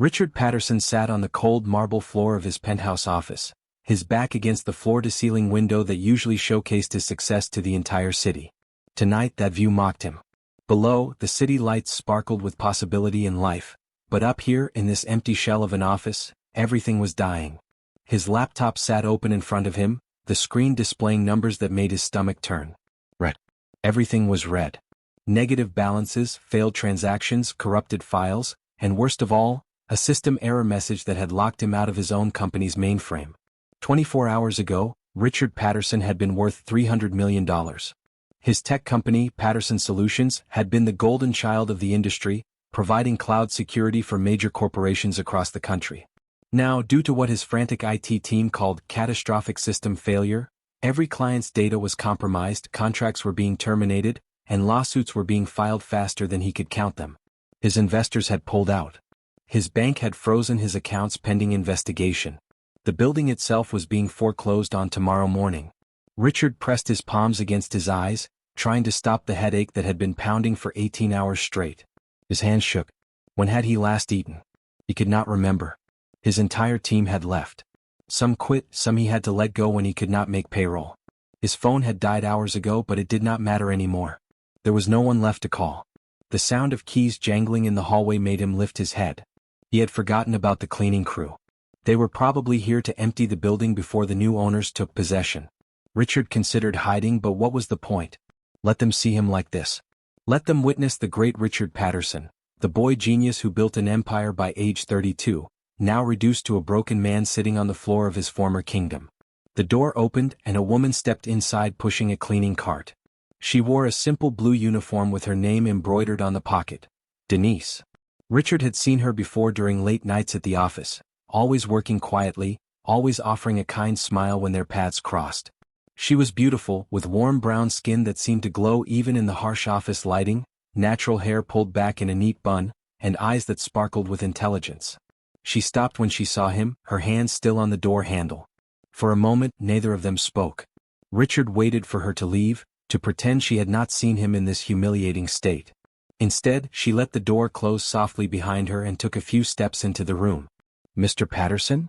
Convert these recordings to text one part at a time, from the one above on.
Richard Patterson sat on the cold marble floor of his penthouse office, his back against the floor-to-ceiling window that usually showcased his success to the entire city. Tonight that view mocked him. Below, the city lights sparkled with possibility and life, but up here in this empty shell of an office, everything was dying. His laptop sat open in front of him, the screen displaying numbers that made his stomach turn. Red. Everything was red. Negative balances, failed transactions, corrupted files, and worst of all, a system error message that had locked him out of his own company's mainframe. 24 hours ago, Richard Patterson had been worth $300 million. His tech company, Patterson Solutions, had been the golden child of the industry, providing cloud security for major corporations across the country. Now, due to what his frantic IT team called catastrophic system failure, every client's data was compromised, contracts were being terminated, and lawsuits were being filed faster than he could count them. His investors had pulled out. His bank had frozen his accounts pending investigation. The building itself was being foreclosed on tomorrow morning. Richard pressed his palms against his eyes, trying to stop the headache that had been pounding for 18 hours straight. His hands shook. When had he last eaten? He could not remember. His entire team had left. Some quit, some he had to let go when he could not make payroll. His phone had died hours ago, but it did not matter anymore. There was no one left to call. The sound of keys jangling in the hallway made him lift his head. He had forgotten about the cleaning crew. They were probably here to empty the building before the new owners took possession. Richard considered hiding, but what was the point? Let them see him like this. Let them witness the great Richard Patterson, the boy genius who built an empire by age 32, now reduced to a broken man sitting on the floor of his former kingdom. The door opened and a woman stepped inside pushing a cleaning cart. She wore a simple blue uniform with her name embroidered on the pocket. Denise. Richard had seen her before during late nights at the office, always working quietly, always offering a kind smile when their paths crossed. She was beautiful, with warm brown skin that seemed to glow even in the harsh office lighting, natural hair pulled back in a neat bun, and eyes that sparkled with intelligence. She stopped when she saw him, her hand still on the door handle. For a moment, neither of them spoke. Richard waited for her to leave, to pretend she had not seen him in this humiliating state. Instead, she let the door close softly behind her and took a few steps into the room. "Mr. Patterson?"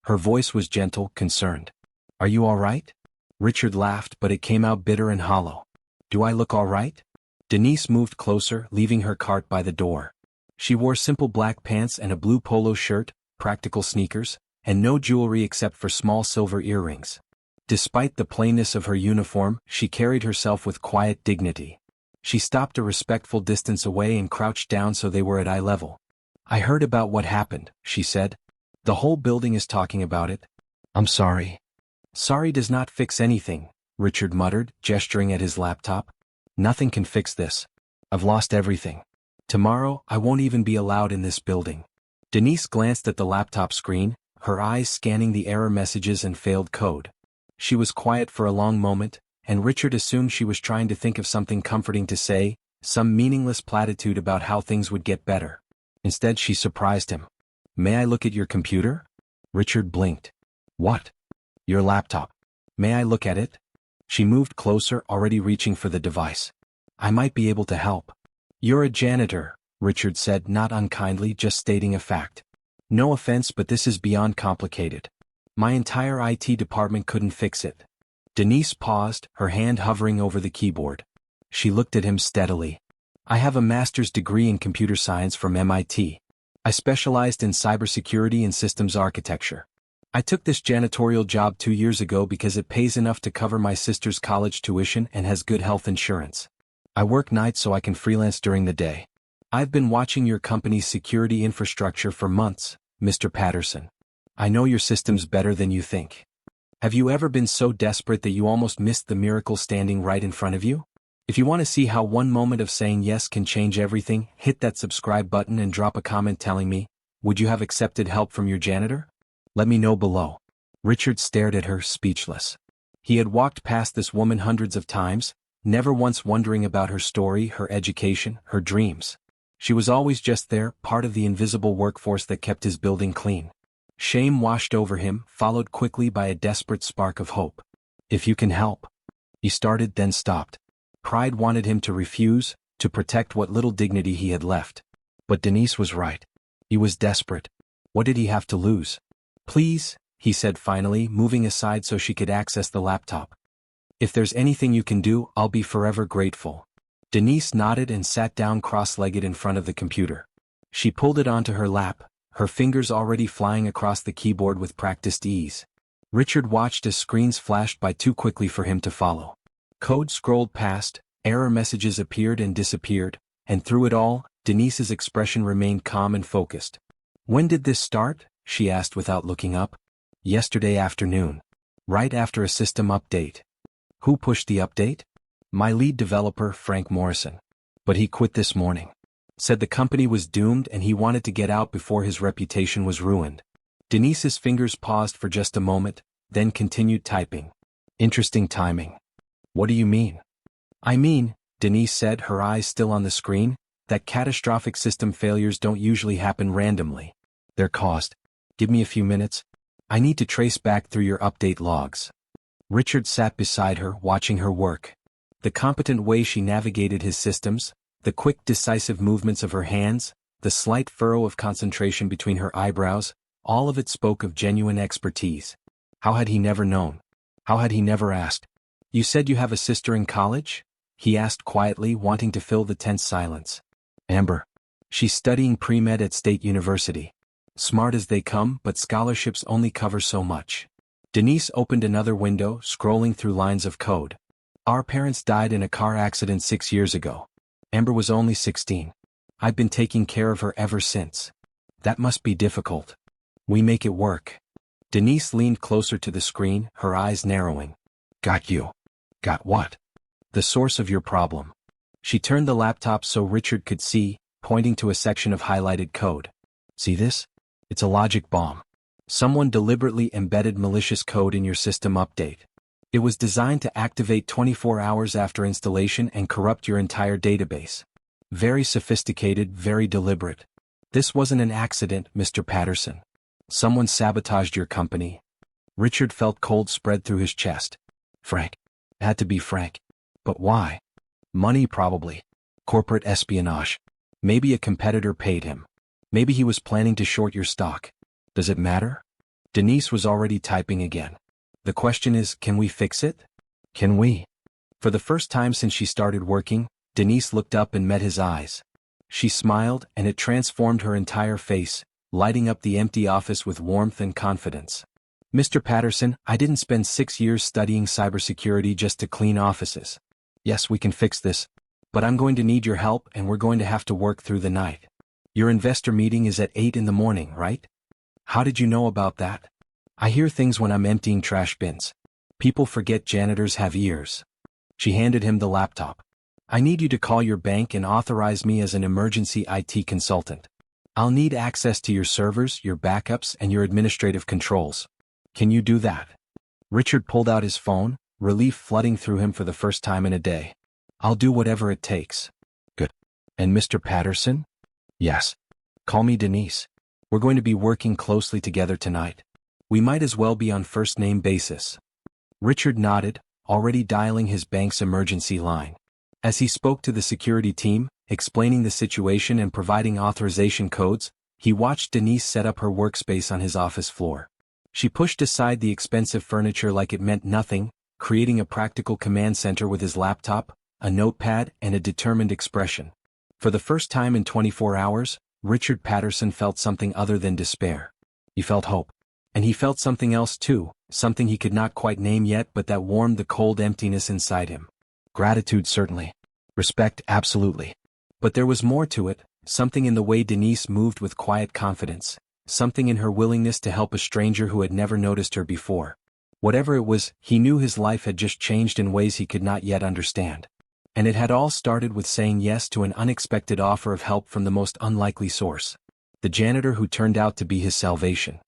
Her voice was gentle, concerned. "Are you all right?" Richard laughed, but it came out bitter and hollow. "Do I look all right?" Denise moved closer, leaving her cart by the door. She wore simple black pants and a blue polo shirt, practical sneakers, and no jewelry except for small silver earrings. Despite the plainness of her uniform, she carried herself with quiet dignity. She stopped a respectful distance away and crouched down so they were at eye level. "I heard about what happened," she said. "The whole building is talking about it." "I'm sorry." "Sorry does not fix anything," Richard muttered, gesturing at his laptop. "Nothing can fix this. I've lost everything. Tomorrow, I won't even be allowed in this building." Denise glanced at the laptop screen, her eyes scanning the error messages and failed code. She was quiet for a long moment, and Richard assumed she was trying to think of something comforting to say, some meaningless platitude about how things would get better. Instead, she surprised him. "May I look at your computer?" Richard blinked. "What?" "Your laptop. May I look at it?" She moved closer, already reaching for the device. "I might be able to help." "You're a janitor," Richard said, not unkindly, just stating a fact. "No offense, but this is beyond complicated. My entire IT department couldn't fix it." Denise paused, her hand hovering over the keyboard. She looked at him steadily. "I have a master's degree in computer science from MIT. I specialized in cybersecurity and systems architecture. I took this janitorial job 2 years ago because it pays enough to cover my sister's college tuition and has good health insurance. I work nights so I can freelance during the day. I've been watching your company's security infrastructure for months, Mr. Patterson. I know your systems better than you think. Have you ever been so desperate that you almost missed the miracle standing right in front of you? If you want to see how one moment of saying yes can change everything, hit that subscribe button and drop a comment telling me, would you have accepted help from your janitor? Let me know below." Richard stared at her, speechless. He had walked past this woman hundreds of times, never once wondering about her story, her education, her dreams. She was always just there, part of the invisible workforce that kept his building clean. Shame washed over him, followed quickly by a desperate spark of hope. "If you can help." He started, then stopped. Pride wanted him to refuse, to protect what little dignity he had left. But Denise was right. He was desperate. What did he have to lose? Please, he said finally, moving aside so she could access the laptop. If there's anything you can do, I'll be forever grateful. Denise nodded and sat down cross-legged in front of the computer. She pulled it onto her lap, her fingers already flying across the keyboard with practiced ease. Richard watched as screens flashed by too quickly for him to follow. Code scrolled past, error messages appeared and disappeared, and through it all, Denise's expression remained calm and focused. When did this start? She asked without looking up. Yesterday afternoon. Right after a system update. Who pushed the update? My lead developer, Frank Morrison. But he quit this morning. Said the company was doomed and he wanted to get out before his reputation was ruined. Denise's fingers paused for just a moment, then continued typing. Interesting timing. What do you mean? I mean, Denise said, her eyes still on the screen, that catastrophic system failures don't usually happen randomly. They're caused. Give me a few minutes. I need to trace back through your update logs. Richard sat beside her, watching her work. The competent way she navigated his systems, the quick decisive movements of her hands, the slight furrow of concentration between her eyebrows, all of it spoke of genuine expertise. How had he never known? How had he never asked? You said you have a sister in college? He asked quietly, wanting to fill the tense silence. Amber. She's studying pre-med at State University. Smart as they come, but scholarships only cover so much. Denise opened another window, scrolling through lines of code. Our parents died in a car accident 6 years ago. Amber was only 16. I've been taking care of her ever since. That must be difficult. We make it work. Denise leaned closer to the screen, her eyes narrowing. Got you. Got what? The source of your problem. She turned the laptop so Richard could see, pointing to a section of highlighted code. See this? It's a logic bomb. Someone deliberately embedded malicious code in your system update. It was designed to activate 24 hours after installation and corrupt your entire database. Very sophisticated, very deliberate. This wasn't an accident, Mr. Patterson. Someone sabotaged your company. Richard felt cold spread through his chest. Frank. It had to be Frank. But why? Money probably. Corporate espionage. Maybe a competitor paid him. Maybe he was planning to short your stock. Does it matter? Denise was already typing again. The question is, can we fix it? Can we? For the first time since she started working, Denise looked up and met his eyes. She smiled, and it transformed her entire face, lighting up the empty office with warmth and confidence. Mr. Patterson, I didn't spend 6 years studying cybersecurity just to clean offices. Yes, we can fix this. But I'm going to need your help, and we're going to have to work through the night. Your investor meeting is at 8 in the morning, right? How did you know about that? I hear things when I'm emptying trash bins. People forget janitors have ears. She handed him the laptop. I need you to call your bank and authorize me as an emergency IT consultant. I'll need access to your servers, your backups, and your administrative controls. Can you do that? Richard pulled out his phone, relief flooding through him for the first time in a day. I'll do whatever it takes. Good. And Mr. Patterson? Yes. Call me Denise. We're going to be working closely together tonight. We might as well be on first-name basis. Richard nodded, already dialing his bank's emergency line. As he spoke to the security team, explaining the situation and providing authorization codes, he watched Denise set up her workspace on his office floor. She pushed aside the expensive furniture like it meant nothing, creating a practical command center with his laptop, a notepad, and a determined expression. For the first time in 24 hours, Richard Patterson felt something other than despair. He felt hope. And he felt something else too, something he could not quite name yet but that warmed the cold emptiness inside him. Gratitude certainly. Respect absolutely. But there was more to it, something in the way Denise moved with quiet confidence, something in her willingness to help a stranger who had never noticed her before. Whatever it was, he knew his life had just changed in ways he could not yet understand. And it had all started with saying yes to an unexpected offer of help from the most unlikely source. The janitor who turned out to be his salvation.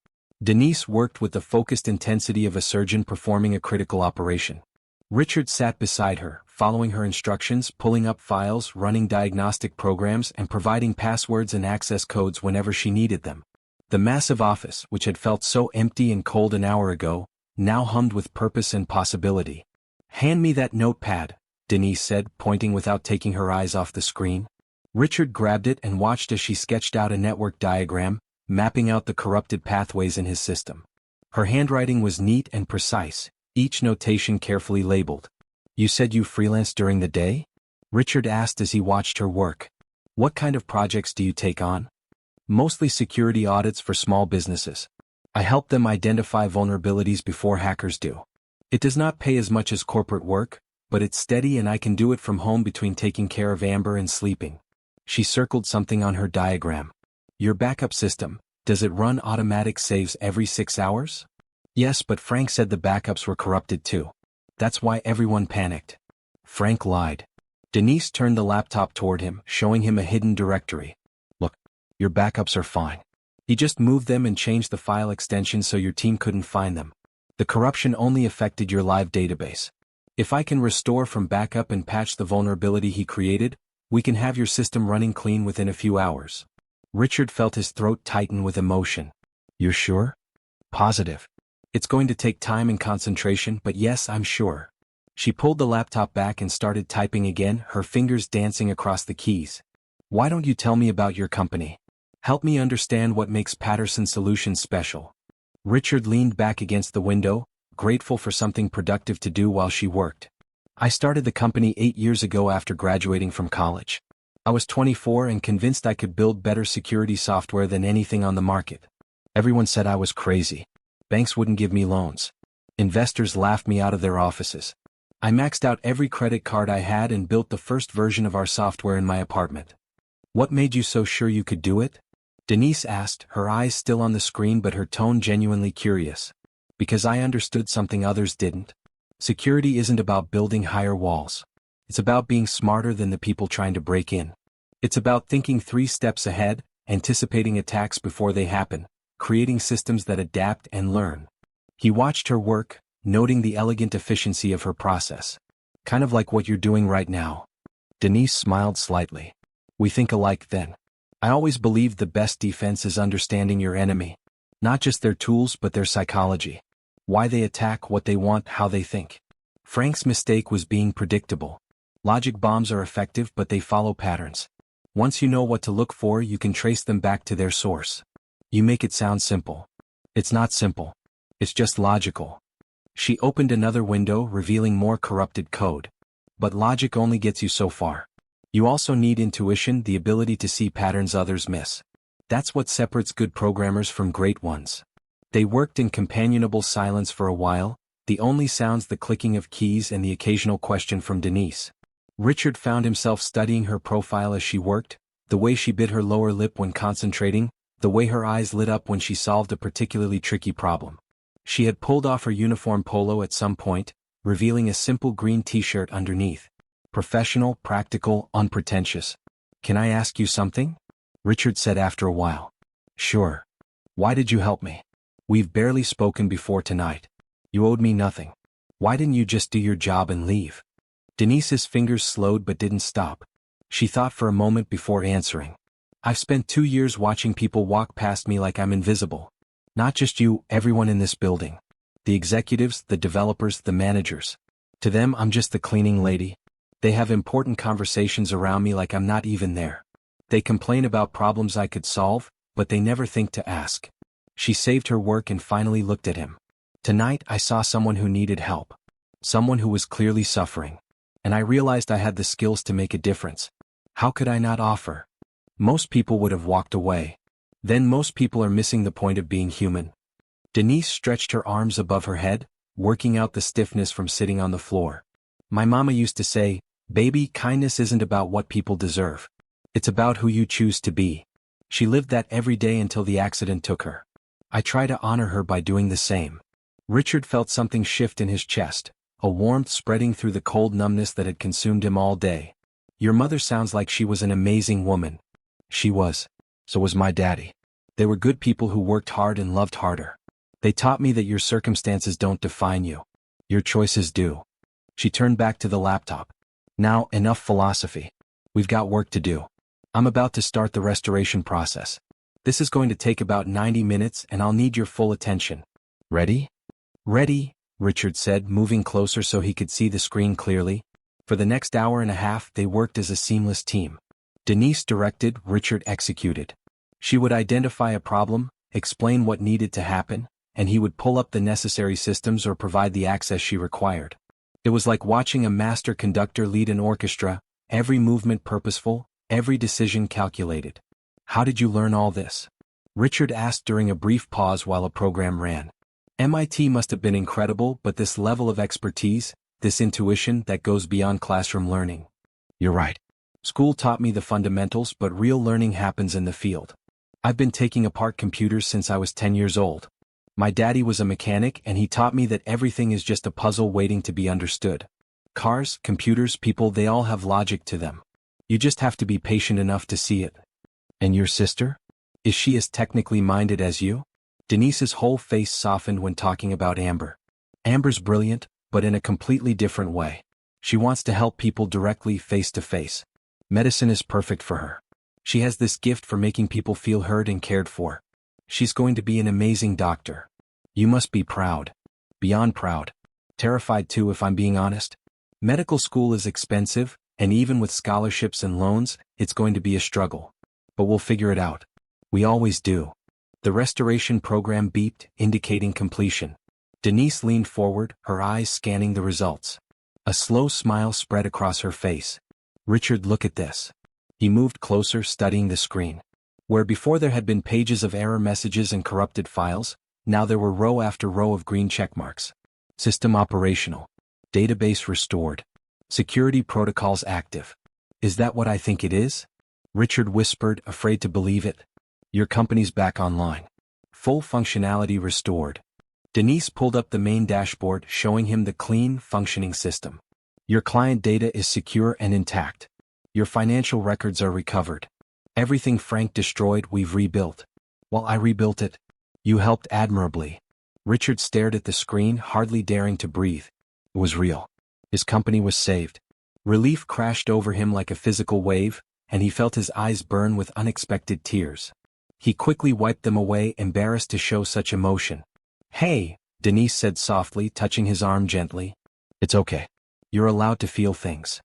Denise worked with the focused intensity of a surgeon performing a critical operation. Richard sat beside her, following her instructions, pulling up files, running diagnostic programs, and providing passwords and access codes whenever she needed them. The massive office, which had felt so empty and cold an hour ago, now hummed with purpose and possibility. Hand me that notepad, Denise said, pointing without taking her eyes off the screen. Richard grabbed it and watched as she sketched out a network diagram, mapping out the corrupted pathways in his system. Her handwriting was neat and precise, each notation carefully labeled. "You said you freelance during the day?" Richard asked as he watched her work. "What kind of projects do you take on?" "Mostly security audits for small businesses. I help them identify vulnerabilities before hackers do. It does not pay as much as corporate work, but it's steady and I can do it from home between taking care of Amber and sleeping." She circled something on her diagram. "Your backup system, does it run automatic saves every 6 hours?" "Yes, but Frank said the backups were corrupted too. That's why everyone panicked." Frank lied. Denise turned the laptop toward him, showing him a hidden directory. "Look, your backups are fine. He just moved them and changed the file extension so your team couldn't find them. The corruption only affected your live database. If I can restore from backup and patch the vulnerability he created, we can have your system running clean within a few hours." Richard felt his throat tighten with emotion. "You're sure?" "Positive. It's going to take time and concentration, but yes, I'm sure." She pulled the laptop back and started typing again, her fingers dancing across the keys. "Why don't you tell me about your company? Help me understand what makes Patterson Solutions special." Richard leaned back against the window, grateful for something productive to do while she worked. "I started the company 8 years ago after graduating from college. I was 24 and convinced I could build better security software than anything on the market. Everyone said I was crazy. Banks wouldn't give me loans. Investors laughed me out of their offices. I maxed out every credit card I had and built the first version of our software in my apartment." "What made you so sure you could do it?" Denise asked, her eyes still on the screen but her tone genuinely curious. "Because I understood something others didn't. Security isn't about building higher walls. It's about being smarter than the people trying to break in. It's about thinking 3 steps ahead, anticipating attacks before they happen, creating systems that adapt and learn." He watched her work, noting the elegant efficiency of her process. "Kind of like what you're doing right now." Denise smiled slightly. "We think alike then. I always believed the best defense is understanding your enemy. Not just their tools but their psychology. Why they attack, what they want, how they think." Frank's mistake was being predictable. Logic bombs are effective but they follow patterns. Once you know what to look for, you can trace them back to their source. "You make it sound simple." "It's not simple. It's just logical." She opened another window, revealing more corrupted code. "But logic only gets you so far. You also need intuition, the ability to see patterns others miss. That's what separates good programmers from great ones." They worked in companionable silence for a while, the only sounds the clicking of keys and the occasional question from Denise. Richard found himself studying her profile as she worked, the way she bit her lower lip when concentrating, the way her eyes lit up when she solved a particularly tricky problem. She had pulled off her uniform polo at some point, revealing a simple green t-shirt underneath. Professional, practical, unpretentious. "Can I ask you something?" Richard said after a while. "Sure. Why did you help me? We've barely spoken before tonight. You owed me nothing. Why didn't you just do your job and leave?" Denise's fingers slowed but didn't stop. She thought for a moment before answering. "I've spent 2 years watching people walk past me like I'm invisible. Not just you, everyone in this building. The executives, the developers, the managers. To them, I'm just the cleaning lady. They have important conversations around me like I'm not even there. They complain about problems I could solve, but they never think to ask." She saved her work and finally looked at him. "Tonight I saw someone who needed help. Someone who was clearly suffering. And I realized I had the skills to make a difference. How could I not offer?" Most people would have walked away. Then most people are missing the point of being human. Denise stretched her arms above her head, working out the stiffness from sitting on the floor. "My mama used to say, baby, kindness isn't about what people deserve. It's about who you choose to be." She lived that every day until the accident took her. I try to honor her by doing the same. Richard felt something shift in his chest, a warmth spreading through the cold numbness that had consumed him all day. "Your mother sounds like she was an amazing woman." She was. So was my daddy. They were good people who worked hard and loved harder. They taught me that your circumstances don't define you. Your choices do. She turned back to the laptop. "Now, enough philosophy. We've got work to do. I'm about to start the restoration process. This is going to take about 90 minutes and I'll need your full attention. Ready?" "Ready," Richard said, moving closer so he could see the screen clearly. For the next hour and a half they worked as a seamless team. Denise directed, Richard executed. She would identify a problem, explain what needed to happen, and he would pull up the necessary systems or provide the access she required. It was like watching a master conductor lead an orchestra, every movement purposeful, every decision calculated. How did you learn all this? Richard asked during a brief pause while a program ran. MIT must have been incredible, but this level of expertise, this intuition that goes beyond classroom learning. You're right. School taught me the fundamentals, but real learning happens in the field. I've been taking apart computers since I was 10 years old. My daddy was a mechanic and he taught me that everything is just a puzzle waiting to be understood. Cars, computers, people, they all have logic to them. You just have to be patient enough to see it. And your sister? Is she as technically minded as you? Denise's whole face softened when talking about Amber. Amber's brilliant, but in a completely different way. She wants to help people directly, face to face. Medicine is perfect for her. She has this gift for making people feel heard and cared for. She's going to be an amazing doctor. You must be proud. Beyond proud. Terrified too, if I'm being honest. Medical school is expensive, and even with scholarships and loans, it's going to be a struggle. But we'll figure it out. We always do. The restoration program beeped, indicating completion. Denise leaned forward, her eyes scanning the results. A slow smile spread across her face. Richard, look at this. He moved closer, studying the screen. Where before there had been pages of error messages and corrupted files, now there were row after row of green checkmarks. System operational. Database restored. Security protocols active. Is that what I think it is? Richard whispered, afraid to believe it. Your company's back online. Full functionality restored. Denise pulled up the main dashboard, showing him the clean, functioning system. Your client data is secure and intact. Your financial records are recovered. Everything Frank destroyed, we've rebuilt. Well, I rebuilt it. You helped admirably. Richard stared at the screen, hardly daring to breathe. It was real. His company was saved. Relief crashed over him like a physical wave, and he felt his eyes burn with unexpected tears. He quickly wiped them away, embarrassed to show such emotion. Hey, Denise said softly, touching his arm gently. It's okay. You're allowed to feel things.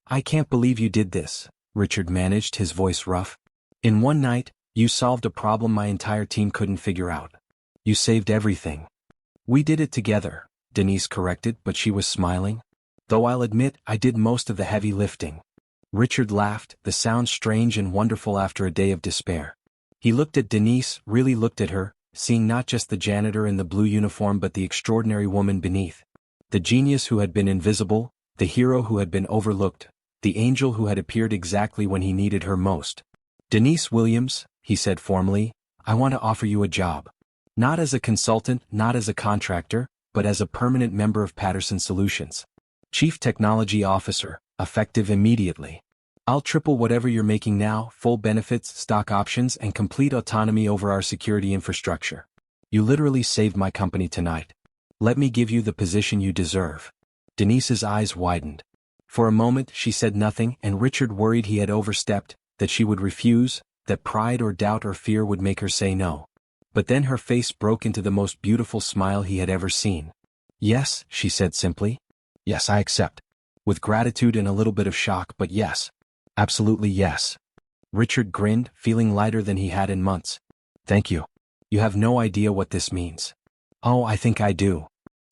I can't believe you did this, Richard managed, his voice rough. In one night, you solved a problem my entire team couldn't figure out. You saved everything. We did it together, Denise corrected, but she was smiling. Though I'll admit I did most of the heavy lifting. Richard laughed, the sound strange and wonderful after a day of despair. He looked at Denise, really looked at her, seeing not just the janitor in the blue uniform but the extraordinary woman beneath. The genius who had been invisible, the hero who had been overlooked, the angel who had appeared exactly when he needed her most. Denise Williams, he said formally, I want to offer you a job. Not as a consultant, not as a contractor, but as a permanent member of Patterson Solutions. Chief Technology Officer, effective immediately. I'll triple whatever you're making now, full benefits, stock options, and complete autonomy over our security infrastructure. You literally saved my company tonight. Let me give you the position you deserve. Denise's eyes widened. For a moment she said nothing, and Richard worried he had overstepped, that she would refuse, that pride or doubt or fear would make her say no. But then her face broke into the most beautiful smile he had ever seen. Yes, she said simply. Yes, I accept. With gratitude and a little bit of shock, but yes. Absolutely yes. Richard grinned, feeling lighter than he had in months. Thank you. You have no idea what this means. Oh, I think I do.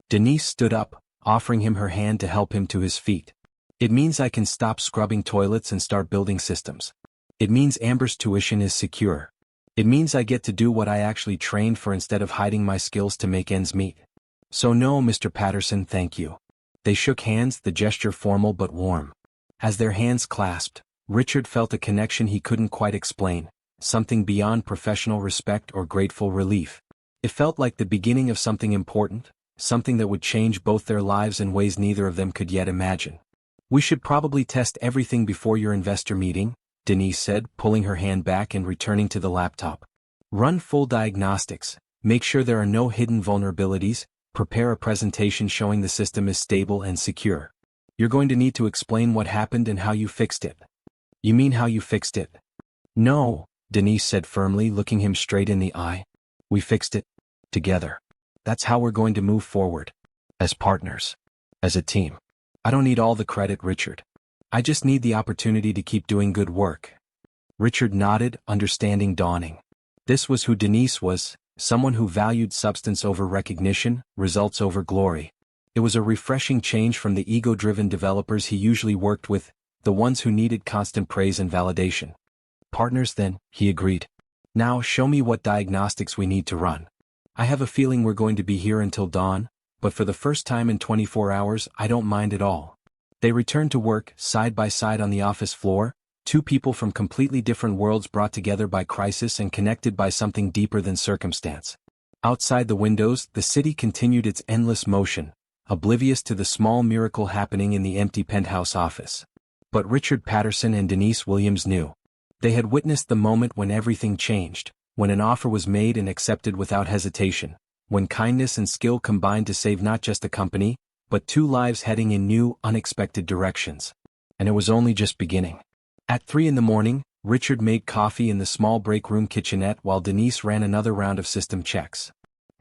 Denise stood up, offering him her hand to help him to his feet. It means I can stop scrubbing toilets and start building systems. It means Amber's tuition is secure. It means I get to do what I actually trained for instead of hiding my skills to make ends meet. So no, Mr. Patterson, thank you. They shook hands, the gesture formal but warm. As their hands clasped, Richard felt a connection he couldn't quite explain, something beyond professional respect or grateful relief. It felt like the beginning of something important, something that would change both their lives in ways neither of them could yet imagine. We should probably test everything before your investor meeting, Denise said, pulling her hand back and returning to the laptop. Run full diagnostics, make sure there are no hidden vulnerabilities, prepare a presentation showing the system is stable and secure. You're going to need to explain what happened and how you fixed it. You mean how you fixed it? No, Denise said firmly, looking him straight in the eye. We fixed it. Together. That's how we're going to move forward. As partners. As a team. I don't need all the credit, Richard. I just need the opportunity to keep doing good work. Richard nodded, understanding dawning. This was who Denise was, someone who valued substance over recognition, results over glory. It was a refreshing change from the ego-driven developers he usually worked with, the ones who needed constant praise and validation. Partners then, he agreed. Now show me what diagnostics we need to run. I have a feeling we're going to be here until dawn, but for the first time in 24 hours I don't mind at all. They returned to work, side by side on the office floor, two people from completely different worlds brought together by crisis and connected by something deeper than circumstance. Outside the windows, the city continued its endless motion, oblivious to the small miracle happening in the empty penthouse office. But Richard Patterson and Denise Williams knew. They had witnessed the moment when everything changed, when an offer was made and accepted without hesitation, when kindness and skill combined to save not just a company, but two lives heading in new, unexpected directions. And it was only just beginning. At 3 a.m, Richard made coffee in the small break room kitchenette while Denise ran another round of system checks.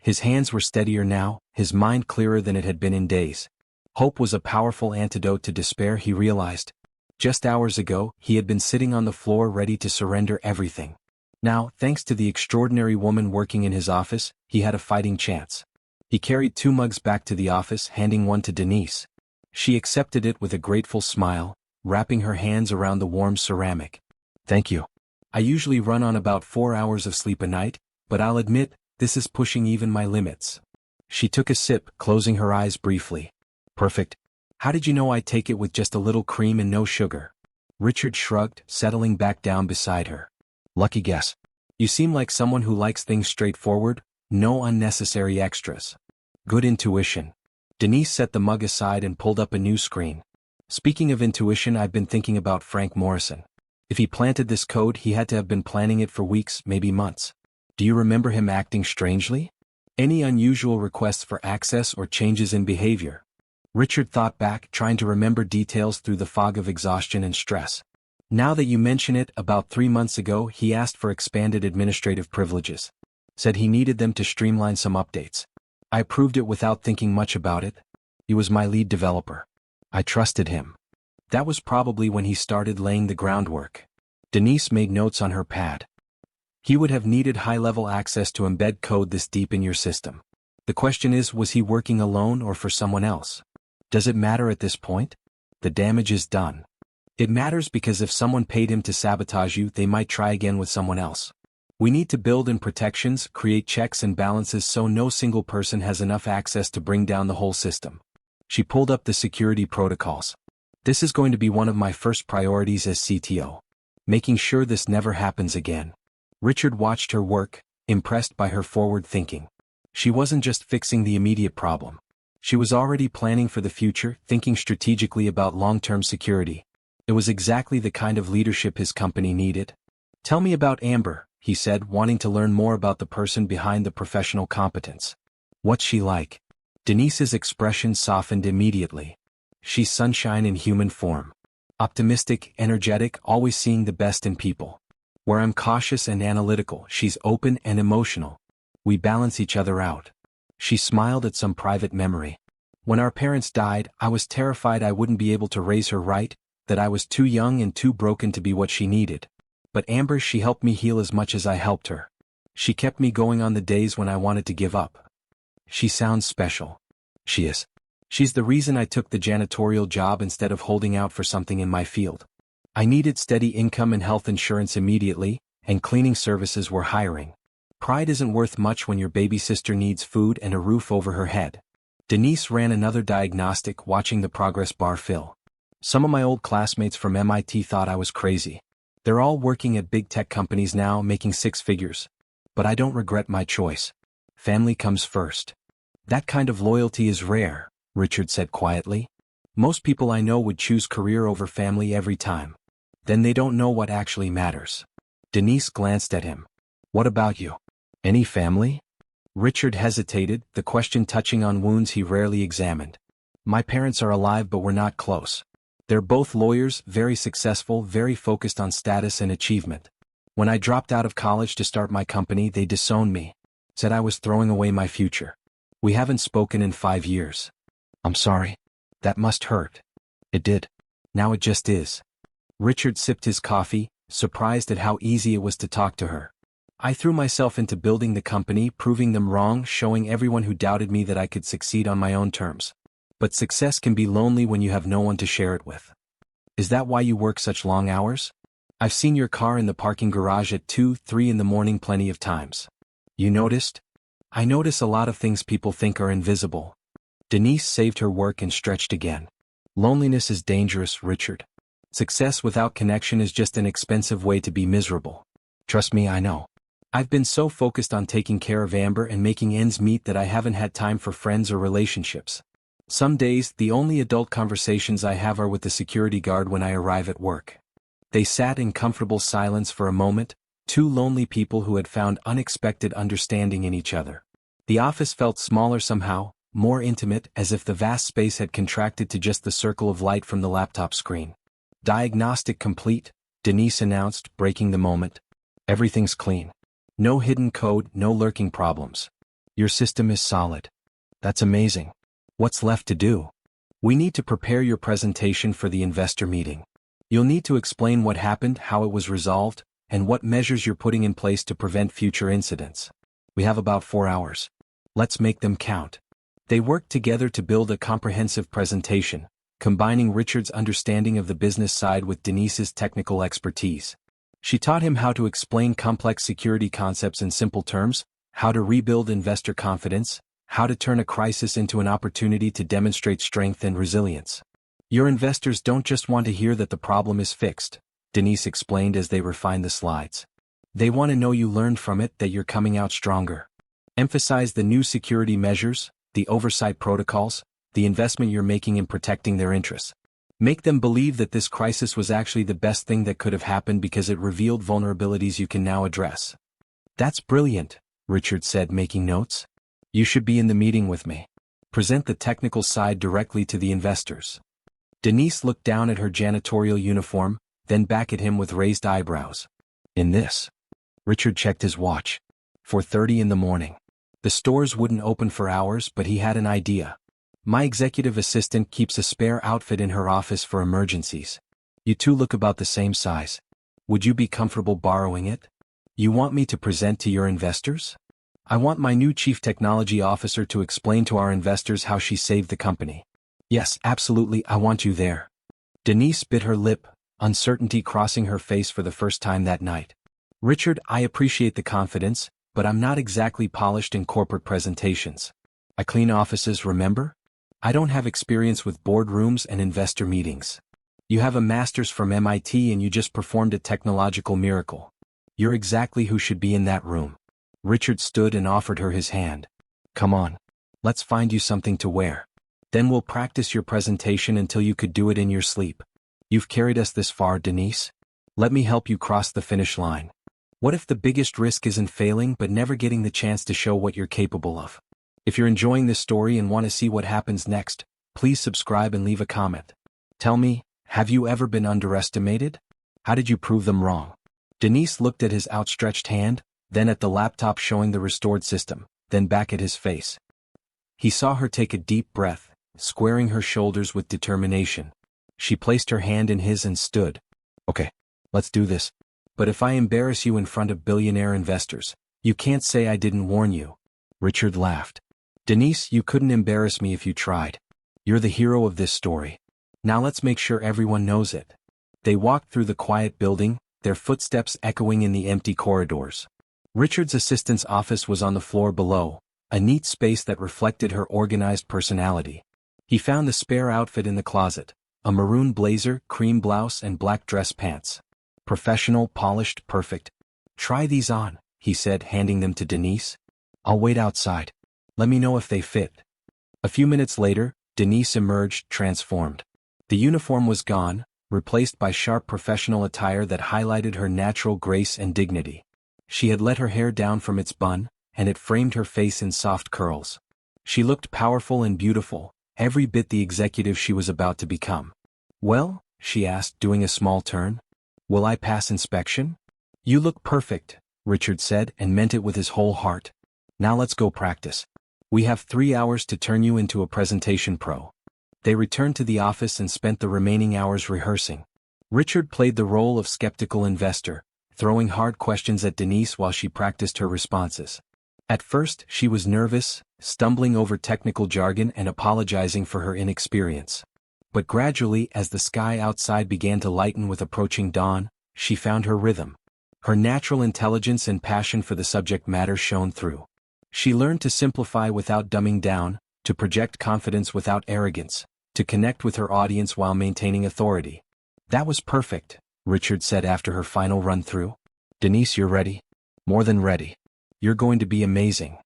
His hands were steadier now, his mind clearer than it had been in days. Hope was a powerful antidote to despair, he realized. Just hours ago, he had been sitting on the floor ready to surrender everything. Now, thanks to the extraordinary woman working in his office, he had a fighting chance. He carried 2 mugs back to the office, handing one to Denise. She accepted it with a grateful smile, wrapping her hands around the warm ceramic. Thank you. I usually run on about 4 hours of sleep a night, but I'll admit, this is pushing even my limits. She took a sip, closing her eyes briefly. Perfect. How did you know I take it with just a little cream and no sugar? Richard shrugged, settling back down beside her. Lucky guess. You seem like someone who likes things straightforward, no unnecessary extras. Good intuition. Denise set the mug aside and pulled up a new screen. Speaking of intuition, I've been thinking about Frank Morrison. If he planted this code, he had to have been planning it for weeks, maybe months. Do you remember him acting strangely? Any unusual requests for access or changes in behavior? Richard thought back, trying to remember details through the fog of exhaustion and stress. Now that you mention it, about 3 months ago he asked for expanded administrative privileges. Said he needed them to streamline some updates. I approved it without thinking much about it. He was my lead developer. I trusted him. That was probably when he started laying the groundwork. Denise made notes on her pad. He would have needed high-level access to embed code this deep in your system. The question is, was he working alone or for someone else? Does it matter at this point? The damage is done. It matters because if someone paid him to sabotage you, they might try again with someone else. We need to build in protections, create checks and balances so no single person has enough access to bring down the whole system. She pulled up the security protocols. This is going to be one of my first priorities as CTO. Making sure this never happens again. Richard watched her work, impressed by her forward thinking. She wasn't just fixing the immediate problem. She was already planning for the future, thinking strategically about long-term security. It was exactly the kind of leadership his company needed. Tell me about Amber, he said, wanting to learn more about the person behind the professional competence. What's she like? Denise's expression softened immediately. She's sunshine in human form. Optimistic, energetic, always seeing the best in people. Where I'm cautious and analytical, she's open and emotional. We balance each other out. She smiled at some private memory. When our parents died, I was terrified I wouldn't be able to raise her right, that I was too young and too broken to be what she needed. But Amber, she helped me heal as much as I helped her. She kept me going on the days when I wanted to give up. She sounds special. She is. She's the reason I took the janitorial job instead of holding out for something in my field. I needed steady income and health insurance immediately, and cleaning services were hiring. Pride isn't worth much when your baby sister needs food and a roof over her head. Denise ran another diagnostic, watching the progress bar fill. Some of my old classmates from MIT thought I was crazy. They're all working at big tech companies now, making 6 figures. But I don't regret my choice. Family comes first. That kind of loyalty is rare, Richard said quietly. Most people I know would choose career over family every time. Then they don't know what actually matters. Denise glanced at him. What about you? Any family? Richard hesitated, the question touching on wounds he rarely examined. My parents are alive, but we're not close. They're both lawyers, very successful, very focused on status and achievement. When I dropped out of college to start my company, they disowned me. Said I was throwing away my future. We haven't spoken in 5 years. I'm sorry. That must hurt. It did. Now it just is. Richard sipped his coffee, surprised at how easy it was to talk to her. I threw myself into building the company, proving them wrong, showing everyone who doubted me that I could succeed on my own terms. But success can be lonely when you have no one to share it with. Is that why you work such long hours? I've seen your car in the parking garage at 2, 3 in the morning plenty of times. You noticed? I notice a lot of things people think are invisible. Denise saved her work and stretched again. Loneliness is dangerous, Richard. Success without connection is just an expensive way to be miserable. Trust me, I know. I've been so focused on taking care of Amber and making ends meet that I haven't had time for friends or relationships. Some days, the only adult conversations I have are with the security guard when I arrive at work. They sat in comfortable silence for a moment, two lonely people who had found unexpected understanding in each other. The office felt smaller somehow, more intimate, as if the vast space had contracted to just the circle of light from the laptop screen. Diagnostic complete, Denise announced, breaking the moment. Everything's clean. No hidden code, no lurking problems. Your system is solid. That's amazing. What's left to do? We need to prepare your presentation for the investor meeting. You'll need to explain what happened, how it was resolved, and what measures you're putting in place to prevent future incidents. We have about 4 hours. Let's make them count. They worked together to build a comprehensive presentation, combining Richard's understanding of the business side with Denise's technical expertise. She taught him how to explain complex security concepts in simple terms, how to rebuild investor confidence, how to turn a crisis into an opportunity to demonstrate strength and resilience. Your investors don't just want to hear that the problem is fixed, Denise explained as they refined the slides. They want to know you learned from it, that you're coming out stronger. Emphasize the new security measures, the oversight protocols, the investment you're making in protecting their interests. Make them believe that this crisis was actually the best thing that could have happened because it revealed vulnerabilities you can now address. That's brilliant, Richard said, making notes. You should be in the meeting with me. Present the technical side directly to the investors. Denise looked down at her janitorial uniform, then back at him with raised eyebrows. In this? Richard checked his watch. 4:30 in the morning. The stores wouldn't open for hours, but he had an idea. My executive assistant keeps a spare outfit in her office for emergencies. You two look about the same size. Would you be comfortable borrowing it? You want me to present to your investors? I want my new chief technology officer to explain to our investors how she saved the company. Yes, absolutely, I want you there. Denise bit her lip, uncertainty crossing her face for the first time that night. Richard, I appreciate the confidence, but I'm not exactly polished in corporate presentations. I clean offices, remember? I don't have experience with boardrooms and investor meetings. You have a master's from MIT and you just performed a technological miracle. You're exactly who should be in that room. Richard stood and offered her his hand. Come on. Let's find you something to wear. Then we'll practice your presentation until you could do it in your sleep. You've carried us this far, Denise. Let me help you cross the finish line. What if the biggest risk isn't failing but never getting the chance to show what you're capable of? If you're enjoying this story and want to see what happens next, please subscribe and leave a comment. Tell me, have you ever been underestimated? How did you prove them wrong? Denise looked at his outstretched hand, then at the laptop showing the restored system, then back at his face. He saw her take a deep breath, squaring her shoulders with determination. She placed her hand in his and stood. Okay, let's do this. But if I embarrass you in front of billionaire investors, you can't say I didn't warn you. Richard laughed. Denise, you couldn't embarrass me if you tried. You're the hero of this story. Now let's make sure everyone knows it. They walked through the quiet building, their footsteps echoing in the empty corridors. Richard's assistant's office was on the floor below, a neat space that reflected her organized personality. He found the spare outfit in the closet, a maroon blazer, cream blouse, and black dress pants. Professional, polished, perfect. Try these on, he said, handing them to Denise. I'll wait outside. Let me know if they fit. A few minutes later, Denise emerged, transformed. The uniform was gone, replaced by sharp professional attire that highlighted her natural grace and dignity. She had let her hair down from its bun, and it framed her face in soft curls. She looked powerful and beautiful, every bit the executive she was about to become. Well, she asked, doing a small turn. Will I pass inspection? You look perfect, Richard said, and meant it with his whole heart. Now let's go practice. We have 3 hours to turn you into a presentation pro. They returned to the office and spent the remaining hours rehearsing. Richard played the role of skeptical investor, throwing hard questions at Denise while she practiced her responses. At first, she was nervous, stumbling over technical jargon and apologizing for her inexperience. But gradually, as the sky outside began to lighten with approaching dawn, she found her rhythm. Her natural intelligence and passion for the subject matter shone through. She learned to simplify without dumbing down, to project confidence without arrogance, to connect with her audience while maintaining authority. "That was perfect," Richard said after her final run-through. "Denise, you're ready? More than ready. You're going to be amazing."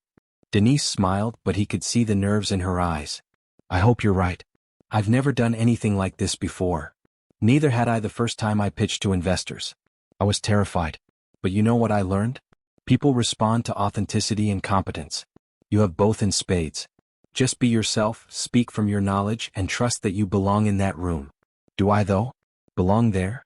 Denise smiled, but he could see the nerves in her eyes. "I hope you're right. I've never done anything like this before. Neither had I the first time I pitched to investors. I was terrified. But you know what I learned? People respond to authenticity and competence. You have both in spades. Just be yourself, speak from your knowledge, and trust that you belong in that room." "Do I, though? Belong there?"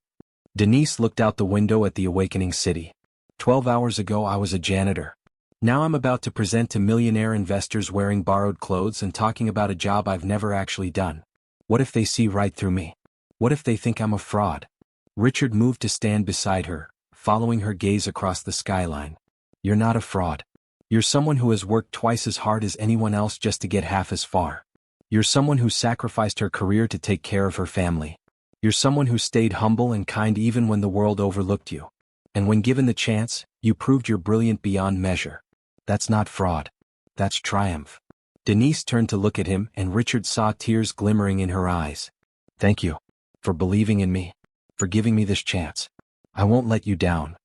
Denise looked out the window at the awakening city. 12 hours ago I was a janitor. Now I'm about to present to millionaire investors wearing borrowed clothes and talking about a job I've never actually done. What if they see right through me? What if they think I'm a fraud?" Richard moved to stand beside her, following her gaze across the skyline. "You're not a fraud. You're someone who has worked twice as hard as anyone else just to get half as far. You're someone who sacrificed her career to take care of her family. You're someone who stayed humble and kind even when the world overlooked you. And when given the chance, you proved you're brilliant beyond measure. That's not fraud. That's triumph." Denise turned to look at him, and Richard saw tears glimmering in her eyes. "Thank you. For believing in me. For giving me this chance. I won't let you down."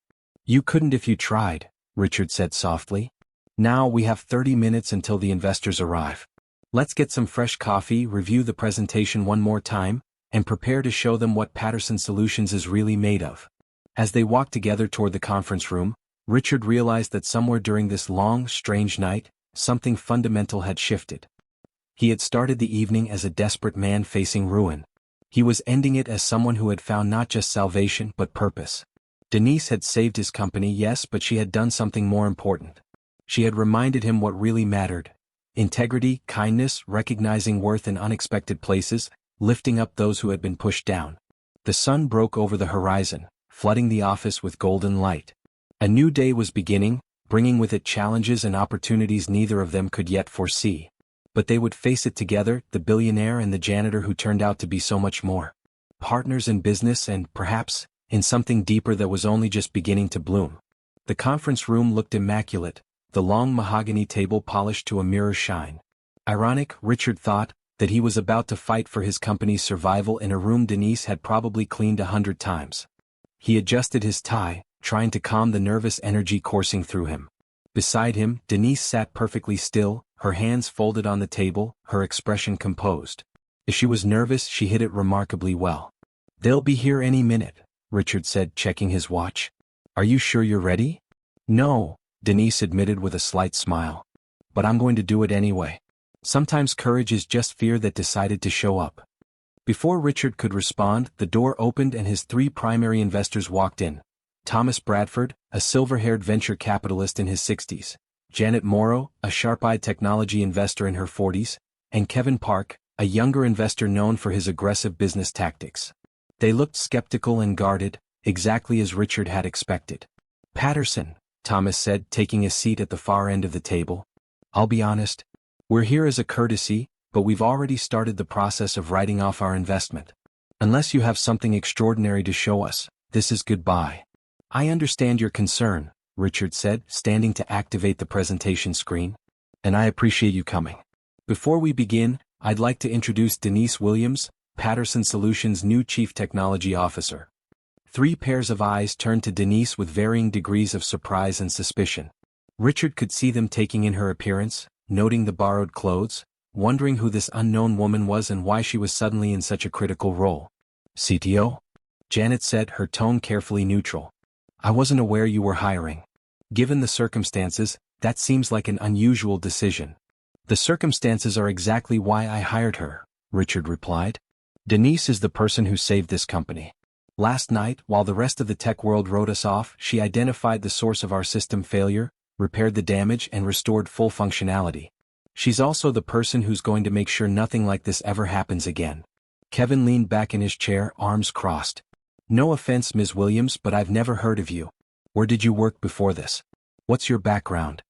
"You couldn't if you tried," Richard said softly. "Now we have 30 minutes until the investors arrive. Let's get some fresh coffee, review the presentation one more time, and prepare to show them what Patterson Solutions is really made of." As they walked together toward the conference room, Richard realized that somewhere during this long, strange night, something fundamental had shifted. He had started the evening as a desperate man facing ruin. He was ending it as someone who had found not just salvation but purpose. Denise had saved his company, yes, but she had done something more important. She had reminded him what really mattered: integrity, kindness, recognizing worth in unexpected places, lifting up those who had been pushed down. The sun broke over the horizon, flooding the office with golden light. A new day was beginning, bringing with it challenges and opportunities neither of them could yet foresee. But they would face it together, the billionaire and the janitor who turned out to be so much more. Partners in business and, perhaps, in something deeper that was only just beginning to bloom. The conference room looked immaculate, the long mahogany table polished to a mirror shine. Ironic, Richard thought, that he was about to fight for his company's survival in a room Denise had probably cleaned 100 times. He adjusted his tie, trying to calm the nervous energy coursing through him. Beside him, Denise sat perfectly still, her hands folded on the table, her expression composed. If she was nervous, she hid it remarkably well. "They'll be here any minute," Richard said, checking his watch. "Are you sure you're ready?" "No," Denise admitted with a slight smile. "But I'm going to do it anyway. Sometimes courage is just fear that decided to show up." Before Richard could respond, the door opened and his 3 primary investors walked in. Thomas Bradford, a silver-haired venture capitalist in his 60s, Janet Morrow, a sharp-eyed technology investor in her 40s, and Kevin Park, a younger investor known for his aggressive business tactics. They looked skeptical and guarded, exactly as Richard had expected. "Patterson," Thomas said, taking a seat at the far end of the table. "I'll be honest. We're here as a courtesy, but we've already started the process of writing off our investment. Unless you have something extraordinary to show us, this is goodbye." "I understand your concern," Richard said, standing to activate the presentation screen. "And I appreciate you coming. Before we begin, I'd like to introduce Denise Williams, Patterson Solutions' new Chief Technology Officer." 3 pairs of eyes turned to Denise with varying degrees of surprise and suspicion. Richard could see them taking in her appearance, noting the borrowed clothes, wondering who this unknown woman was and why she was suddenly in such a critical role. "CTO?" Janet said, her tone carefully neutral. "I wasn't aware you were hiring. Given the circumstances, that seems like an unusual decision." "The circumstances are exactly why I hired her," Richard replied. "Denise is the person who saved this company. Last night, while the rest of the tech world wrote us off, she identified the source of our system failure, repaired the damage, and restored full functionality. She's also the person who's going to make sure nothing like this ever happens again." Kevin leaned back in his chair, arms crossed. No offense, Ms. Williams, but I've never heard of you. Where did you work before this? What's your background?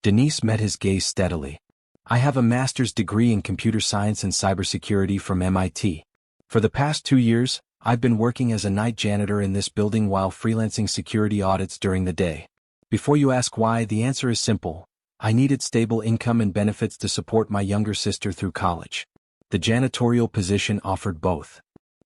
Denise met his gaze steadily. I have a master's degree in computer science and cybersecurity from MIT. For the past 2 years, I've been working as a night janitor in this building while freelancing security audits during the day. Before you ask why, the answer is simple. I needed stable income and benefits to support my younger sister through college. The janitorial position offered both.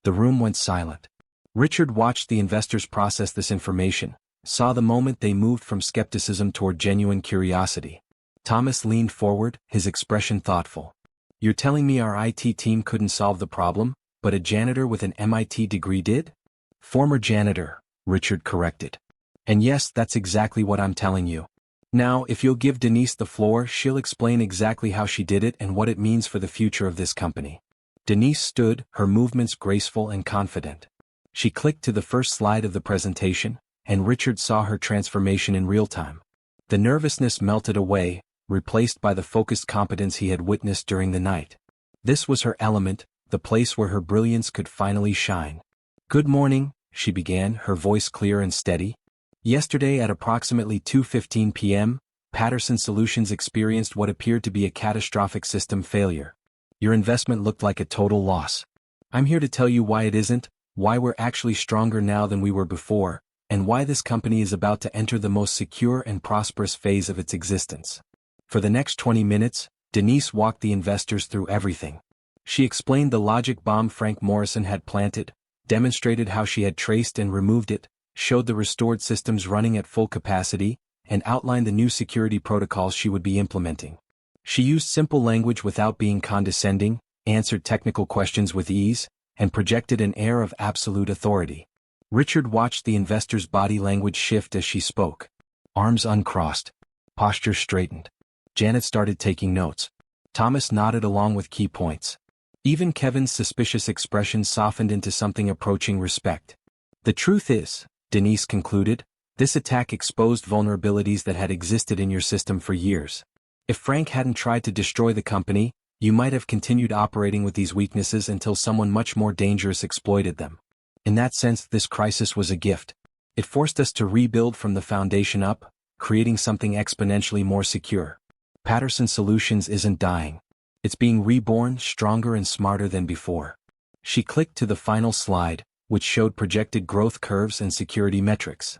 The room went silent. Richard watched the investors process this information, saw the moment they moved from skepticism toward genuine curiosity. Thomas leaned forward, his expression thoughtful. You're telling me our IT team couldn't solve the problem, but a janitor with an MIT degree did? Former janitor, Richard corrected. And yes, that's exactly what I'm telling you. Now, if you'll give Denise the floor, she'll explain exactly how she did it and what it means for the future of this company. Denise stood, her movements graceful and confident. She clicked to the first slide of the presentation, and Richard saw her transformation in real time. The nervousness melted away, replaced by the focused competence he had witnessed during the night. This was her element, the place where her brilliance could finally shine. Good morning, she began, her voice clear and steady. Yesterday at approximately 2:15 p.m., Patterson Solutions experienced what appeared to be a catastrophic system failure. Your investment looked like a total loss. I'm here to tell you why it isn't, why we're actually stronger now than we were before, and why this company is about to enter the most secure and prosperous phase of its existence. For the next 20 minutes, Denise walked the investors through everything. She explained the logic bomb Frank Morrison had planted, demonstrated how she had traced and removed it, showed the restored systems running at full capacity, and outlined the new security protocols she would be implementing. She used simple language without being condescending, answered technical questions with ease, and projected an air of absolute authority. Richard watched the investor's body language shift as she spoke. Arms uncrossed. Posture straightened. Janet started taking notes. Thomas nodded along with key points. Even Kevin's suspicious expression softened into something approaching respect. The truth is, Denise concluded, this attack exposed vulnerabilities that had existed in your system for years. If Frank hadn't tried to destroy the company, you might have continued operating with these weaknesses until someone much more dangerous exploited them. In that sense, this crisis was a gift. It forced us to rebuild from the foundation up, creating something exponentially more secure. Patterson Solutions isn't dying. It's being reborn, stronger and smarter than before. She clicked to the final slide, which showed projected growth curves and security metrics.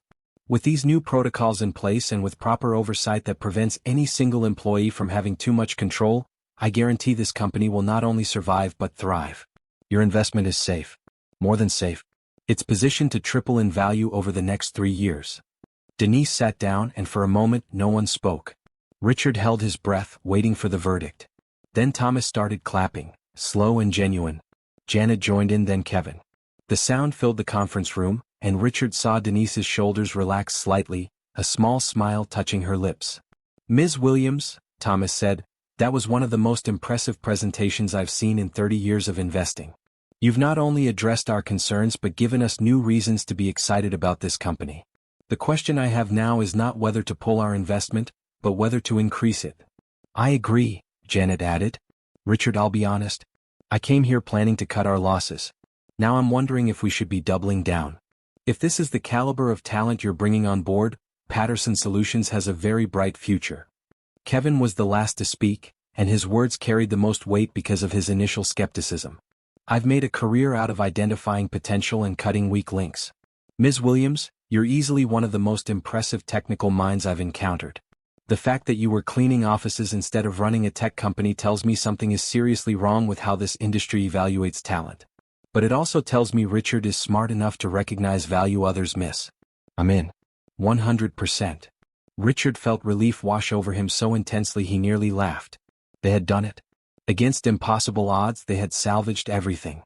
With these new protocols in place and with proper oversight that prevents any single employee from having too much control, I guarantee this company will not only survive but thrive. Your investment is safe. More than safe. It's positioned to triple in value over the next 3 years. Denise sat down and for a moment no one spoke. Richard held his breath, waiting for the verdict. Then Thomas started clapping, slow and genuine. Janet joined in, then Kevin. The sound filled the conference room, and Richard saw Denise's shoulders relax slightly, a small smile touching her lips. Ms. Williams, Thomas said, that was one of the most impressive presentations I've seen in 30 years of investing. You've not only addressed our concerns but given us new reasons to be excited about this company. The question I have now is not whether to pull our investment, but whether to increase it. I agree, Janet added. Richard, I'll be honest. I came here planning to cut our losses. Now I'm wondering if we should be doubling down. If this is the caliber of talent you're bringing on board, Patterson Solutions has a very bright future. Kevin was the last to speak, and his words carried the most weight because of his initial skepticism. I've made a career out of identifying potential and cutting weak links. Ms. Williams, you're easily one of the most impressive technical minds I've encountered. The fact that you were cleaning offices instead of running a tech company tells me something is seriously wrong with how this industry evaluates talent. But it also tells me Richard is smart enough to recognize value others miss. I'm in. 100%. Richard felt relief wash over him so intensely he nearly laughed. They had done it. Against impossible odds, they had salvaged everything.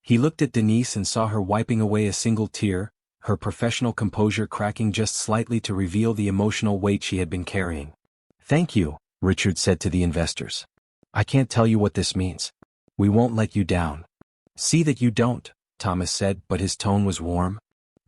He looked at Denise and saw her wiping away a single tear, her professional composure cracking just slightly to reveal the emotional weight she had been carrying. Thank you, Richard said to the investors. I can't tell you what this means. We won't let you down. See that you don't, Thomas said, but his tone was warm.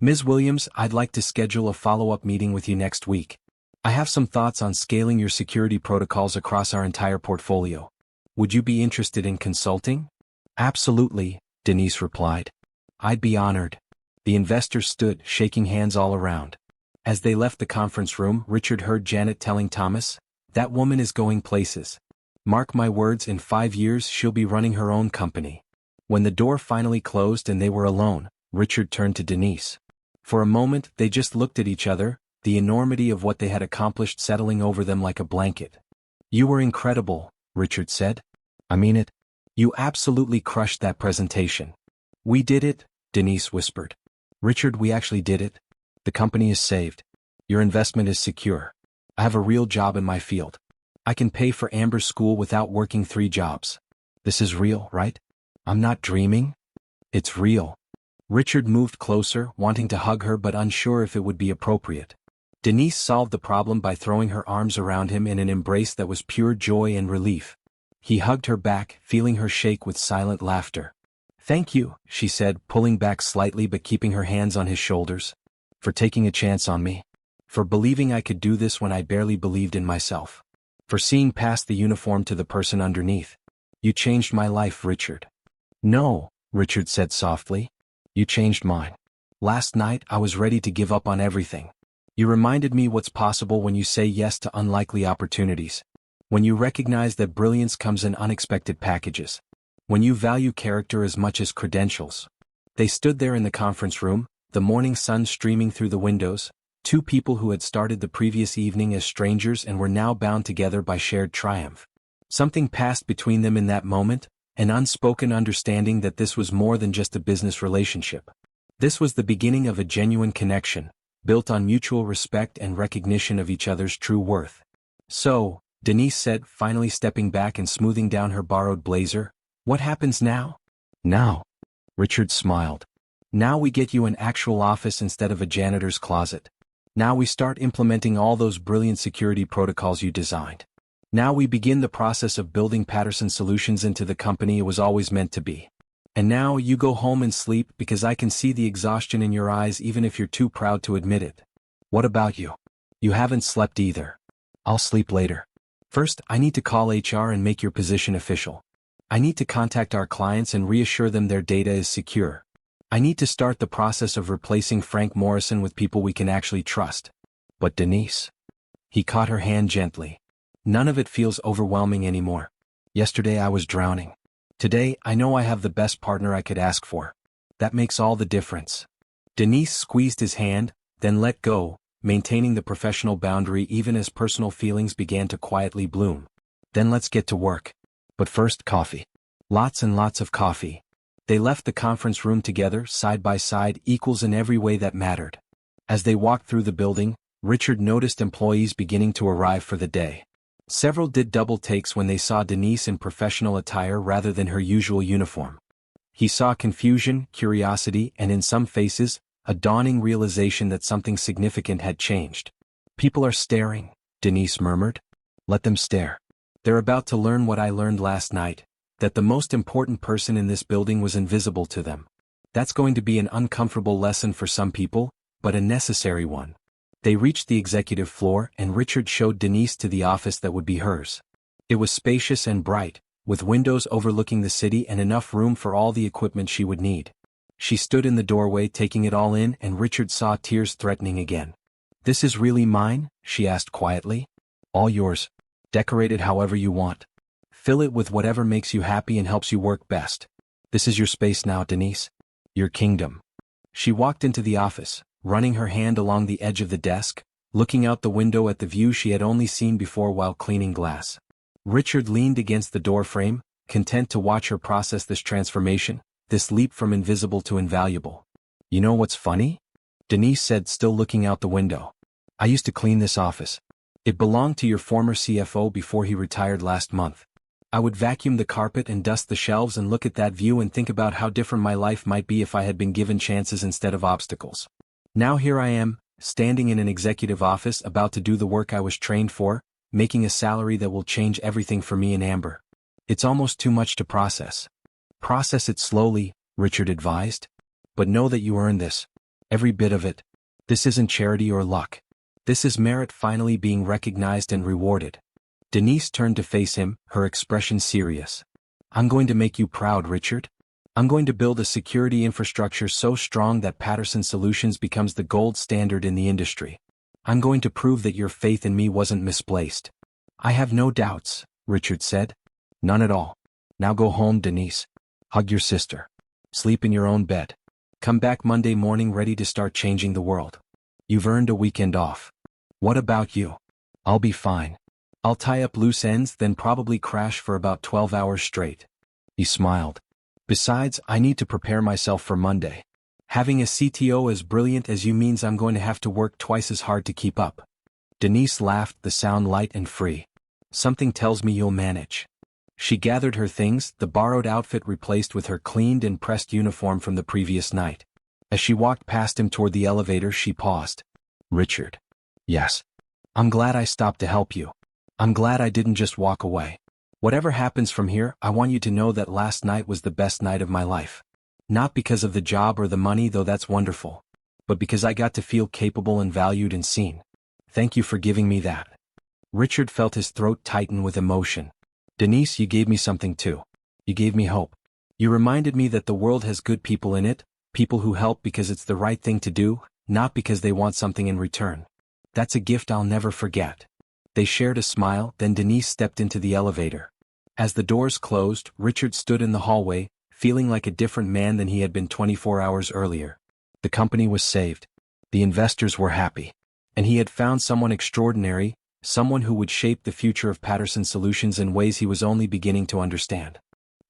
Ms. Williams, I'd like to schedule a follow-up meeting with you next week. I have some thoughts on scaling your security protocols across our entire portfolio. Would you be interested in consulting? Absolutely, Denise replied. I'd be honored. The investors stood, shaking hands all around. As they left the conference room, Richard heard Janet telling Thomas, "That woman is going places. Mark my words, in 5 years she'll be running her own company." When the door finally closed and they were alone, Richard turned to Denise. For a moment they just looked at each other, the enormity of what they had accomplished settling over them like a blanket. "You were incredible," Richard said. "I mean it. You absolutely crushed that presentation." "We did it," Denise whispered. "Richard, we actually did it. The company is saved. Your investment is secure. I have a real job in my field. I can pay for Amber's school without working 3 jobs. This is real, right? I'm not dreaming. It's real." Richard moved closer, wanting to hug her but unsure if it would be appropriate. Denise solved the problem by throwing her arms around him in an embrace that was pure joy and relief. He hugged her back, feeling her shake with silent laughter. "Thank you," she said, pulling back slightly but keeping her hands on his shoulders. "For taking a chance on me. For believing I could do this when I barely believed in myself. For seeing past the uniform to the person underneath. You changed my life, Richard." "No," Richard said softly. "You changed mine. Last night I was ready to give up on everything. You reminded me what's possible when you say yes to unlikely opportunities. When you recognize that brilliance comes in unexpected packages. When you value character as much as credentials." They stood there in the conference room, the morning sun streaming through the windows, 2 people who had started the previous evening as strangers and were now bound together by shared triumph. Something passed between them in that moment, an unspoken understanding that this was more than just a business relationship. This was the beginning of a genuine connection, built on mutual respect and recognition of each other's true worth. "So," Denise said, finally stepping back and smoothing down her borrowed blazer, "what happens now?" "Now?" Richard smiled. "Now we get you an actual office instead of a janitor's closet. Now we start implementing all those brilliant security protocols you designed. Now we begin the process of building Patterson Solutions into the company it was always meant to be. And now you go home and sleep because I can see the exhaustion in your eyes even if you're too proud to admit it. What about you? You haven't slept either." "I'll sleep later. First, I need to call HR and make your position official. I need to contact our clients and reassure them their data is secure. I need to start the process of replacing Frank Morrison with people we can actually trust." "But Denise..." He caught her hand gently. "None of it feels overwhelming anymore. Yesterday I was drowning. Today I know I have the best partner I could ask for. That makes all the difference." Denise squeezed his hand, then let go, maintaining the professional boundary even as personal feelings began to quietly bloom. "Then let's get to work. But first, coffee. Lots and lots of coffee." They left the conference room together, side by side, equals in every way that mattered. As they walked through the building, Richard noticed employees beginning to arrive for the day. Several did double takes when they saw Denise in professional attire rather than her usual uniform. He saw confusion, curiosity, and in some faces, a dawning realization that something significant had changed. "People are staring," Denise murmured. "Let them stare. They're about to learn what I learned last night, that the most important person in this building was invisible to them. That's going to be an uncomfortable lesson for some people, but a necessary one." They reached the executive floor and Richard showed Denise to the office that would be hers. It was spacious and bright, with windows overlooking the city and enough room for all the equipment she would need. She stood in the doorway taking it all in and Richard saw tears threatening again. "This is really mine?" she asked quietly. "All yours. Decorate it however you want. Fill it with whatever makes you happy and helps you work best. This is your space now, Denise. Your kingdom." She walked into the office, running her hand along the edge of the desk, looking out the window at the view she had only seen before while cleaning glass. Richard leaned against the doorframe, content to watch her process this transformation, this leap from invisible to invaluable. "You know what's funny?" Denise said, still looking out the window. "I used to clean this office. It belonged to your former CFO before he retired last month. I would vacuum the carpet and dust the shelves and look at that view and think about how different my life might be if I had been given chances instead of obstacles. Now here I am, standing in an executive office about to do the work I was trained for, making a salary that will change everything for me and Amber. It's almost too much to process." "Process it slowly," Richard advised. "But know that you earned this. Every bit of it. This isn't charity or luck. This is merit finally being recognized and rewarded." Denise turned to face him, her expression serious. "I'm going to make you proud, Richard. I'm going to build a security infrastructure so strong that Patterson Solutions becomes the gold standard in the industry. I'm going to prove that your faith in me wasn't misplaced." "I have no doubts," Richard said. "None at all. Now go home, Denise. Hug your sister. Sleep in your own bed. Come back Monday morning ready to start changing the world. You've earned a weekend off." "What about you?" "I'll be fine. I'll tie up loose ends, then probably crash for about 12 hours straight." He smiled. "Besides, I need to prepare myself for Monday. Having a CTO as brilliant as you means I'm going to have to work twice as hard to keep up." Denise laughed, the sound light and free. "Something tells me you'll manage." She gathered her things, the borrowed outfit replaced with her cleaned and pressed uniform from the previous night. As she walked past him toward the elevator, she paused. "Richard." "Yes. I'm glad I stopped to help you. I'm glad I didn't just walk away. Whatever happens from here, I want you to know that last night was the best night of my life. Not because of the job or the money, though that's wonderful, but because I got to feel capable and valued and seen. Thank you for giving me that." Richard felt his throat tighten with emotion. "Denise, you gave me something too. You gave me hope. You reminded me that the world has good people in it, people who help because it's the right thing to do, not because they want something in return. That's a gift I'll never forget." They shared a smile, then Denise stepped into the elevator. As the doors closed, Richard stood in the hallway, feeling like a different man than he had been 24 hours earlier. The company was saved. The investors were happy. And he had found someone extraordinary, someone who would shape the future of Patterson Solutions in ways he was only beginning to understand.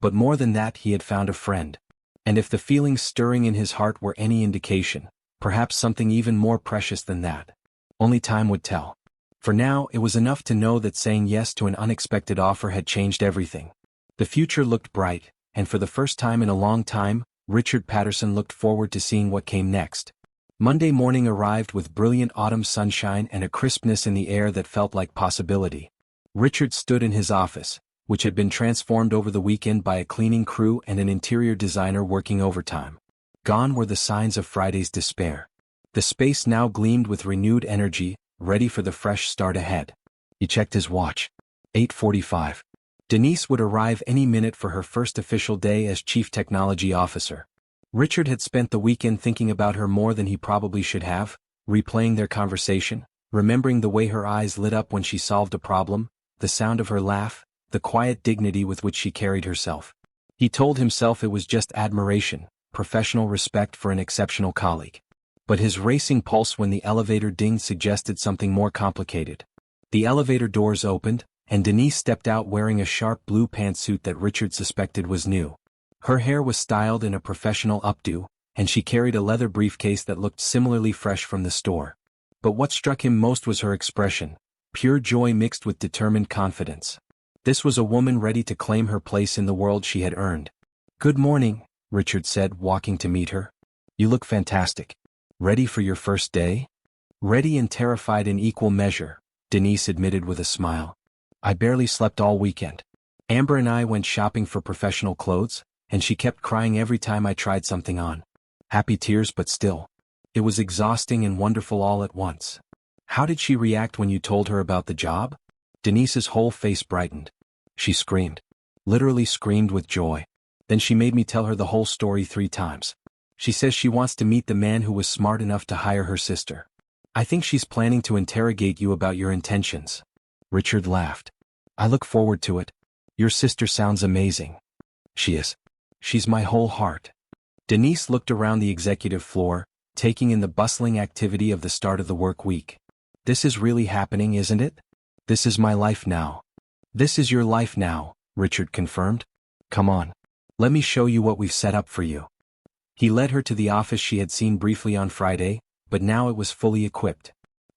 But more than that, he had found a friend. And if the feelings stirring in his heart were any indication, perhaps something even more precious than that. Only time would tell. For now, it was enough to know that saying yes to an unexpected offer had changed everything. The future looked bright, and for the first time in a long time, Richard Patterson looked forward to seeing what came next. Monday morning arrived with brilliant autumn sunshine and a crispness in the air that felt like possibility. Richard stood in his office, which had been transformed over the weekend by a cleaning crew and an interior designer working overtime. Gone were the signs of Friday's despair. The space now gleamed with renewed energy, ready for the fresh start ahead. He checked his watch. 8:45. Denise would arrive any minute for her first official day as Chief Technology Officer. Richard had spent the weekend thinking about her more than he probably should have, replaying their conversation, remembering the way her eyes lit up when she solved a problem, the sound of her laugh, the quiet dignity with which she carried herself. He told himself it was just admiration, professional respect for an exceptional colleague. But his racing pulse when the elevator dinged suggested something more complicated. The elevator doors opened, and Denise stepped out wearing a sharp blue pantsuit that Richard suspected was new. Her hair was styled in a professional updo, and she carried a leather briefcase that looked similarly fresh from the store. But what struck him most was her expression, pure joy mixed with determined confidence. This was a woman ready to claim her place in the world she had earned. "Good morning," Richard said, walking to meet her. "You look fantastic. Ready for your first day?" "Ready and terrified in equal measure," Denise admitted with a smile. "I barely slept all weekend. Amber and I went shopping for professional clothes, and she kept crying every time I tried something on. Happy tears, but still. It was exhausting and wonderful all at once." "How did she react when you told her about the job?" Denise's whole face brightened. "She screamed. Literally screamed with joy. Then she made me tell her the whole story 3 times. She says she wants to meet the man who was smart enough to hire her sister. I think she's planning to interrogate you about your intentions." Richard laughed. "I look forward to it. Your sister sounds amazing." "She is. She's my whole heart." Denise looked around the executive floor, taking in the bustling activity of the start of the work week. "This is really happening, isn't it? This is my life now." "This is your life now," Richard confirmed. "Come on. Let me show you what we've set up for you." He led her to the office she had seen briefly on Friday, but now it was fully equipped.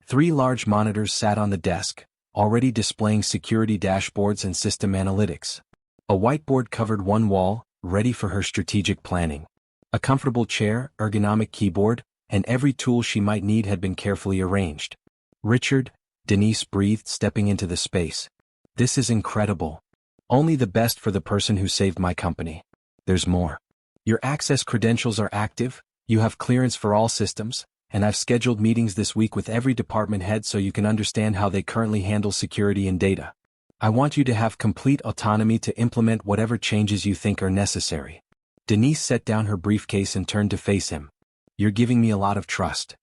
3 large monitors sat on the desk, already displaying security dashboards and system analytics. A whiteboard covered one wall, ready for her strategic planning. A comfortable chair, ergonomic keyboard, and every tool she might need had been carefully arranged. "Richard," Denise breathed, stepping into the space. "This is incredible. Only the best for the person who saved my company. There's more. Your access credentials are active, you have clearance for all systems, and I've scheduled meetings this week with every department head so you can understand how they currently handle security and data. I want you to have complete autonomy to implement whatever changes you think are necessary. Denise set down her briefcase and turned to face him. You're giving me a lot of trust.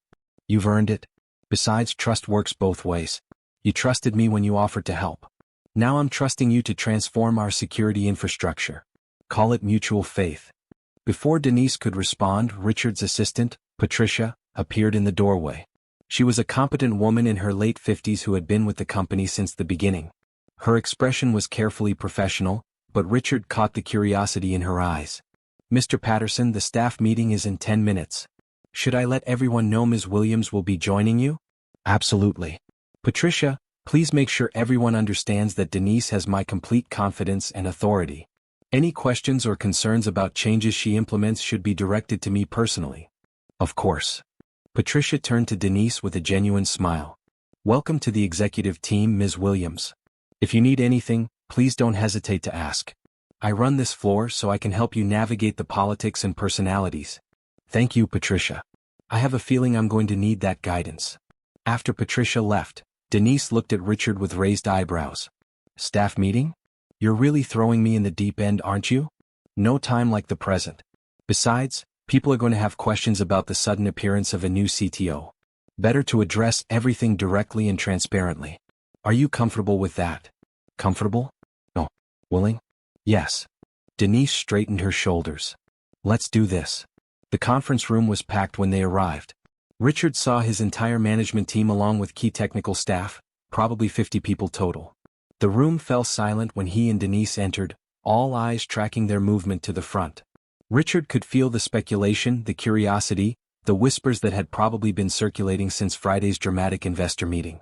You've earned it. Besides, trust works both ways. You trusted me when you offered to help. Now I'm trusting you to transform our security infrastructure. Call it mutual faith. Before Denise could respond, Richard's assistant, Patricia, appeared in the doorway. She was a competent woman in her late 50s who had been with the company since the beginning. Her expression was carefully professional, but Richard caught the curiosity in her eyes. Mr. Patterson, the staff meeting is in 10 minutes. Should I let everyone know Ms. Williams will be joining you? Absolutely. Patricia, please make sure everyone understands that Denise has my complete confidence and authority. Any questions or concerns about changes she implements should be directed to me personally. Of course. Patricia turned to Denise with a genuine smile. Welcome to the executive team, Ms. Williams. If you need anything, please don't hesitate to ask. I run this floor so I can help you navigate the politics and personalities. Thank you, Patricia. I have a feeling I'm going to need that guidance. After Patricia left, Denise looked at Richard with raised eyebrows. Staff meeting? You're really throwing me in the deep end, aren't you? No time like the present. Besides, people are going to have questions about the sudden appearance of a new CTO. Better to address everything directly and transparently. Are you comfortable with that? Comfortable? No. Willing? Yes. Denise straightened her shoulders. Let's do this. The conference room was packed when they arrived. Richard saw his entire management team along with key technical staff, probably 50 people total. The room fell silent when he and Denise entered, all eyes tracking their movement to the front. Richard could feel the speculation, the curiosity, the whispers that had probably been circulating since Friday's dramatic investor meeting.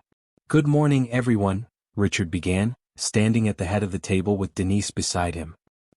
Good morning, everyone, Richard began, standing at the head of the table with Denise beside him.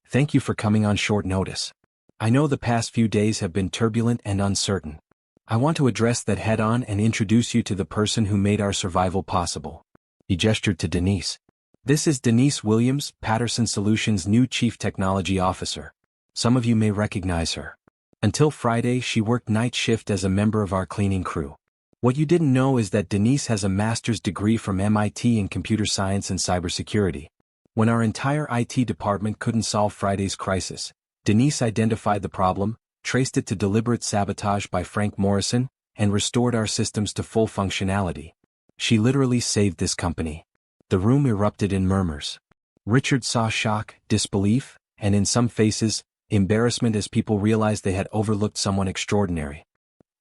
Thank you for coming on short notice. I know the past few days have been turbulent and uncertain. I want to address that head-on and introduce you to the person who made our survival possible. He gestured to Denise. This is Denise Williams, Patterson Solutions' new Chief Technology Officer. Some of you may recognize her. Until Friday, she worked night shift as a member of our cleaning crew. What you didn't know is that Denise has a master's degree from MIT in computer science and cybersecurity. When our entire IT department couldn't solve Friday's crisis, Denise identified the problem, traced it to deliberate sabotage by Frank Morrison, and restored our systems to full functionality. She literally saved this company. The room erupted in murmurs. Richard saw shock, disbelief, and in some faces, embarrassment as people realized they had overlooked someone extraordinary.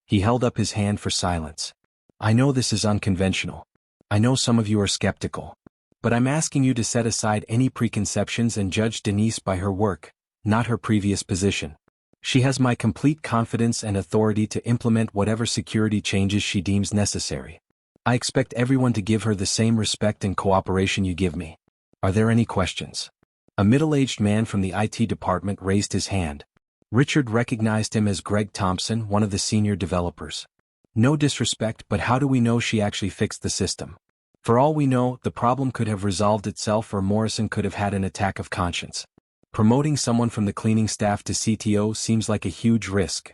He held up his hand for silence. I know this is unconventional. I know some of you are skeptical. But I'm asking you to set aside any preconceptions and judge Denise by her work, not her previous position. She has my complete confidence and authority to implement whatever security changes she deems necessary. I expect everyone to give her the same respect and cooperation you give me. Are there any questions? A middle-aged man from the IT department raised his hand. Richard recognized him as Greg Thompson, one of the senior developers. No disrespect, but how do we know she actually fixed the system? For all we know, the problem could have resolved itself or Morrison could have had an attack of conscience. Promoting someone from the cleaning staff to CTO seems like a huge risk.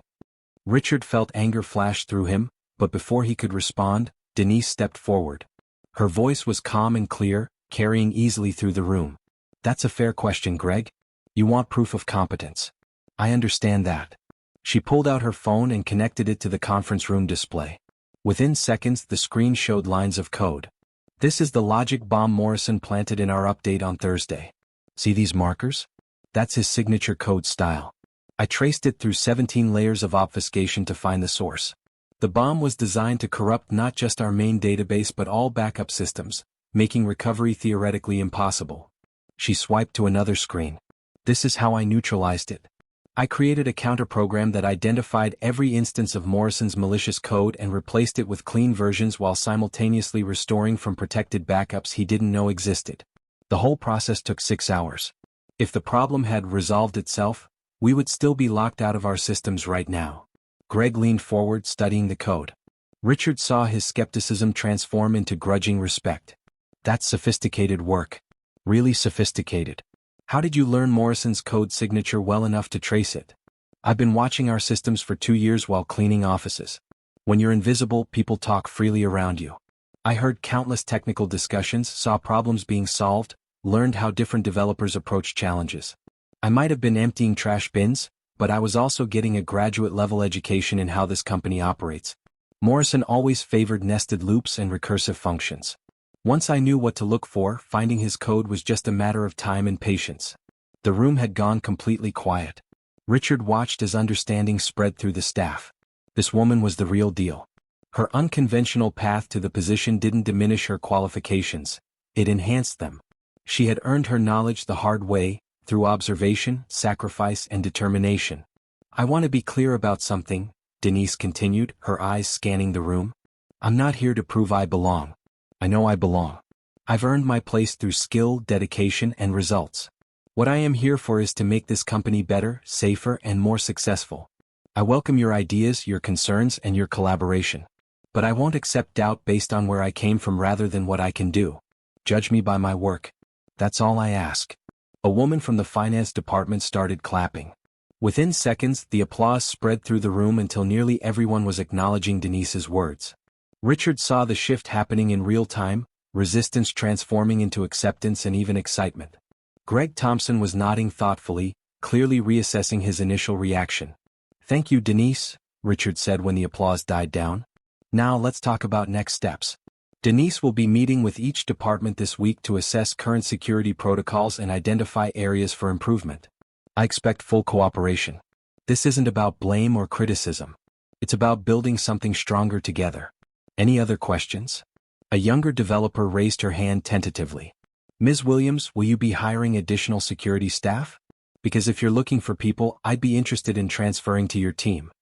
Richard felt anger flash through him, but before he could respond, Denise stepped forward. Her voice was calm and clear, carrying easily through the room. That's a fair question, Greg. You want proof of competence. I understand that. She pulled out her phone and connected it to the conference room display. Within seconds, the screen showed lines of code. This is the logic bomb Morrison planted in our update on Thursday. See these markers? That's his signature code style. I traced it through 17 layers of obfuscation to find the source. The bomb was designed to corrupt not just our main database but all backup systems, making recovery theoretically impossible. She swiped to another screen. This is how I neutralized it. I created a counterprogram that identified every instance of Morrison's malicious code and replaced it with clean versions while simultaneously restoring from protected backups he didn't know existed. The whole process took 6 hours. If the problem had resolved itself, we would still be locked out of our systems right now. Greg leaned forward, studying the code. Richard saw his skepticism transform into grudging respect. That's sophisticated work. Really sophisticated. How did you learn Morrison's code signature well enough to trace it? I've been watching our systems for 2 years while cleaning offices. When you're invisible, people talk freely around you. I heard countless technical discussions, saw problems being solved, learned how different developers approach challenges. I might have been emptying trash bins, but I was also getting a graduate-level education in how this company operates. Morrison always favored nested loops and recursive functions. Once I knew what to look for, finding his code was just a matter of time and patience. The room had gone completely quiet. Richard watched as understanding spread through the staff. This woman was the real deal. Her unconventional path to the position didn't diminish her qualifications, it enhanced them. She had earned her knowledge the hard way, through observation, sacrifice, and determination. I want to be clear about something, Denise continued, her eyes scanning the room. I'm not here to prove I belong. I know I belong. I've earned my place through skill, dedication, and results. What I am here for is to make this company better, safer, and more successful. I welcome your ideas, your concerns, and your collaboration. But I won't accept doubt based on where I came from rather than what I can do. Judge me by my work. That's all I ask. A woman from the finance department started clapping. Within seconds, the applause spread through the room until nearly everyone was acknowledging Denise's words. Richard saw the shift happening in real time, resistance transforming into acceptance and even excitement. Greg Thompson was nodding thoughtfully, clearly reassessing his initial reaction. Thank you, Denise, Richard said when the applause died down. Now let's talk about next steps. Denise will be meeting with each department this week to assess current security protocols and identify areas for improvement. I expect full cooperation. This isn't about blame or criticism. It's about building something stronger together. Any other questions? A younger developer raised her hand tentatively. Ms. Williams, will you be hiring additional security staff? Because if you're looking for people, I'd be interested in transferring to your team.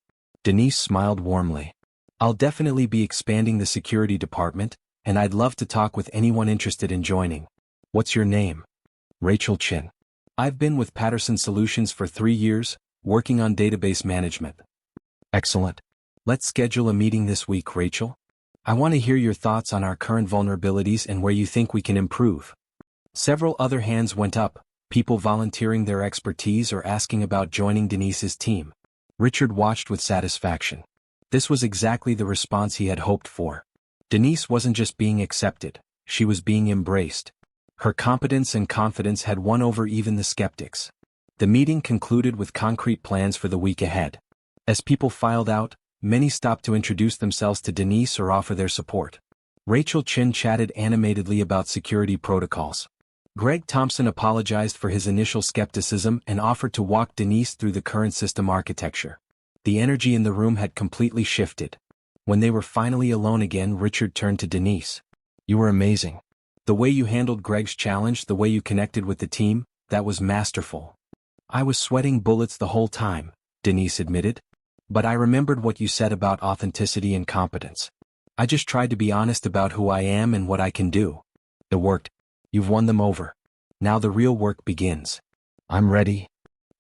Denise smiled warmly. I'll definitely be expanding the security department, and I'd love to talk with anyone interested in joining. What's your name? Rachel Chin. I've been with Patterson Solutions for 3 years, working on database management. Excellent. Let's schedule a meeting this week, Rachel. I want to hear your thoughts on our current vulnerabilities and where you think we can improve. Several other hands went up, people volunteering their expertise or asking about joining Denise's team. Richard watched with satisfaction. This was exactly the response he had hoped for. Denise wasn't just being accepted, she was being embraced. Her competence and confidence had won over even the skeptics. The meeting concluded with concrete plans for the week ahead. As people filed out, many stopped to introduce themselves to Denise or offer their support. Rachel Chin chatted animatedly about security protocols. Greg Thompson apologized for his initial skepticism and offered to walk Denise through the current system architecture. The energy in the room had completely shifted. When they were finally alone again, Richard turned to Denise. You were amazing. The way you handled Greg's challenge, the way you connected with the team, that was masterful. I was sweating bullets the whole time, Denise admitted. But I remembered what you said about authenticity and competence. I just tried to be honest about who I am and what I can do. It worked. You've won them over. Now the real work begins. I'm ready.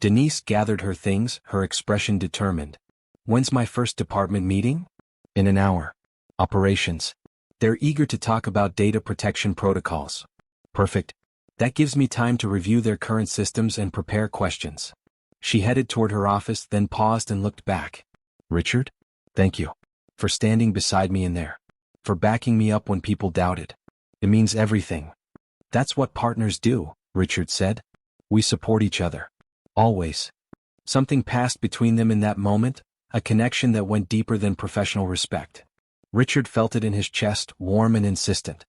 Denise gathered her things, her expression determined. When's my first department meeting? In an hour. Operations. They're eager to talk about data protection protocols. Perfect. That gives me time to review their current systems and prepare questions. She headed toward her office, then paused and looked back. Richard? Thank you. For standing beside me in there. For backing me up when people doubted. It means everything. That's what partners do, Richard said. We support each other. Always. Something passed between them in that moment, a connection that went deeper than professional respect. Richard felt it in his chest, warm and insistent.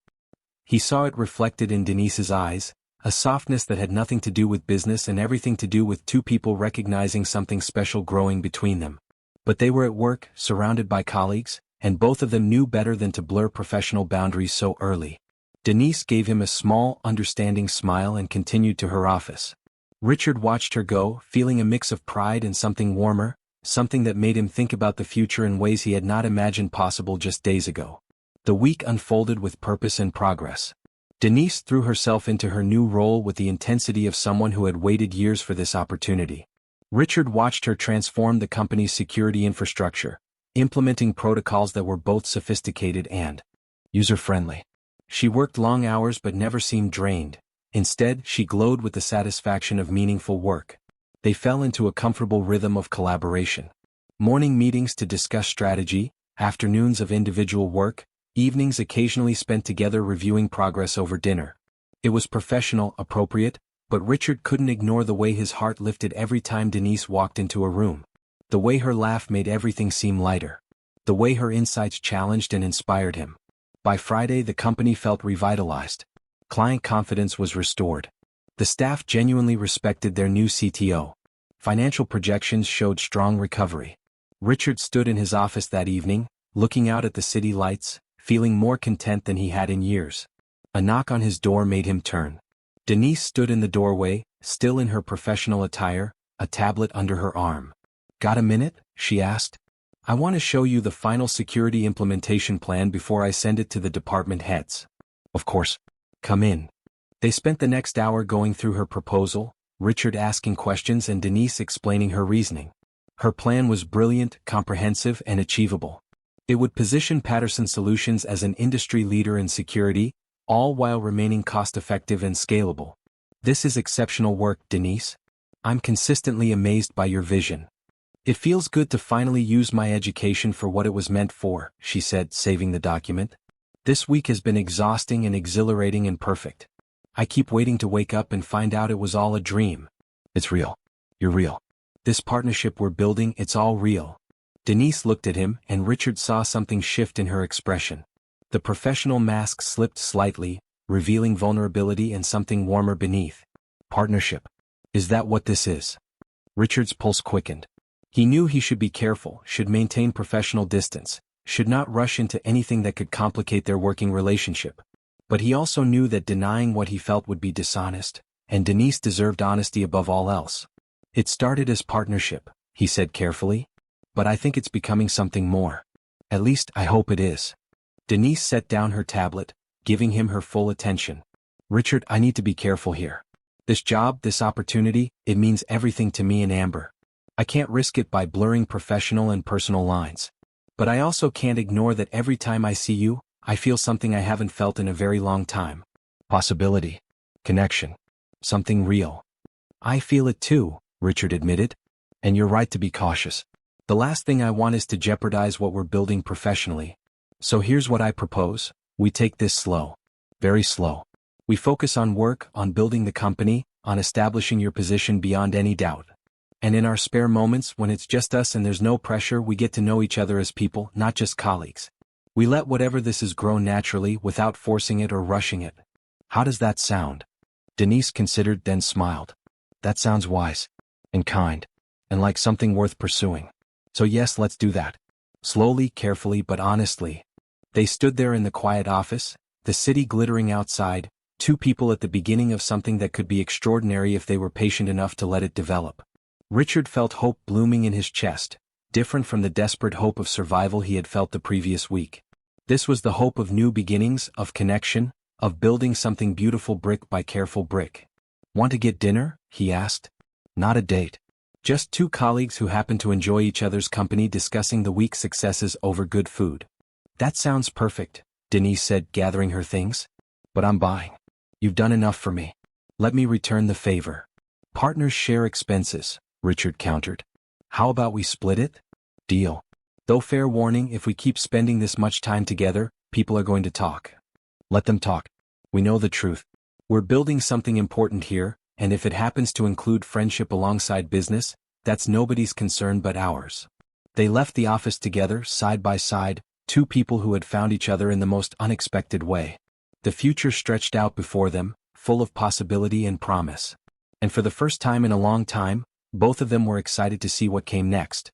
He saw it reflected in Denise's eyes, a softness that had nothing to do with business and everything to do with two people recognizing something special growing between them. But they were at work, surrounded by colleagues, and both of them knew better than to blur professional boundaries so early. Denise gave him a small, understanding smile and continued to her office. Richard watched her go, feeling a mix of pride and something warmer, something that made him think about the future in ways he had not imagined possible just days ago. The week unfolded with purpose and progress. Denise threw herself into her new role with the intensity of someone who had waited years for this opportunity. Richard watched her transform the company's security infrastructure, implementing protocols that were both sophisticated and user-friendly. She worked long hours but never seemed drained. Instead, she glowed with the satisfaction of meaningful work. They fell into a comfortable rhythm of collaboration. Morning meetings to discuss strategy, afternoons of individual work, evenings occasionally spent together reviewing progress over dinner. It was professional, appropriate, But Richard couldn't ignore the way his heart lifted every time Denise walked into a room. The way her laugh made everything seem lighter. The way her insights challenged and inspired him. By Friday, the company felt revitalized. Client confidence was restored. The staff genuinely respected their new CTO. Financial projections showed strong recovery. Richard stood in his office that evening, looking out at the city lights, feeling more content than he had in years. A knock on his door made him turn. Denise stood in the doorway, still in her professional attire, a tablet under her arm. "Got a minute?" she asked. "I want to show you the final security implementation plan before I send it to the department heads." "Of course. Come in." They spent the next hour going through her proposal, Richard asking questions and Denise explaining her reasoning. Her plan was brilliant, comprehensive, and achievable. It would position Patterson Solutions as an industry leader in security, all while remaining cost-effective and scalable. "This is exceptional work, Denise. I'm consistently amazed by your vision. It feels good to finally use my education for what it was meant for," she said, saving the document. "This week has been exhausting and exhilarating and perfect. I keep waiting to wake up and find out it was all a dream." "It's real. You're real. This partnership we're building, it's all real." Denise looked at him, and Richard saw something shift in her expression. The professional mask slipped slightly, revealing vulnerability and something warmer beneath. "Partnership. Is that what this is?" Richard's pulse quickened. He knew he should be careful, should maintain professional distance, should not rush into anything that could complicate their working relationship. But he also knew that denying what he felt would be dishonest, and Denise deserved honesty above all else. "It started as partnership," he said carefully. "But I think it's becoming something more. At least, I hope it is." Denise set down her tablet, giving him her full attention. "Richard, I need to be careful here. This job, this opportunity, it means everything to me and Amber. I can't risk it by blurring professional and personal lines. But I also can't ignore that every time I see you, I feel something I haven't felt in a very long time. Possibility. Connection. Something real." "I feel it too," Richard admitted. "And you're right to be cautious. The last thing I want is to jeopardize what we're building professionally. So here's what I propose. We take this slow. Very slow. We focus on work, on building the company, on establishing your position beyond any doubt. And in our spare moments, when it's just us and there's no pressure, we get to know each other as people, not just colleagues. We let whatever this is grow naturally without forcing it or rushing it." "How does that sound?" Denise considered, then smiled. "That sounds wise. And kind. And like something worth pursuing. So yes, let's do that. Slowly, carefully, but honestly." They stood there in the quiet office, the city glittering outside, two people at the beginning of something that could be extraordinary if they were patient enough to let it develop. Richard felt hope blooming in his chest, different from the desperate hope of survival he had felt the previous week. This was the hope of new beginnings, of connection, of building something beautiful brick by careful brick. "Want to get dinner?" he asked. "Not a date. Just two colleagues who happen to enjoy each other's company discussing the week's successes over good food." "That sounds perfect," Denise said, gathering her things. "But I'm buying. You've done enough for me. Let me return the favor." "Partners share expenses," Richard countered. "How about we split it?" "Deal. Though fair warning, if we keep spending this much time together, people are going to talk." "Let them talk. We know the truth. We're building something important here, and if it happens to include friendship alongside business, that's nobody's concern but ours." They left the office together, side by side, two people who had found each other in the most unexpected way. The future stretched out before them, full of possibility and promise. And for the first time in a long time, both of them were excited to see what came next.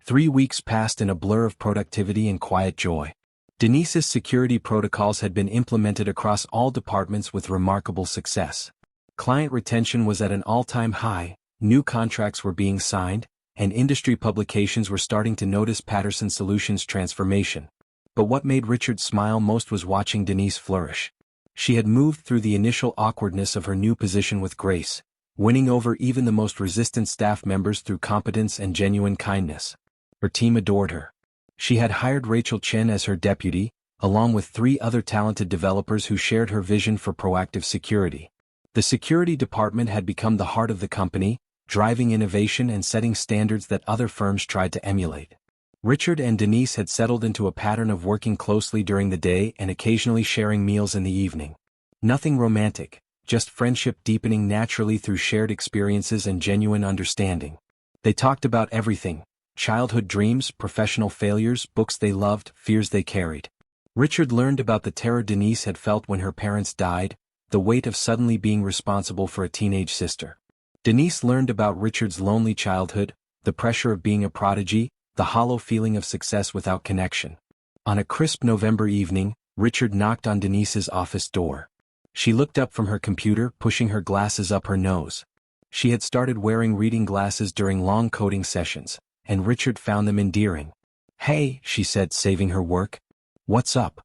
3 weeks passed in a blur of productivity and quiet joy. Denise's security protocols had been implemented across all departments with remarkable success. Client retention was at an all-time high, new contracts were being signed, and industry publications were starting to notice Patterson Solutions' transformation. But what made Richard smile most was watching Denise flourish. She had moved through the initial awkwardness of her new position with grace, winning over even the most resistant staff members through competence and genuine kindness. Her team adored her. She had hired Rachel Chen as her deputy, along with 3 other talented developers who shared her vision for proactive security. The security department had become the heart of the company, driving innovation and setting standards that other firms tried to emulate. Richard and Denise had settled into a pattern of working closely during the day and occasionally sharing meals in the evening. Nothing romantic, just friendship deepening naturally through shared experiences and genuine understanding. They talked about everything: childhood dreams, professional failures, books they loved, fears they carried. Richard learned about the terror Denise had felt when her parents died, the weight of suddenly being responsible for a teenage sister. Denise learned about Richard's lonely childhood, the pressure of being a prodigy, the hollow feeling of success without connection. On a crisp November evening, Richard knocked on Denise's office door. She looked up from her computer, pushing her glasses up her nose. She had started wearing reading glasses during long coding sessions, and Richard found them endearing. "Hey," she said, saving her work. "What's up?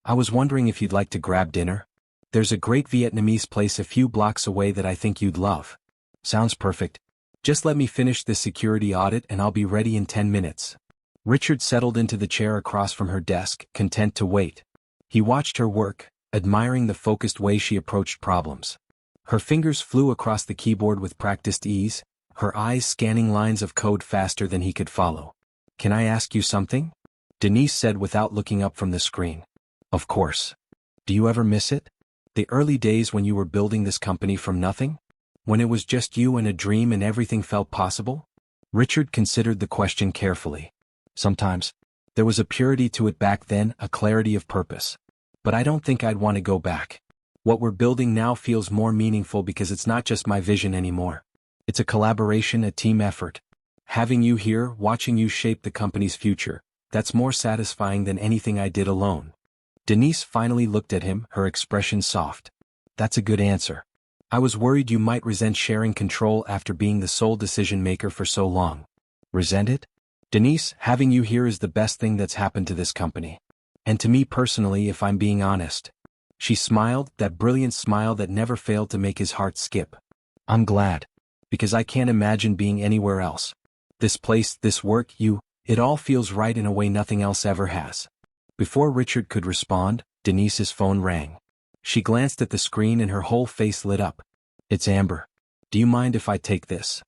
I was wondering if you'd like to grab dinner. There's a great Vietnamese place a few blocks away that I think you'd love." "Sounds perfect. Just let me finish this security audit and I'll be ready in 10 minutes. Richard settled into the chair across from her desk, content to wait. He watched her work, admiring the focused way she approached problems. Her fingers flew across the keyboard with practiced ease, her eyes scanning lines of code faster than he could follow. "Can I ask you something?" Denise said without looking up from the screen. "Of course. Do you ever miss it? The early days when you were building this company from nothing? When it was just you and a dream and everything felt possible?" Richard considered the question carefully. "Sometimes. There was a purity to it back then, a clarity of purpose. But I don't think I'd want to go back. What we're building now feels more meaningful because it's not just my vision anymore. It's a collaboration, a team effort. Having you here, watching you shape the company's future, that's more satisfying than anything I did alone." Denise finally looked at him, her expression soft. "That's a good answer. I was worried you might resent sharing control after being the sole decision maker for so long." "Resent it? Denise, having you here is the best thing that's happened to this company. And to me personally, if I'm being honest." She smiled, that brilliant smile that never failed to make his heart skip. "I'm glad. Because I can't imagine being anywhere else. This place, this work, it all feels right in a way nothing else ever has." Before Richard could respond, Denise's phone rang. She glanced at the screen and her whole face lit up. "It's Amber. Do you mind if I take this?"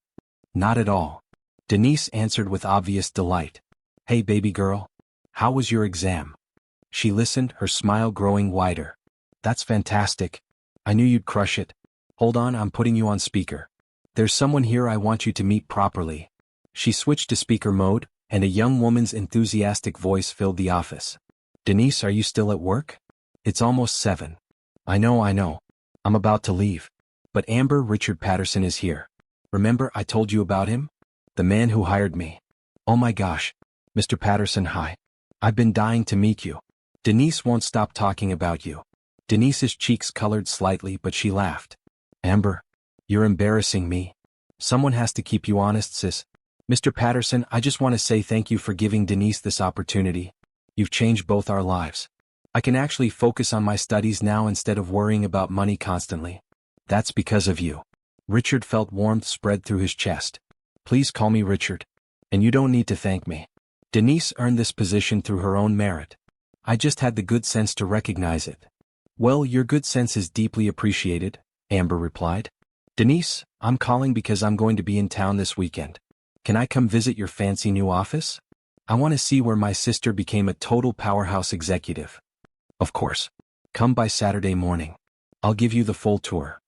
"Not at all." Denise answered with obvious delight. "Hey baby girl. How was your exam?" She listened, her smile growing wider. "That's fantastic. I knew you'd crush it. Hold on, I'm putting you on speaker. There's someone here I want you to meet properly." She switched to speaker mode, and a young woman's enthusiastic voice filled the office. "Denise, are you still at work? It's almost 7. I know. I'm about to leave. But Amber, Richard Patterson is here. Remember I told you about him? The man who hired me. Oh my gosh. Mr. Patterson, hi. I've been dying to meet you. Denise won't stop talking about you." Denise's cheeks colored slightly, but she laughed. "Amber, you're embarrassing me. Someone has to keep you honest, sis. Mr. Patterson, I just want to say thank you for giving Denise this opportunity. You've changed both our lives. I can actually focus on my studies now instead of worrying about money constantly. That's because of you." Richard felt warmth spread through his chest. "Please call me Richard. And you don't need to thank me. Denise earned this position through her own merit. I just had the good sense to recognize it." "Well, your good sense is deeply appreciated," Amber replied. "Denise, I'm calling because I'm going to be in town this weekend. Can I come visit your fancy new office? I want to see where my sister became a total powerhouse executive." "Of course. Come by Saturday morning. I'll give you the full tour."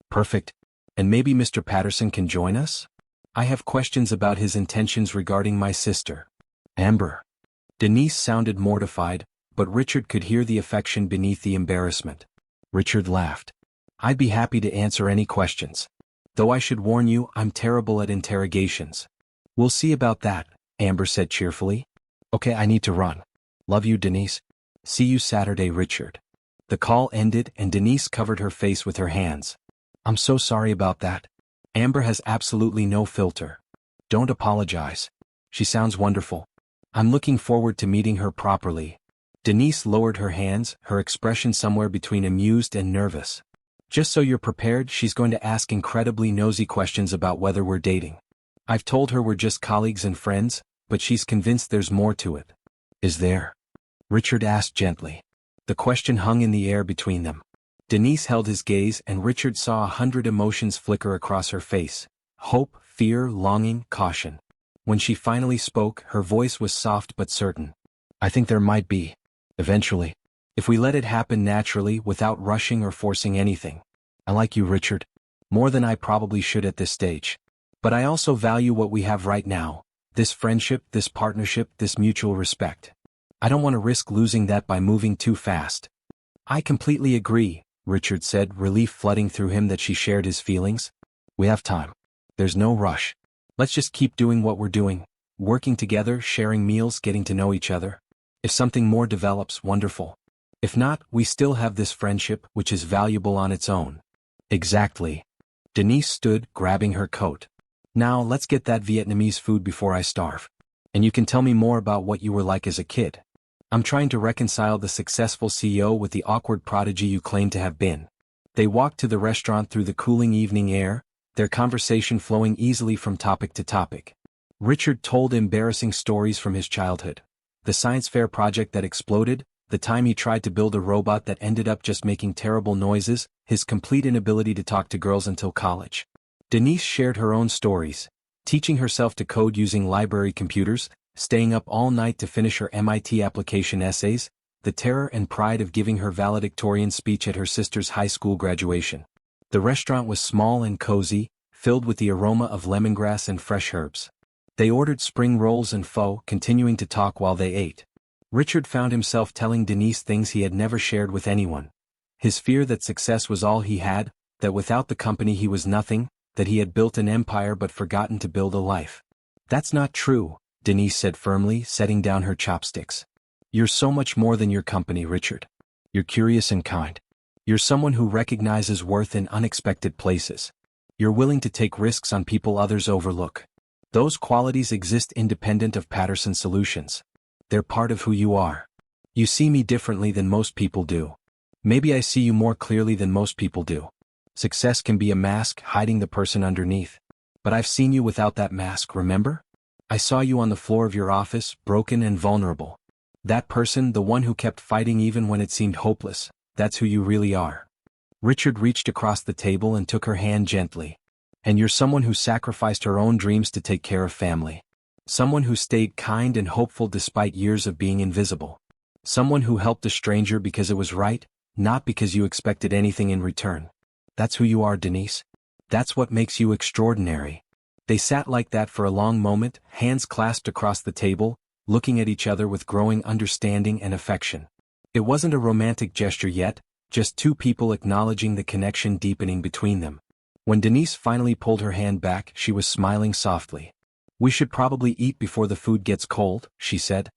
"Perfect. And maybe Mr. Patterson can join us? I have questions about his intentions regarding my sister." "Amber." Denise sounded mortified, but Richard could hear the affection beneath the embarrassment. Richard laughed. "I'd be happy to answer any questions. Though I should warn you, I'm terrible at interrogations." "We'll see about that," Amber said cheerfully. "Okay, I need to run. Love you, Denise. See you Saturday, Richard." The call ended and Denise covered her face with her hands. "I'm so sorry about that. Amber has absolutely no filter." "Don't apologize. She sounds wonderful. I'm looking forward to meeting her properly." Denise lowered her hands, her expression somewhere between amused and nervous. "Just so you're prepared, she's going to ask incredibly nosy questions about whether we're dating. I've told her we're just colleagues and friends, but she's convinced there's more to it." "Is there?" Richard asked gently. The question hung in the air between them. Denise held his gaze and Richard saw 100 emotions flicker across her face. Hope, fear, longing, caution. When she finally spoke, her voice was soft but certain. "I think there might be. Eventually. If we let it happen naturally without rushing or forcing anything." I like you, Richard. More than I probably should at this stage. But I also value what we have right now. This friendship, this partnership, this mutual respect. I don't want to risk losing that by moving too fast. I completely agree, Richard said, relief flooding through him that she shared his feelings. We have time. There's no rush. Let's just keep doing what we're doing. Working together, sharing meals, getting to know each other. If something more develops, wonderful. If not, we still have this friendship, which is valuable on its own. Exactly. Denise stood, grabbing her coat. Now let's get that Vietnamese food before I starve. And you can tell me more about what you were like as a kid. I'm trying to reconcile the successful CEO with the awkward prodigy you claim to have been. They walked to the restaurant through the cooling evening air, their conversation flowing easily from topic to topic. Richard told embarrassing stories from his childhood. The science fair project that exploded, the time he tried to build a robot that ended up just making terrible noises, his complete inability to talk to girls until college. Denise shared her own stories, teaching herself to code using library computers, staying up all night to finish her MIT application essays, the terror and pride of giving her valedictorian speech at her sister's high school graduation. The restaurant was small and cozy, filled with the aroma of lemongrass and fresh herbs. They ordered spring rolls and pho, continuing to talk while they ate. Richard found himself telling Denise things he had never shared with anyone. His fear that success was all he had, that without the company he was nothing, that he had built an empire but forgotten to build a life. That's not true, Denise said firmly, setting down her chopsticks. You're so much more than your company, Richard. You're curious and kind. You're someone who recognizes worth in unexpected places. You're willing to take risks on people others overlook. Those qualities exist independent of Patterson Solutions. They're part of who you are. You see me differently than most people do. Maybe I see you more clearly than most people do. Success can be a mask hiding the person underneath. But I've seen you without that mask, remember? I saw you on the floor of your office, broken and vulnerable. That person, the one who kept fighting even when it seemed hopeless, that's who you really are. Richard reached across the table and took her hand gently. And you're someone who sacrificed her own dreams to take care of family. Someone who stayed kind and hopeful despite years of being invisible. Someone who helped a stranger because it was right, not because you expected anything in return. That's who you are, Denise. That's what makes you extraordinary. They sat like that for a long moment, hands clasped across the table, looking at each other with growing understanding and affection. It wasn't a romantic gesture yet, just two people acknowledging the connection deepening between them. When Denise finally pulled her hand back, she was smiling softly. We should probably eat before the food gets cold, she said.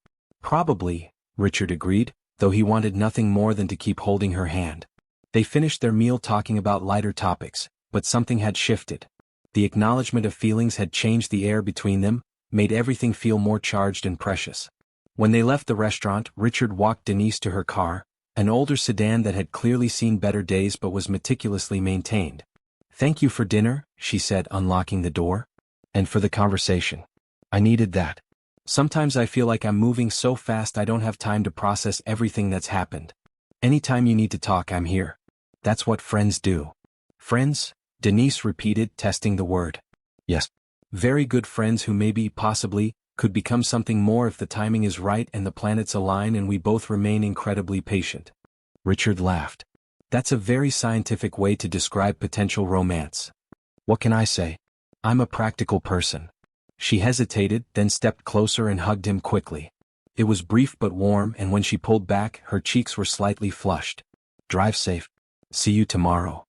Probably, Richard agreed, though he wanted nothing more than to keep holding her hand. They finished their meal talking about lighter topics, but something had shifted. The acknowledgement of feelings had changed the air between them, made everything feel more charged and precious. When they left the restaurant, Richard walked Denise to her car, an older sedan that had clearly seen better days but was meticulously maintained. Thank you for dinner, she said, unlocking the door. And for the conversation. I needed that. Sometimes I feel like I'm moving so fast I don't have time to process everything that's happened. Anytime you need to talk, I'm here. That's what friends do. Friends? Denise repeated, testing the word. Yes. Very good friends who maybe, possibly, could become something more if the timing is right and the planets align and we both remain incredibly patient. Richard laughed. That's a very scientific way to describe potential romance. What can I say? I'm a practical person. She hesitated, then stepped closer and hugged him quickly. It was brief but warm, and when she pulled back, her cheeks were slightly flushed. Drive safe. See you tomorrow.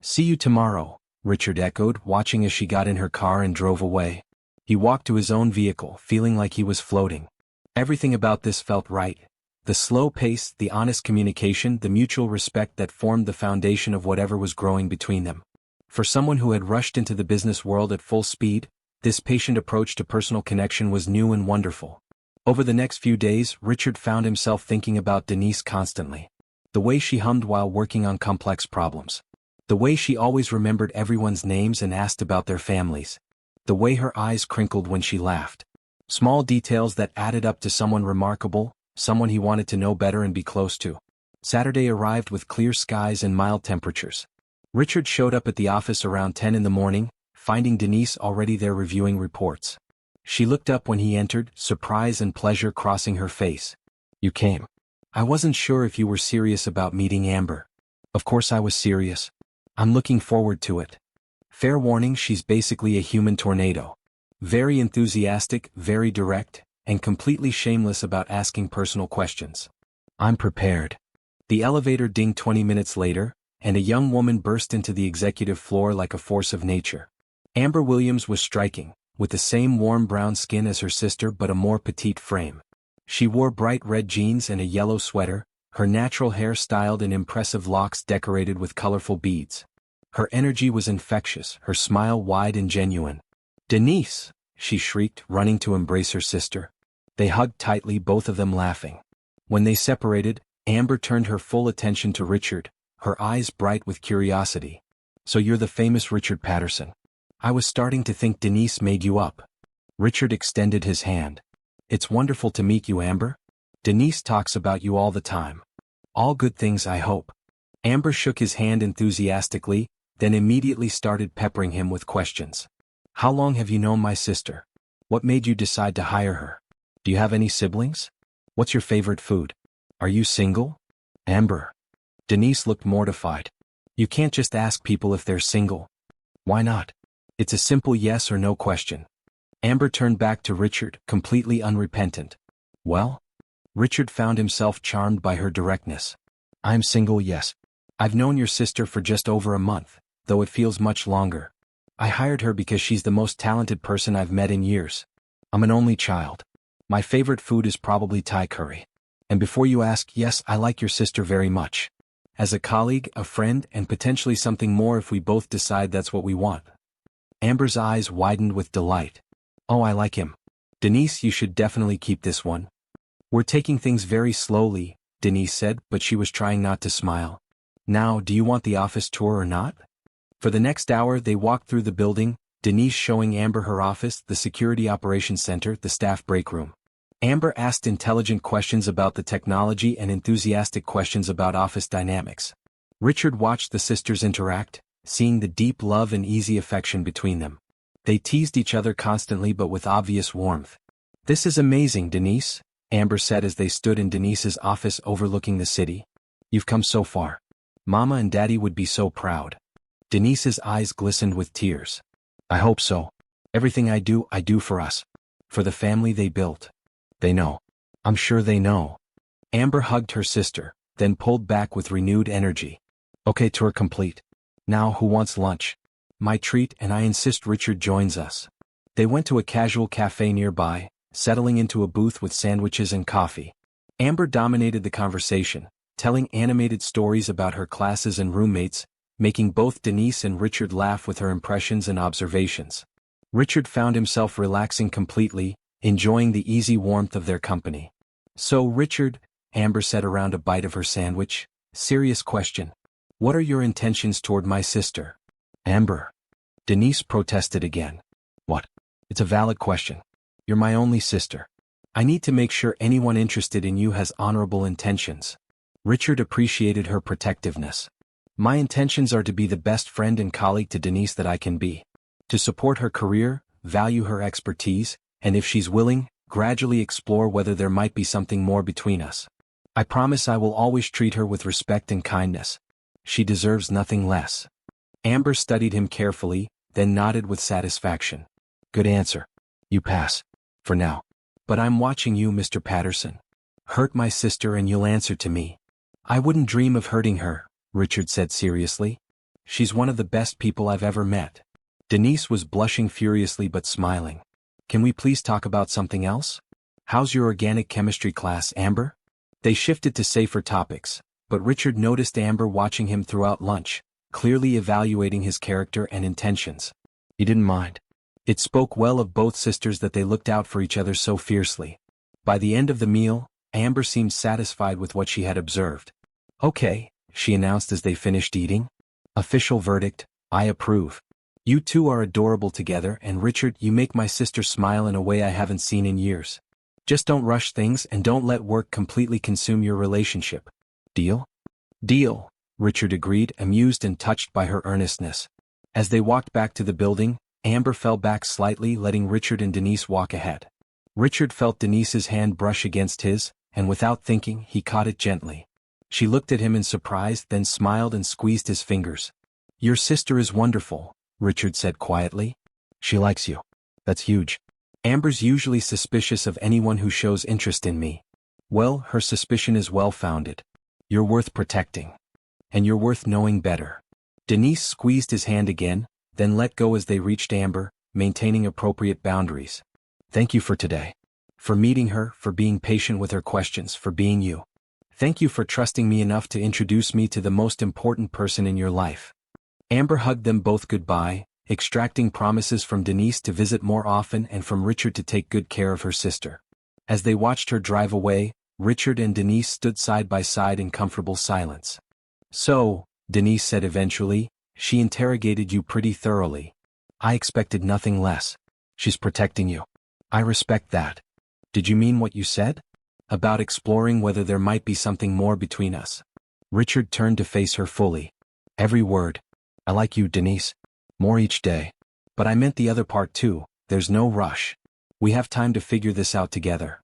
See you tomorrow, Richard echoed, watching as she got in her car and drove away. He walked to his own vehicle, feeling like he was floating. Everything about this felt right. The slow pace, the honest communication, the mutual respect that formed the foundation of whatever was growing between them. For someone who had rushed into the business world at full speed, this patient approach to personal connection was new and wonderful. Over the next few days, Richard found himself thinking about Denise constantly. The way she hummed while working on complex problems. The way she always remembered everyone's names and asked about their families. The way her eyes crinkled when she laughed. Small details that added up to someone remarkable, someone he wanted to know better and be close to. Saturday arrived with clear skies and mild temperatures. Richard showed up at the office around 10 in the morning, finding Denise already there reviewing reports. She looked up when he entered, surprise and pleasure crossing her face. You came. I wasn't sure if you were serious about meeting Amber. Of course I was serious. I'm looking forward to it. Fair warning, she's basically a human tornado. Very enthusiastic, very direct, and completely shameless about asking personal questions. I'm prepared. The elevator dinged 20 minutes later, and a young woman burst into the executive floor like a force of nature. Amber Williams was striking, with the same warm brown skin as her sister but a more petite frame. She wore bright red jeans and a yellow sweater, her natural hair styled in impressive locks decorated with colorful beads. Her energy was infectious, her smile wide and genuine. "Denise!" she shrieked, running to embrace her sister. They hugged tightly, both of them laughing. When they separated, Amber turned her full attention to Richard, her eyes bright with curiosity. "So you're the famous Richard Patterson. I was starting to think Denise made you up." Richard extended his hand. "It's wonderful to meet you, Amber. Denise talks about you all the time. All good things, I hope." Amber shook his hand enthusiastically, then immediately started peppering him with questions. "How long have you known my sister? What made you decide to hire her? Do you have any siblings? What's your favorite food? Are you single?" "Amber." Denise looked mortified. "You can't just ask people if they're single." "Why not? It's a simple yes or no question." Amber turned back to Richard, completely unrepentant. "Well?" Richard found himself charmed by her directness. "I'm single, yes. I've known your sister for just over a month, though it feels much longer. I hired her because she's the most talented person I've met in years. I'm an only child. My favorite food is probably Thai curry. And before you ask, yes, I like your sister very much. As a colleague, a friend, and potentially something more if we both decide that's what we want." Amber's eyes widened with delight. "Oh, I like him. Denise, you should definitely keep this one." "We're taking things very slowly," Denise said, but she was trying not to smile. "Now, do you want the office tour or not?" For the next hour they walked through the building, Denise showing Amber her office, the security operations center, the staff break room. Amber asked intelligent questions about the technology and enthusiastic questions about office dynamics. Richard watched the sisters interact, seeing the deep love and easy affection between them. They teased each other constantly but with obvious warmth. "This is amazing, Denise," Amber said as they stood in Denise's office overlooking the city. "You've come so far. Mama and Daddy would be so proud." Denise's eyes glistened with tears. "I hope so. Everything I do for us. For the family they built. They know. I'm sure they know." Amber hugged her sister, then pulled back with renewed energy. "Okay, tour complete. Now who wants lunch? My treat, and I insist Richard joins us." They went to a casual cafe nearby, settling into a booth with sandwiches and coffee. Amber dominated the conversation, telling animated stories about her classes and roommates, making both Denise and Richard laugh with her impressions and observations. Richard found himself relaxing completely, enjoying the easy warmth of their company. "So, Richard," Amber said around a bite of her sandwich, "serious question. What are your intentions toward my sister?" "Amber." Denise protested again. "What? It's a valid question. You're my only sister. I need to make sure anyone interested in you has honorable intentions." Richard appreciated her protectiveness. "My intentions are to be the best friend and colleague to Denise that I can be. To support her career, value her expertise, and if she's willing, gradually explore whether there might be something more between us. I promise I will always treat her with respect and kindness. She deserves nothing less." Amber studied him carefully, then nodded with satisfaction. "Good answer. You pass. For now. But I'm watching you, Mr. Patterson. Hurt my sister and you'll answer to me." "I wouldn't dream of hurting her," Richard said seriously. "She's one of the best people I've ever met." Denise was blushing furiously but smiling. "Can we please talk about something else? How's your organic chemistry class, Amber?" They shifted to safer topics, but Richard noticed Amber watching him throughout lunch, clearly evaluating his character and intentions. He didn't mind. It spoke well of both sisters that they looked out for each other so fiercely. By the end of the meal, Amber seemed satisfied with what she had observed. "Okay," she announced as they finished eating. "Official verdict, I approve. You two are adorable together, and Richard, you make my sister smile in a way I haven't seen in years. Just don't rush things and don't let work completely consume your relationship. Deal?" "Deal," Richard agreed, amused and touched by her earnestness. As they walked back to the building, Amber fell back slightly, letting Richard and Denise walk ahead. Richard felt Denise's hand brush against his, and without thinking, he caught it gently. She looked at him in surprise, then smiled and squeezed his fingers. Your sister is wonderful, Richard said quietly. She likes you. That's huge. Amber's usually suspicious of anyone who shows interest in me. Well, her suspicion is well-founded. You're worth protecting. And you're worth knowing better. Denise squeezed his hand again, then let go as they reached Amber, maintaining appropriate boundaries. Thank you for today. For meeting her, for being patient with her questions, for being you. Thank you for trusting me enough to introduce me to the most important person in your life. Amber hugged them both goodbye, extracting promises from Denise to visit more often and from Richard to take good care of her sister. As they watched her drive away, Richard and Denise stood side by side in comfortable silence. So, Denise said eventually, she interrogated you pretty thoroughly. I expected nothing less. She's protecting you. I respect that. Did you mean what you said? About exploring whether there might be something more between us. Richard turned to face her fully. Every word. I like you, Denise. More each day. But I meant the other part too. There's no rush. We have time to figure this out together.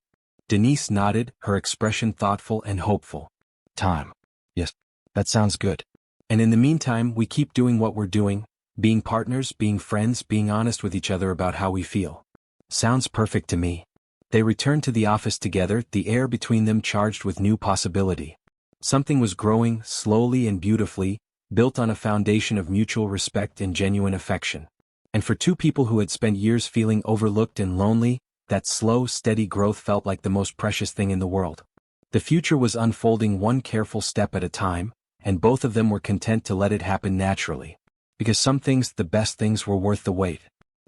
Denise nodded, her expression thoughtful and hopeful. Time. Yes, that sounds good. And in the meantime, we keep doing what we're doing, being partners, being friends, being honest with each other about how we feel. Sounds perfect to me. They returned to the office together, the air between them charged with new possibility. Something was growing, slowly and beautifully, built on a foundation of mutual respect and genuine affection. And for two people who had spent years feeling overlooked and lonely, that slow, steady growth felt like the most precious thing in the world. The future was unfolding one careful step at a time, and both of them were content to let it happen naturally. Because some things, the best things, were worth the wait.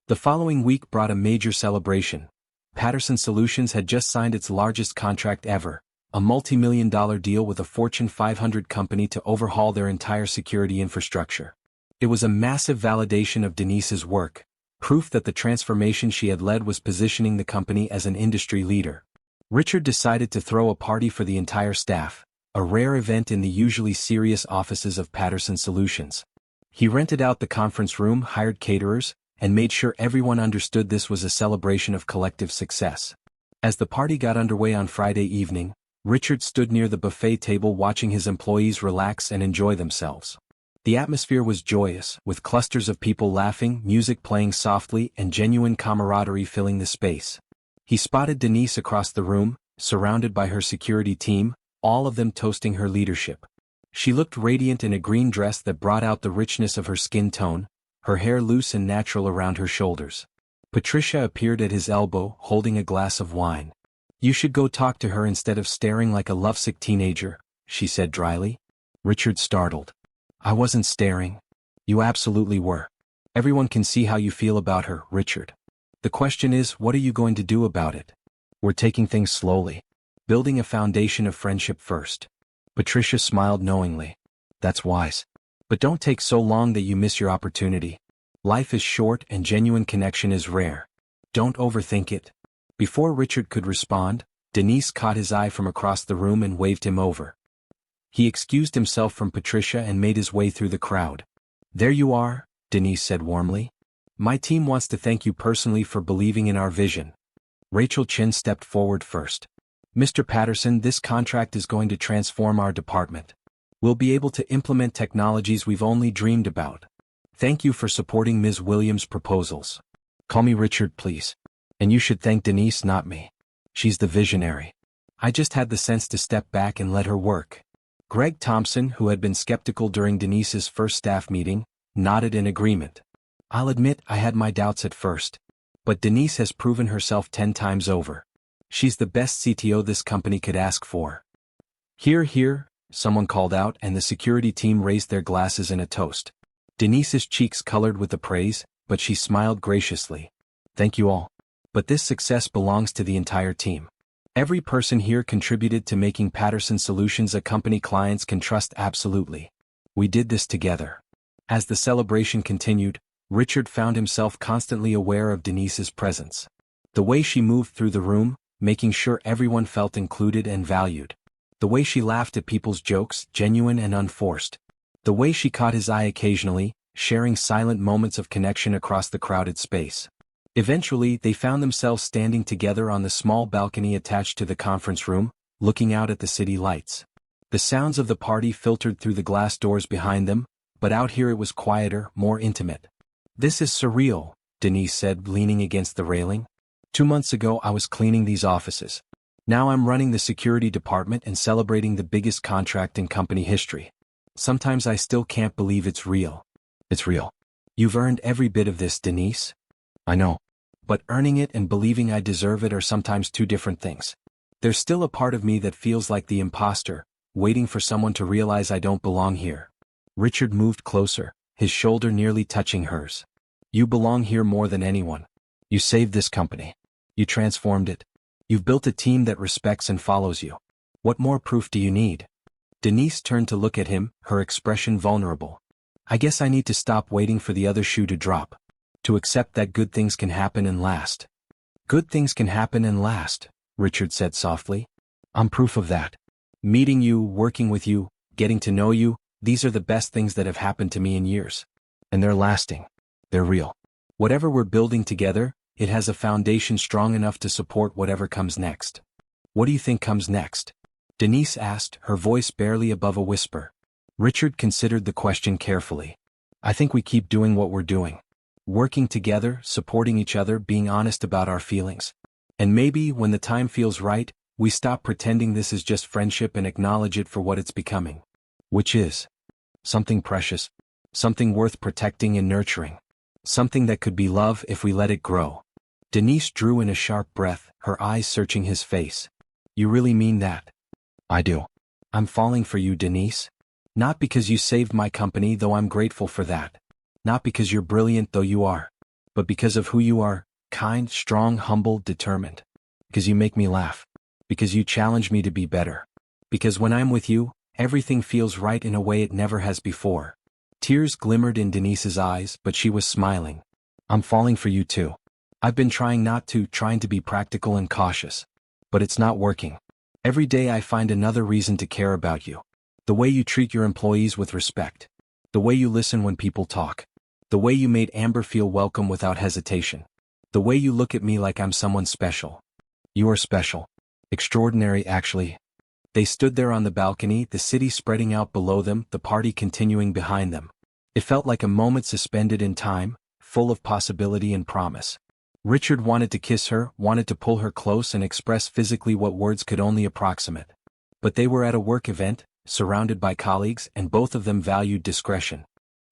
The following week brought a major celebration. Patterson Solutions had just signed its largest contract ever, a multi-million-dollar deal with a Fortune 500 company to overhaul their entire security infrastructure. It was a massive validation of Denise's work, proof that the transformation she had led was positioning the company as an industry leader. Richard decided to throw a party for the entire staff, a rare event in the usually serious offices of Patterson Solutions. He rented out the conference room, hired caterers, and made sure everyone understood this was a celebration of collective success. As the party got underway on Friday evening, Richard stood near the buffet table watching his employees relax and enjoy themselves. The atmosphere was joyous, with clusters of people laughing, music playing softly, and genuine camaraderie filling the space. He spotted Denise across the room, surrounded by her security team, all of them toasting her leadership. She looked radiant in a green dress that brought out the richness of her skin tone, her hair loose and natural around her shoulders. Patricia appeared at his elbow, holding a glass of wine. You should go talk to her instead of staring like a lovesick teenager, she said dryly. Richard startled. I wasn't staring. You absolutely were. Everyone can see how you feel about her, Richard. The question is, what are you going to do about it? We're taking things slowly. Building a foundation of friendship first. Patricia smiled knowingly. That's wise. But don't take so long that you miss your opportunity. Life is short and genuine connection is rare. Don't overthink it. Before Richard could respond, Denise caught his eye from across the room and waved him over. He excused himself from Patricia and made his way through the crowd. There you are, Denise said warmly. My team wants to thank you personally for believing in our vision. Rachel Chin stepped forward first. Mr. Patterson, this contract is going to transform our department. We'll be able to implement technologies we've only dreamed about. Thank you for supporting Ms. Williams' proposals. Call me Richard, please. And you should thank Denise, not me. She's the visionary. I just had the sense to step back and let her work. Greg Thompson, who had been skeptical during Denise's first staff meeting, nodded in agreement. I'll admit I had my doubts at first. But Denise has proven herself 10 times over. She's the best CTO this company could ask for. Hear, hear, someone called out, and the security team raised their glasses in a toast. Denise's cheeks colored with the praise, but she smiled graciously. Thank you all. But this success belongs to the entire team. Every person here contributed to making Patterson Solutions a company clients can trust absolutely. We did this together. As the celebration continued, Richard found himself constantly aware of Denise's presence. The way she moved through the room, making sure everyone felt included and valued. The way she laughed at people's jokes, genuine and unforced. The way she caught his eye occasionally, sharing silent moments of connection across the crowded space. Eventually, they found themselves standing together on the small balcony attached to the conference room, looking out at the city lights. The sounds of the party filtered through the glass doors behind them, but out here it was quieter, more intimate. "This is surreal," Denise said, leaning against the railing. "2 months ago I was cleaning these offices. Now I'm running the security department and celebrating the biggest contract in company history. Sometimes I still can't believe it's real." "It's real. You've earned every bit of this, Denise." "I know. But earning it and believing I deserve it are sometimes two different things. There's still a part of me that feels like the imposter, waiting for someone to realize I don't belong here." Richard moved closer, his shoulder nearly touching hers. "You belong here more than anyone. You saved this company. You transformed it. You've built a team that respects and follows you. What more proof do you need?" Denise turned to look at him, her expression vulnerable. "I guess I need to stop waiting for the other shoe to drop. To accept that good things can happen and last." "Good things can happen and last," Richard said softly. "I'm proof of that. Meeting you, working with you, getting to know you, these are the best things that have happened to me in years. And they're lasting. They're real. Whatever we're building together, it has a foundation strong enough to support whatever comes next." "What do you think comes next?" Denise asked, her voice barely above a whisper. Richard considered the question carefully. "I think we keep doing what we're doing. Working together, supporting each other, being honest about our feelings. And maybe, when the time feels right, we stop pretending this is just friendship and acknowledge it for what it's becoming. Which is something precious, something worth protecting and nurturing. Something that could be love if we let it grow." Denise drew in a sharp breath, her eyes searching his face. "You really mean that?" "I do. I'm falling for you, Denise. Not because you saved my company, though I'm grateful for that. Not because you're brilliant, though you are. But because of who you are, kind, strong, humble, determined. Because you make me laugh. Because you challenge me to be better. Because when I'm with you, everything feels right in a way it never has before." Tears glimmered in Denise's eyes, but she was smiling. "I'm falling for you too. I've been trying to be practical and cautious. But it's not working. Every day I find another reason to care about you. The way you treat your employees with respect. The way you listen when people talk. The way you made Amber feel welcome without hesitation. The way you look at me like I'm someone special. You are special. Extraordinary, actually." They stood there on the balcony, the city spreading out below them, the party continuing behind them. It felt like a moment suspended in time, full of possibility and promise. Richard wanted to kiss her, wanted to pull her close and express physically what words could only approximate. But they were at a work event, surrounded by colleagues, and both of them valued discretion.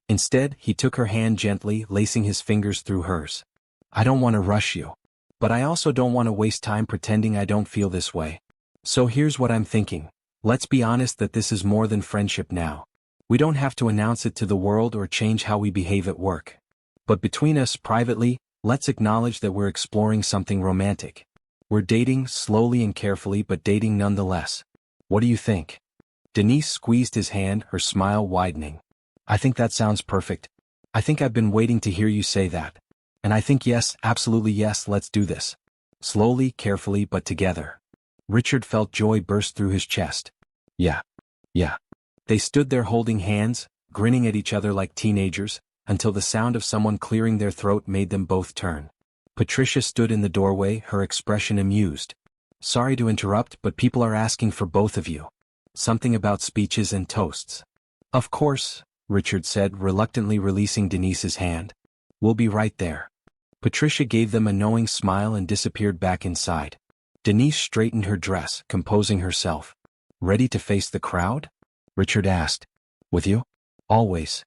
Instead, he took her hand gently, lacing his fingers through hers. "I don't want to rush you. But I also don't want to waste time pretending I don't feel this way. So here's what I'm thinking. Let's be honest that this is more than friendship now. We don't have to announce it to the world or change how we behave at work. But between us, privately, let's acknowledge that we're exploring something romantic. We're dating, slowly and carefully, but dating nonetheless. What do you think?" Denise squeezed his hand, her smile widening. "I think that sounds perfect. I think I've been waiting to hear you say that. And I think yes, absolutely yes, let's do this. Slowly, carefully, but together." Richard felt joy burst through his chest. Yeah. They stood there holding hands, grinning at each other like teenagers, until the sound of someone clearing their throat made them both turn. Patricia stood in the doorway, her expression amused. "Sorry to interrupt, but people are asking for both of you. Something about speeches and toasts." "Of course," Richard said, reluctantly releasing Denise's hand. "We'll be right there." Patricia gave them a knowing smile and disappeared back inside. Denise straightened her dress, composing herself. "Ready to face the crowd?" Richard asked. "With you?" "Always."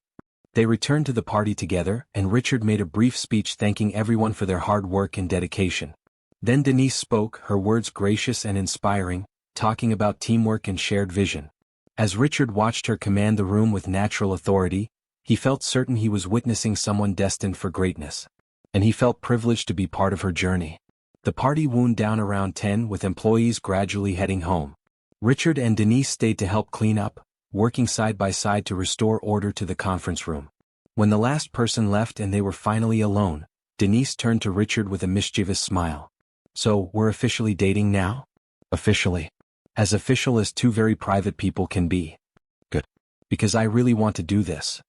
They returned to the party together, and Richard made a brief speech thanking everyone for their hard work and dedication. Then Denise spoke, her words gracious and inspiring, talking about teamwork and shared vision. As Richard watched her command the room with natural authority, he felt certain he was witnessing someone destined for greatness. And he felt privileged to be part of her journey. The party wound down around 10, with employees gradually heading home. Richard and Denise stayed to help clean up, working side by side to restore order to the conference room. When the last person left and they were finally alone, Denise turned to Richard with a mischievous smile. "So, we're officially dating now?" "Officially. As official as two very private people can be." "Good. Because I really want to do this."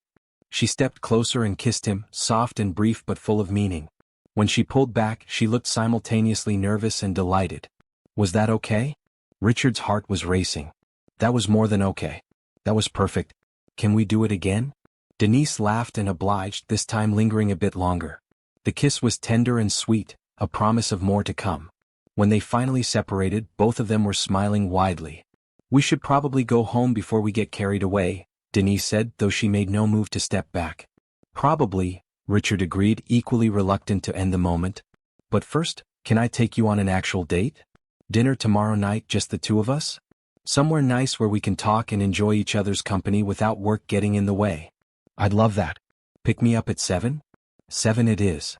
She stepped closer and kissed him, soft and brief but full of meaning. When she pulled back, she looked simultaneously nervous and delighted. "Was that okay?" Richard's heart was racing. "That was more than okay. That was perfect. Can we do it again?" Denise laughed and obliged, this time lingering a bit longer. The kiss was tender and sweet, a promise of more to come. When they finally separated, both of them were smiling widely. "We should probably go home before we get carried away," Denise said, though she made no move to step back. "Probably," Richard agreed, equally reluctant to end the moment. "But first, can I take you on an actual date? Dinner tomorrow night, just the two of us? Somewhere nice where we can talk and enjoy each other's company without work getting in the way." "I'd love that. Pick me up at 7? 7 it is."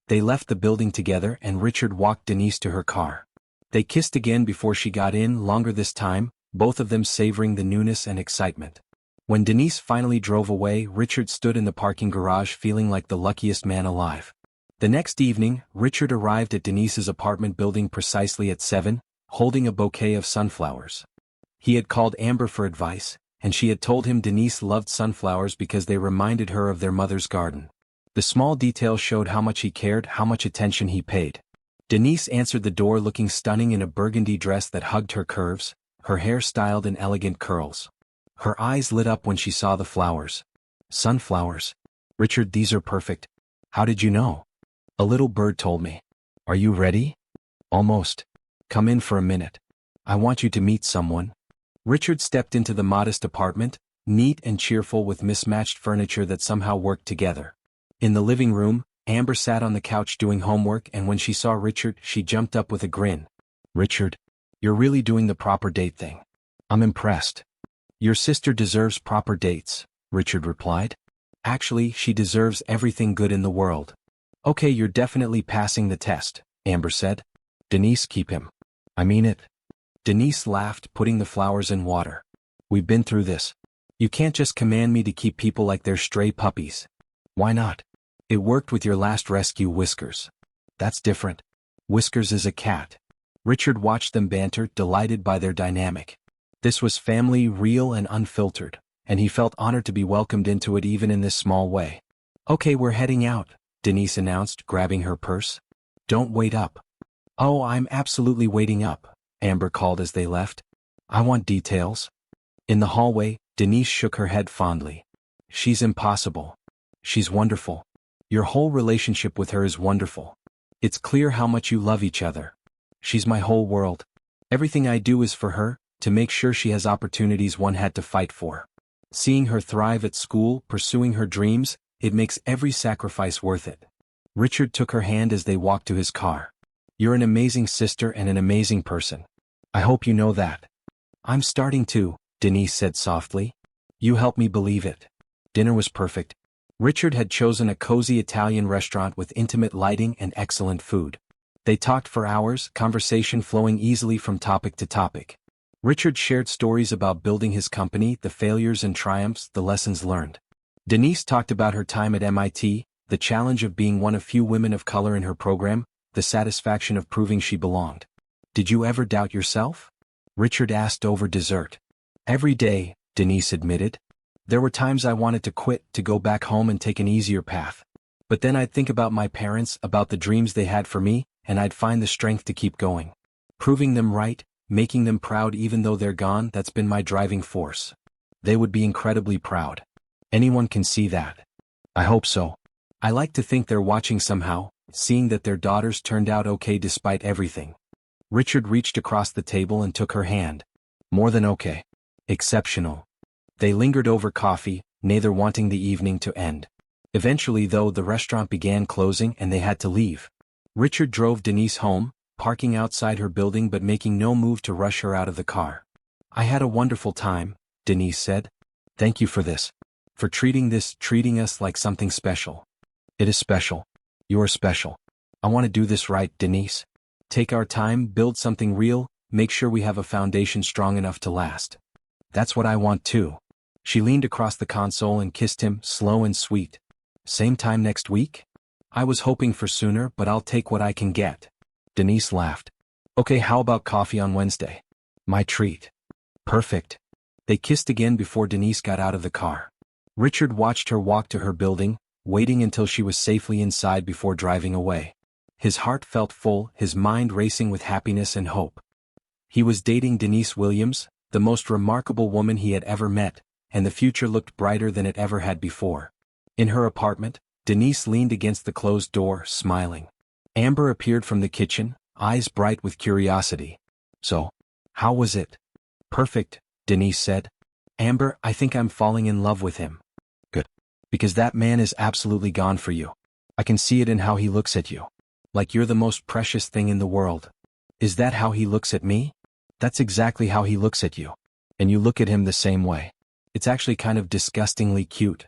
They left the building together and Richard walked Denise to her car. They kissed again before she got in, longer this time, both of them savoring the newness and excitement. When Denise finally drove away, Richard stood in the parking garage feeling like the luckiest man alive. The next evening, Richard arrived at Denise's apartment building precisely at 7, holding a bouquet of sunflowers. He had called Amber for advice, and she had told him Denise loved sunflowers because they reminded her of their mother's garden. The small details showed how much he cared, how much attention he paid. Denise answered the door looking stunning in a burgundy dress that hugged her curves, her hair styled in elegant curls. Her eyes lit up when she saw the flowers. "Sunflowers? Richard, these are perfect. How did you know?" "A little bird told me." "Are you ready?" "Almost. Come in for a minute. I want you to meet someone." Richard stepped into the modest apartment, neat and cheerful with mismatched furniture that somehow worked together. In the living room, Amber sat on the couch doing homework, and when she saw Richard, she jumped up with a grin. "Richard, you're really doing the proper date thing. I'm impressed." "Your sister deserves proper dates," Richard replied. "Actually, she deserves everything good in the world." "Okay, you're definitely passing the test," Amber said. "Denise, keep him. I mean it." Denise laughed, putting the flowers in water. "We've been through this. You can't just command me to keep people like they're stray puppies." "Why not? It worked with your last rescue, Whiskers." "That's different. Whiskers is a cat." Richard watched them banter, delighted by their dynamic. This was family, real and unfiltered, and he felt honored to be welcomed into it even in this small way. "Okay, we're heading out," Denise announced, grabbing her purse. "Don't wait up." "Oh, I'm absolutely waiting up," Amber called as they left. "I want details." In the hallway, Denise shook her head fondly. "She's impossible. She's wonderful. Your whole relationship with her is wonderful. It's clear how much you love each other. She's my whole world. Everything I do is for her, to make sure she has opportunities one had to fight for. Seeing her thrive at school, pursuing her dreams, it makes every sacrifice worth it." Richard took her hand as they walked to his car. "You're an amazing sister and an amazing person. I hope you know that." "I'm starting to," Denise said softly. "You help me believe it." Dinner was perfect. Richard had chosen a cozy Italian restaurant with intimate lighting and excellent food. They talked for hours, conversation flowing easily from topic to topic. Richard shared stories about building his company, the failures and triumphs, the lessons learned. Denise talked about her time at MIT, the challenge of being one of few women of color in her program, the satisfaction of proving she belonged. "Did you ever doubt yourself?" Richard asked over dessert. "Every day," Denise admitted. "There were times I wanted to quit, to go back home and take an easier path. But then I'd think about my parents, about the dreams they had for me, and I'd find the strength to keep going. Proving them right, making them proud even though they're gone, that's been my driving force. They would be incredibly proud. Anyone can see that." "I hope so. I like to think they're watching somehow, seeing that their daughters turned out okay despite everything." Richard reached across the table and took her hand. "More than okay. Exceptional." They lingered over coffee, neither wanting the evening to end. Eventually, though, the restaurant began closing and they had to leave. Richard drove Denise home, parking outside her building but making no move to rush her out of the car. "I had a wonderful time," Denise said. "Thank you for this. For treating us like something special." "It is special. You're special. I want to do this right, Denise. Take our time, build something real, make sure we have a foundation strong enough to last." "That's what I want too." She leaned across the console and kissed him, slow and sweet. "Same time next week?" "I was hoping for sooner, but I'll take what I can get." Denise laughed. "Okay, how about coffee on Wednesday?" "My treat." "Perfect." They kissed again before Denise got out of the car. Richard watched her walk to her building, waiting until she was safely inside before driving away. His heart felt full, his mind racing with happiness and hope. He was dating Denise Williams, the most remarkable woman he had ever met, and the future looked brighter than it ever had before. In her apartment, Denise leaned against the closed door, smiling. Amber appeared from the kitchen, eyes bright with curiosity. "So, how was it?" "Perfect," Denise said. "Amber, I think I'm falling in love with him." "Good. Because that man is absolutely gone for you. I can see it in how he looks at you. Like you're the most precious thing in the world." "Is that how he looks at me?" "That's exactly how he looks at you. And you look at him the same way. It's actually kind of disgustingly cute."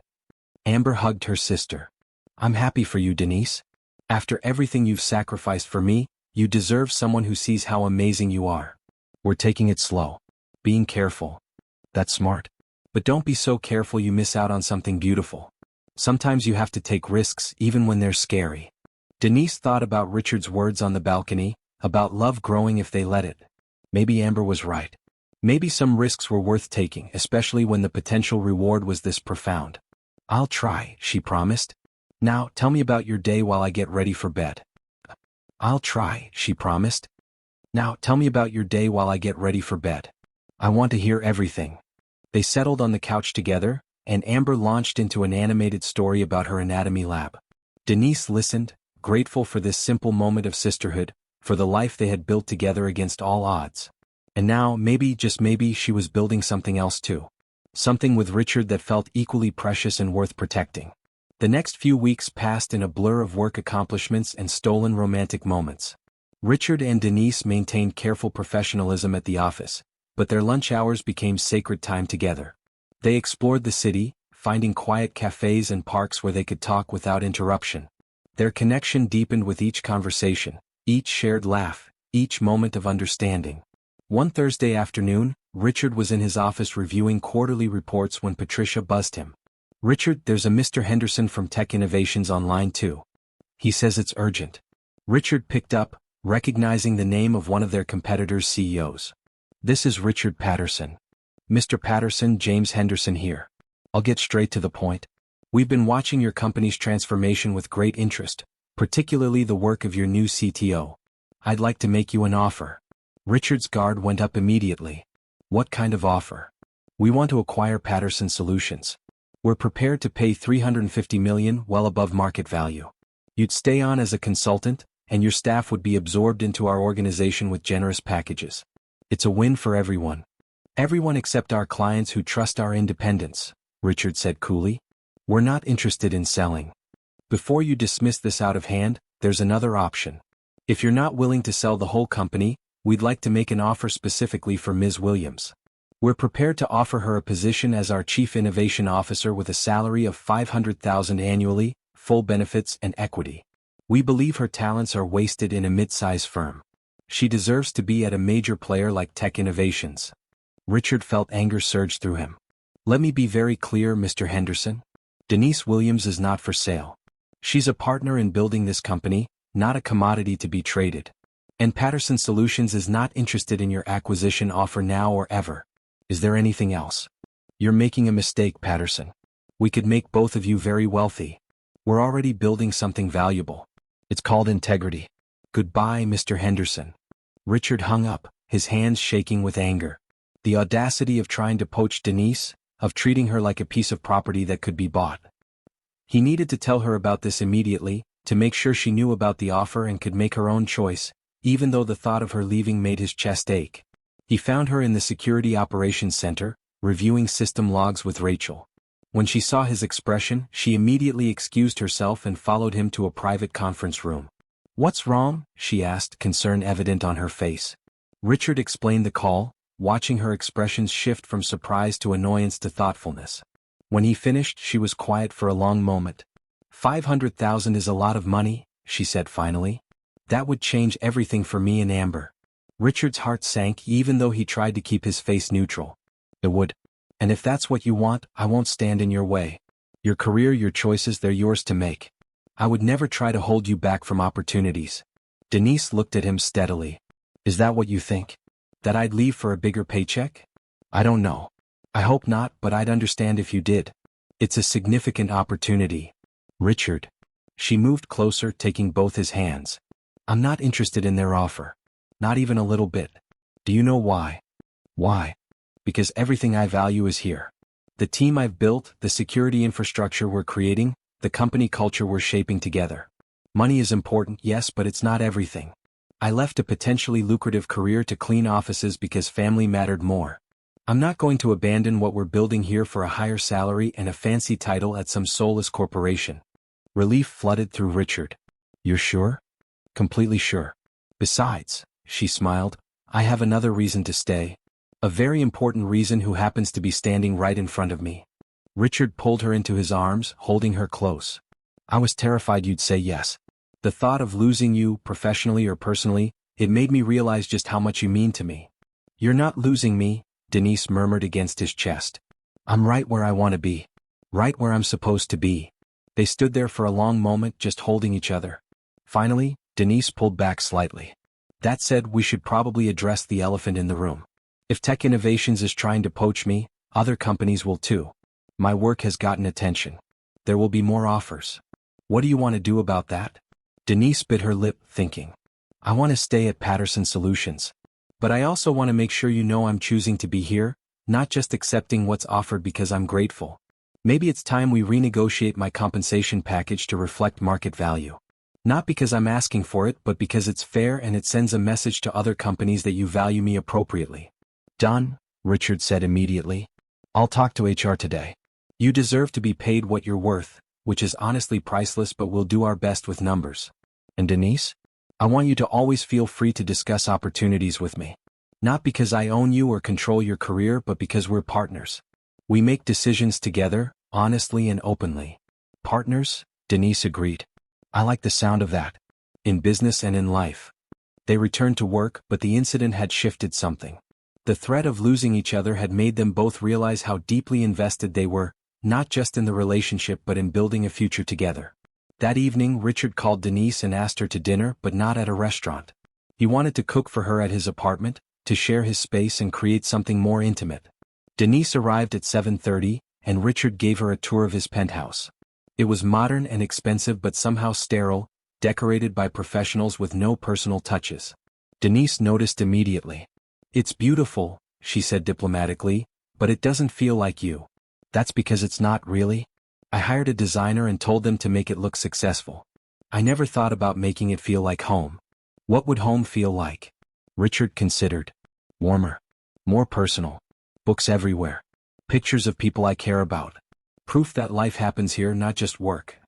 Amber hugged her sister. "I'm happy for you, Denise. After everything you've sacrificed for me, you deserve someone who sees how amazing you are. We're taking it slow. Being careful." "That's smart. But don't be so careful you miss out on something beautiful. Sometimes you have to take risks even when they're scary." Denise thought about Richard's words on the balcony, about love growing if they let it. Maybe Amber was right. Maybe some risks were worth taking, especially when the potential reward was this profound. "I'll try," she promised. "Now, tell me about your day while I get ready for bed." "I'll try," she promised. "Now, tell me about your day while I get ready for bed. I want to hear everything." They settled on the couch together, and Amber launched into an animated story about her anatomy lab. Denise listened, grateful for this simple moment of sisterhood, for the life they had built together against all odds. And now, maybe, just maybe, she was building something else too. Something with Richard that felt equally precious and worth protecting. The next few weeks passed in a blur of work accomplishments and stolen romantic moments. Richard and Denise maintained careful professionalism at the office, but their lunch hours became sacred time together. They explored the city, finding quiet cafes and parks where they could talk without interruption. Their connection deepened with each conversation, each shared laugh, each moment of understanding. One Thursday afternoon, Richard was in his office reviewing quarterly reports when Patricia buzzed him. "Richard, there's a Mr. Henderson from Tech Innovations online too. He says it's urgent." Richard picked up, recognizing the name of one of their competitors' CEOs. "This is Richard Patterson." "Mr. Patterson, James Henderson here. I'll get straight to the point. We've been watching your company's transformation with great interest, particularly the work of your new CTO. I'd like to make you an offer." Richard's guard went up immediately. "What kind of offer?" "We want to acquire Patterson Solutions. We're prepared to pay $350 million, well above market value. You'd stay on as a consultant, and your staff would be absorbed into our organization with generous packages. It's a win for everyone. Everyone except our clients who trust our independence," Richard said coolly. "We're not interested in selling. Before you dismiss this out of hand, there's another option. If you're not willing to sell the whole company, we'd like to make an offer specifically for Ms. Williams. We're prepared to offer her a position as our Chief Innovation Officer with a salary of $500,000 annually, full benefits and equity. We believe her talents are wasted in a mid-size firm. She deserves to be at a major player like Tech Innovations." Richard felt anger surge through him. "Let me be very clear, Mr. Henderson. Denise Williams is not for sale. She's a partner in building this company, not a commodity to be traded. And Patterson Solutions is not interested in your acquisition offer now or ever. Is there anything else?" "You're making a mistake, Patterson. We could make both of you very wealthy. We're already building something valuable. It's called integrity. Goodbye, Mr. Henderson." Richard hung up, his hands shaking with anger. The audacity of trying to poach Denise, of treating her like a piece of property that could be bought. He needed to tell her about this immediately, to make sure she knew about the offer and could make her own choice, even though the thought of her leaving made his chest ache. He found her in the Security Operations Center, reviewing system logs with Rachel. When she saw his expression, she immediately excused herself and followed him to a private conference room. "What's wrong?" she asked, concern evident on her face. Richard explained the call, watching her expressions shift from surprise to annoyance to thoughtfulness. When he finished, she was quiet for a long moment. $500,000 is a lot of money," she said finally. "That would change everything for me and Amber." Richard's heart sank even though he tried to keep his face neutral. "It would. And if that's what you want, I won't stand in your way. Your career, your choices, they're yours to make. I would never try to hold you back from opportunities." Denise looked at him steadily. "Is that what you think? That I'd leave for a bigger paycheck? I don't know. I hope not, but I'd understand if you did. It's a significant opportunity." "Richard." She moved closer, taking both his hands. "I'm not interested in their offer. Not even a little bit. Do you know why?" "Why?" "Because everything I value is here. The team I've built, the security infrastructure we're creating, the company culture we're shaping together. Money is important, yes, but it's not everything. I left a potentially lucrative career to clean offices because family mattered more. I'm not going to abandon what we're building here for a higher salary and a fancy title at some soulless corporation. Relief flooded through Richard. You're sure? Completely sure. Besides, she smiled, I have another reason to stay. A very important reason who happens to be standing right in front of me. Richard pulled her into his arms, holding her close. I was terrified you'd say yes. The thought of losing you, professionally or personally, it made me realize just how much you mean to me. You're not losing me, Denise murmured against his chest. I'm right where I want to be. Right where I'm supposed to be. They stood there for a long moment just holding each other. Finally, Denise pulled back slightly. That said, we should probably address the elephant in the room. If Tech Innovations is trying to poach me, other companies will too. My work has gotten attention. There will be more offers. What do you want to do about that? Denise bit her lip, thinking. I want to stay at Patterson Solutions. But I also want to make sure you know I'm choosing to be here, not just accepting what's offered because I'm grateful. Maybe it's time we renegotiate my compensation package to reflect market value. Not because I'm asking for it, but because it's fair and it sends a message to other companies that you value me appropriately. Done, Richard said immediately. I'll talk to HR today. You deserve to be paid what you're worth, which is honestly priceless, but we'll do our best with numbers. And Denise? I want you to always feel free to discuss opportunities with me. Not because I own you or control your career, but because we're partners. We make decisions together, honestly and openly. Partners? Denise agreed. I like the sound of that. In business and in life. They returned to work, but the incident had shifted something. The threat of losing each other had made them both realize how deeply invested they were, not just in the relationship but in building a future together. That evening, Richard called Denise and asked her to dinner, but not at a restaurant. He wanted to cook for her at his apartment, to share his space and create something more intimate. Denise arrived at 7:30, and Richard gave her a tour of his penthouse. It was modern and expensive but somehow sterile, decorated by professionals with no personal touches. Denise noticed immediately. It's beautiful, she said diplomatically, but it doesn't feel like you. That's because it's not really. I hired a designer and told them to make it look successful. I never thought about making it feel like home. What would home feel like? Richard considered. Warmer. More personal. Books everywhere. Pictures of people I care about. Proof that life happens here, not just work.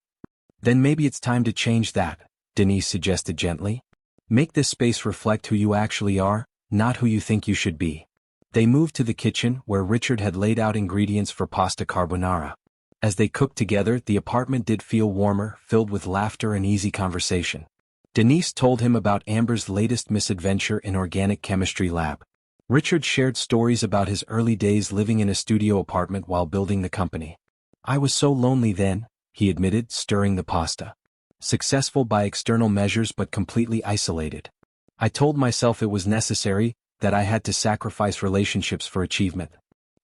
Then maybe it's time to change that, Denise suggested gently. Make this space reflect who you actually are, not who you think you should be. They moved to the kitchen, where Richard had laid out ingredients for pasta carbonara. As they cooked together, the apartment did feel warmer, filled with laughter and easy conversation. Denise told him about Amber's latest misadventure in organic chemistry lab. Richard shared stories about his early days living in a studio apartment while building the company. I was so lonely then, he admitted, stirring the pasta. Successful by external measures but completely isolated. I told myself it was necessary, that I had to sacrifice relationships for achievement.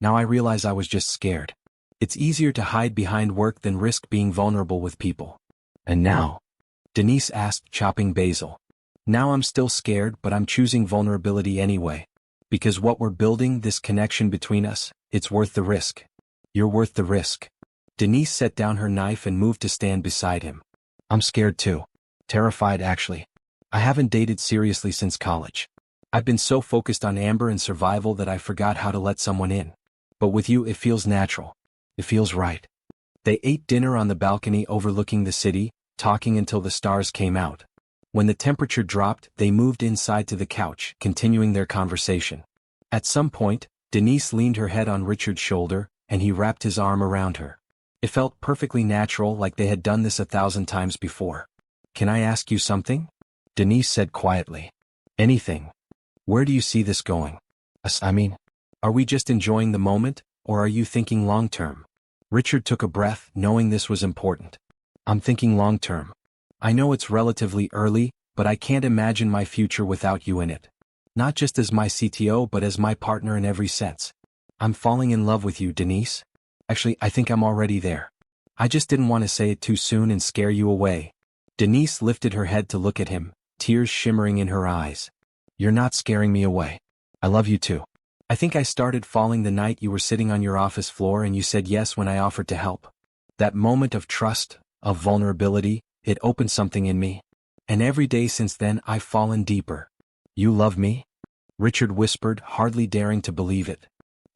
Now I realize I was just scared. It's easier to hide behind work than risk being vulnerable with people. And now? Denise asked, chopping basil. Now I'm still scared, but I'm choosing vulnerability anyway. Because what we're building, this connection between us, it's worth the risk. You're worth the risk. Denise set down her knife and moved to stand beside him. I'm scared too. Terrified, actually. I haven't dated seriously since college. I've been so focused on Amber and survival that I forgot how to let someone in. But with you, it feels natural. It feels right. They ate dinner on the balcony overlooking the city, talking until the stars came out. When the temperature dropped, they moved inside to the couch, continuing their conversation. At some point, Denise leaned her head on Richard's shoulder, and he wrapped his arm around her. It felt perfectly natural, like they had done this 1,000 times before. Can I ask you something? Denise said quietly. Anything. Where do you see this going? Are we just enjoying the moment, or are you thinking long-term? Richard took a breath, knowing this was important. I'm thinking long-term. I know it's relatively early, but I can't imagine my future without you in it. Not just as my CTO, but as my partner in every sense. I'm falling in love with you, Denise. Actually, I think I'm already there. I just didn't want to say it too soon and scare you away. Denise lifted her head to look at him, tears shimmering in her eyes. You're not scaring me away. I love you too. I think I started falling the night you were sitting on your office floor and you said yes when I offered to help. That moment of trust, of vulnerability, it opened something in me. And every day since then I've fallen deeper. You love me? Richard whispered, hardly daring to believe it.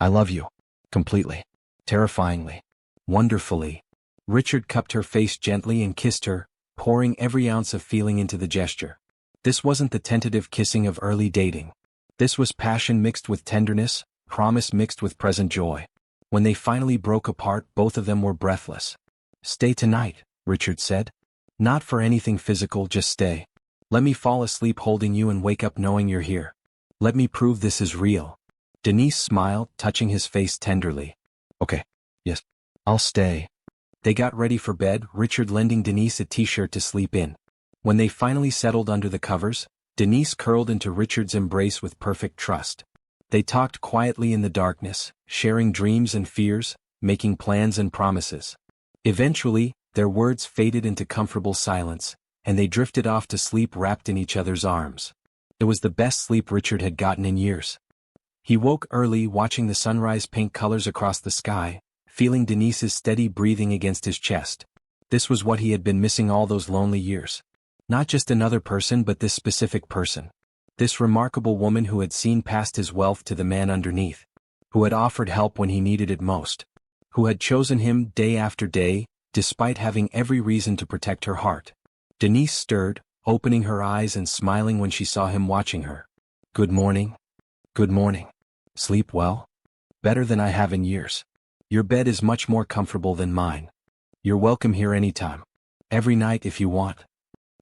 I love you. Completely. Terrifyingly. Wonderfully. Richard cupped her face gently and kissed her, pouring every ounce of feeling into the gesture. This wasn't the tentative kissing of early dating. This was passion mixed with tenderness, promise mixed with present joy. When they finally broke apart, both of them were breathless. Stay tonight, Richard said. Not for anything physical, just stay. Let me fall asleep holding you and wake up knowing you're here. Let me prove this is real. Denise smiled, touching his face tenderly. Okay. Yes. I'll stay. They got ready for bed, Richard lending Denise a t-shirt to sleep in. When they finally settled under the covers, Denise curled into Richard's embrace with perfect trust. They talked quietly in the darkness, sharing dreams and fears, making plans and promises. Eventually, their words faded into comfortable silence, and they drifted off to sleep wrapped in each other's arms. It was the best sleep Richard had gotten in years. He woke early, watching the sunrise paint colors across the sky, feeling Denise's steady breathing against his chest. This was what he had been missing all those lonely years. Not just another person, but this specific person. This remarkable woman who had seen past his wealth to the man underneath. Who had offered help when he needed it most. Who had chosen him day after day, despite having every reason to protect her heart. Denise stirred, opening her eyes and smiling when she saw him watching her. Good morning. Good morning. Sleep well? Better than I have in years. Your bed is much more comfortable than mine. You're welcome here anytime. Every night if you want.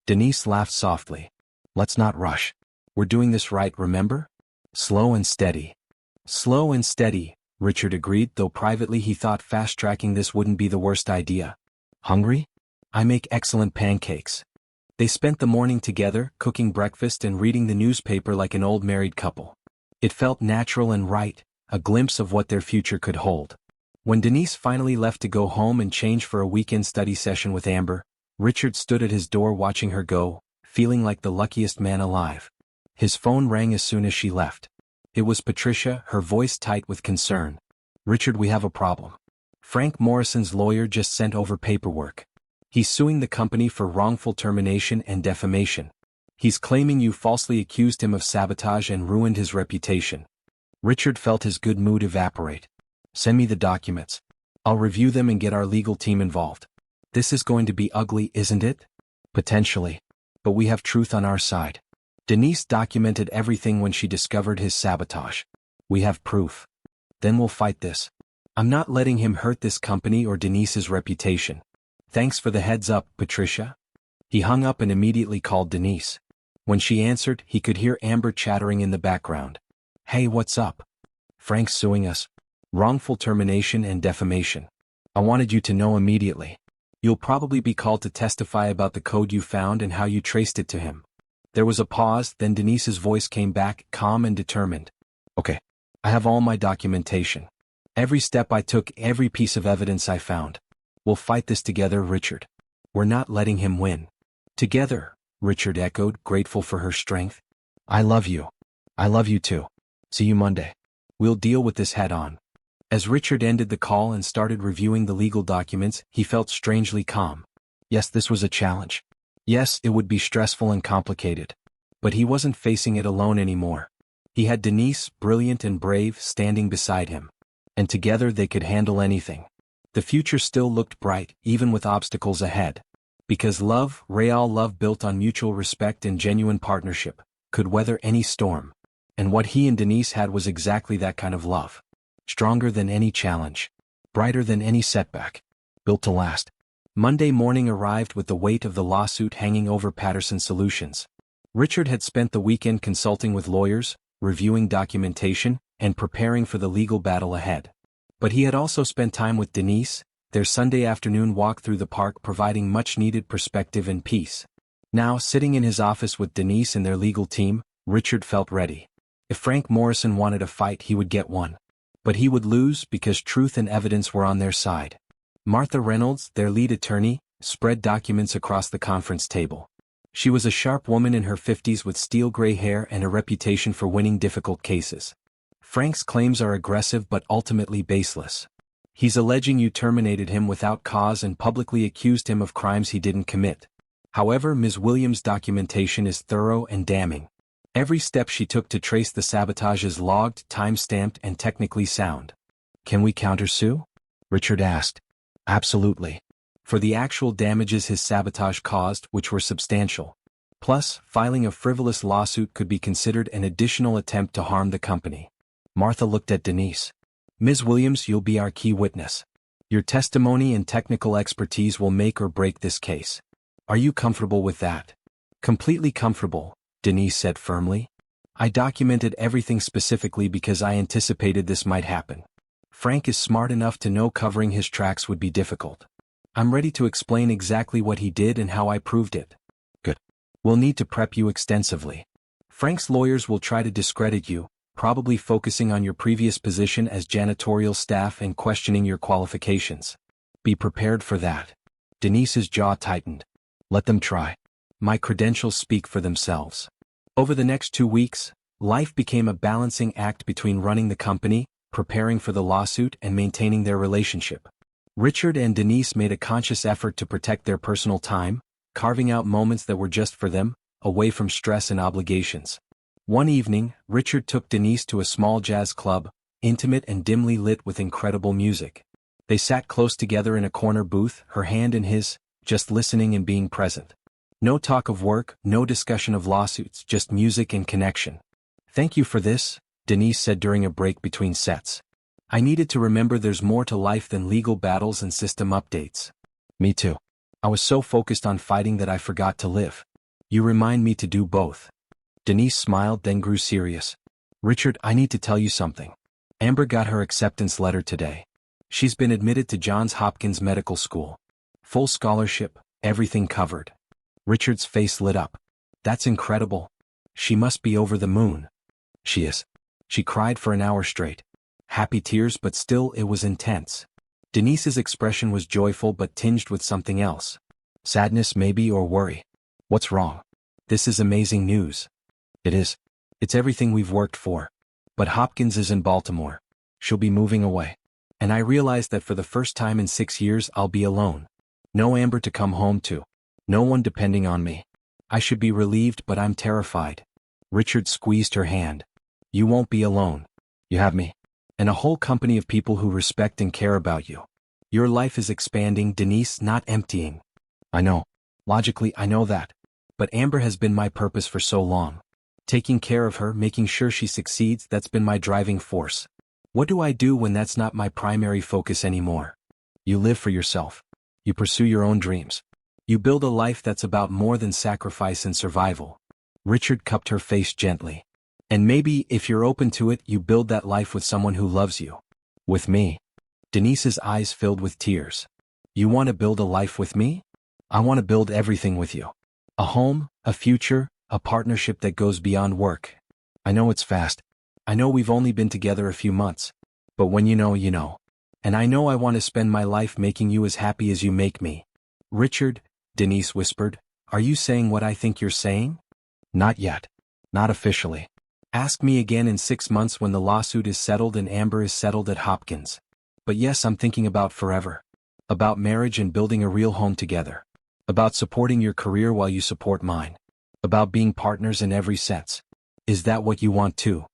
Denise laughed softly. Let's not rush. We're doing this right, remember? Slow and steady. Slow and steady, Richard agreed, though privately he thought fast-tracking this wouldn't be the worst idea. Hungry? I make excellent pancakes. They spent the morning together, cooking breakfast and reading the newspaper like an old married couple. It felt natural and right, a glimpse of what their future could hold. When Denise finally left to go home and change for a weekend study session with Amber, Richard stood at his door watching her go, feeling like the luckiest man alive. His phone rang as soon as she left. It was Patricia, her voice tight with concern. Richard, we have a problem. Frank Morrison's lawyer just sent over paperwork. He's suing the company for wrongful termination and defamation. He's claiming you falsely accused him of sabotage and ruined his reputation. Richard felt his good mood evaporate. Send me the documents. I'll review them and get our legal team involved. This is going to be ugly, isn't it? Potentially. But we have truth on our side. Denise documented everything when she discovered his sabotage. We have proof. Then we'll fight this. I'm not letting him hurt this company or Denise's reputation. Thanks for the heads up, Patricia. He hung up and immediately called Denise. When she answered, he could hear Amber chattering in the background. Hey, what's up? Frank's suing us. Wrongful termination and defamation. I wanted you to know immediately. You'll probably be called to testify about the code you found and how you traced it to him. There was a pause, then Denise's voice came back, calm and determined. Okay. I have all my documentation. Every step I took, every piece of evidence I found. We'll fight this together, Richard. We're not letting him win. Together, Richard echoed, grateful for her strength. I love you. I love you too. See you Monday. We'll deal with this head on. As Richard ended the call and started reviewing the legal documents, he felt strangely calm. Yes, this was a challenge. Yes, it would be stressful and complicated. But he wasn't facing it alone anymore. He had Denise, brilliant and brave, standing beside him. And together they could handle anything. The future still looked bright, even with obstacles ahead. Because love, real love built on mutual respect and genuine partnership, could weather any storm. And what he and Denise had was exactly that kind of love. Stronger than any challenge. Brighter than any setback. Built to last. Monday morning arrived with the weight of the lawsuit hanging over Patterson Solutions. Richard had spent the weekend consulting with lawyers, reviewing documentation, and preparing for the legal battle ahead. But he had also spent time with Denise, their Sunday afternoon walk through the park providing much-needed perspective and peace. Now, sitting in his office with Denise and their legal team, Richard felt ready. If Frank Morrison wanted a fight, he would get one. But he would lose because truth and evidence were on their side. Martha Reynolds, their lead attorney, spread documents across the conference table. She was a sharp woman in her 50s with steel gray hair and a reputation for winning difficult cases. Frank's claims are aggressive but ultimately baseless. He's alleging you terminated him without cause and publicly accused him of crimes he didn't commit. However, Ms. Williams' documentation is thorough and damning. Every step she took to trace the sabotage is logged, time-stamped, and technically sound. Can we countersue? Richard asked. Absolutely. For the actual damages his sabotage caused, which were substantial. Plus, filing a frivolous lawsuit could be considered an additional attempt to harm the company. Martha looked at Denise. Ms. Williams, you'll be our key witness. Your testimony and technical expertise will make or break this case. Are you comfortable with that? Completely comfortable, Denise said firmly. I documented everything specifically because I anticipated this might happen. Frank is smart enough to know covering his tracks would be difficult. I'm ready to explain exactly what he did and how I proved it. Good. We'll need to prep you extensively. Frank's lawyers will try to discredit you, probably focusing on your previous position as janitorial staff and questioning your qualifications. Be prepared for that. Denise's jaw tightened. Let them try. My credentials speak for themselves. Over the next 2 weeks, life became a balancing act between running the company, preparing for the lawsuit, and maintaining their relationship. Richard and Denise made a conscious effort to protect their personal time, carving out moments that were just for them, away from stress and obligations. One evening, Richard took Denise to a small jazz club, intimate and dimly lit with incredible music. They sat close together in a corner booth, her hand in his, just listening and being present. No talk of work, no discussion of lawsuits, just music and connection. Thank you for this, Denise said during a break between sets. I needed to remember there's more to life than legal battles and system updates. Me too. I was so focused on fighting that I forgot to live. You remind me to do both. Denise smiled, then grew serious. Richard, I need to tell you something. Amber got her acceptance letter today. She's been admitted to Johns Hopkins Medical School. Full scholarship, everything covered. Richard's face lit up. That's incredible. She must be over the moon. She is. She cried for an hour straight. Happy tears, but still it was intense. Denise's expression was joyful but tinged with something else. Sadness maybe, or worry. What's wrong? This is amazing news. It is. It's everything we've worked for. But Hopkins is in Baltimore. She'll be moving away. And I realized that for the first time in 6 years I'll be alone. No Amber to come home to. No one depending on me. I should be relieved, but I'm terrified. Richard squeezed her hand. You won't be alone. You have me. And a whole company of people who respect and care about you. Your life is expanding, Denise, not emptying. I know. Logically, I know that. But Amber has been my purpose for so long. Taking care of her, making sure she succeeds, that's been my driving force. What do I do when that's not my primary focus anymore? You live for yourself. You pursue your own dreams. You build a life that's about more than sacrifice and survival. Richard cupped her face gently. And maybe, if you're open to it, you build that life with someone who loves you. With me. Denise's eyes filled with tears. You want to build a life with me? I want to build everything with you. A home, a future, a partnership that goes beyond work. I know it's fast. I know we've only been together a few months. But when you know, you know. And I know I want to spend my life making you as happy as you make me. Richard, Denise whispered, are you saying what I think you're saying? Not yet. Not officially. Ask me again in 6 months when the lawsuit is settled and Amber is settled at Hopkins. But yes, I'm thinking about forever. About marriage and building a real home together. About supporting your career while you support mine. About being partners in every sense. Is that what you want too?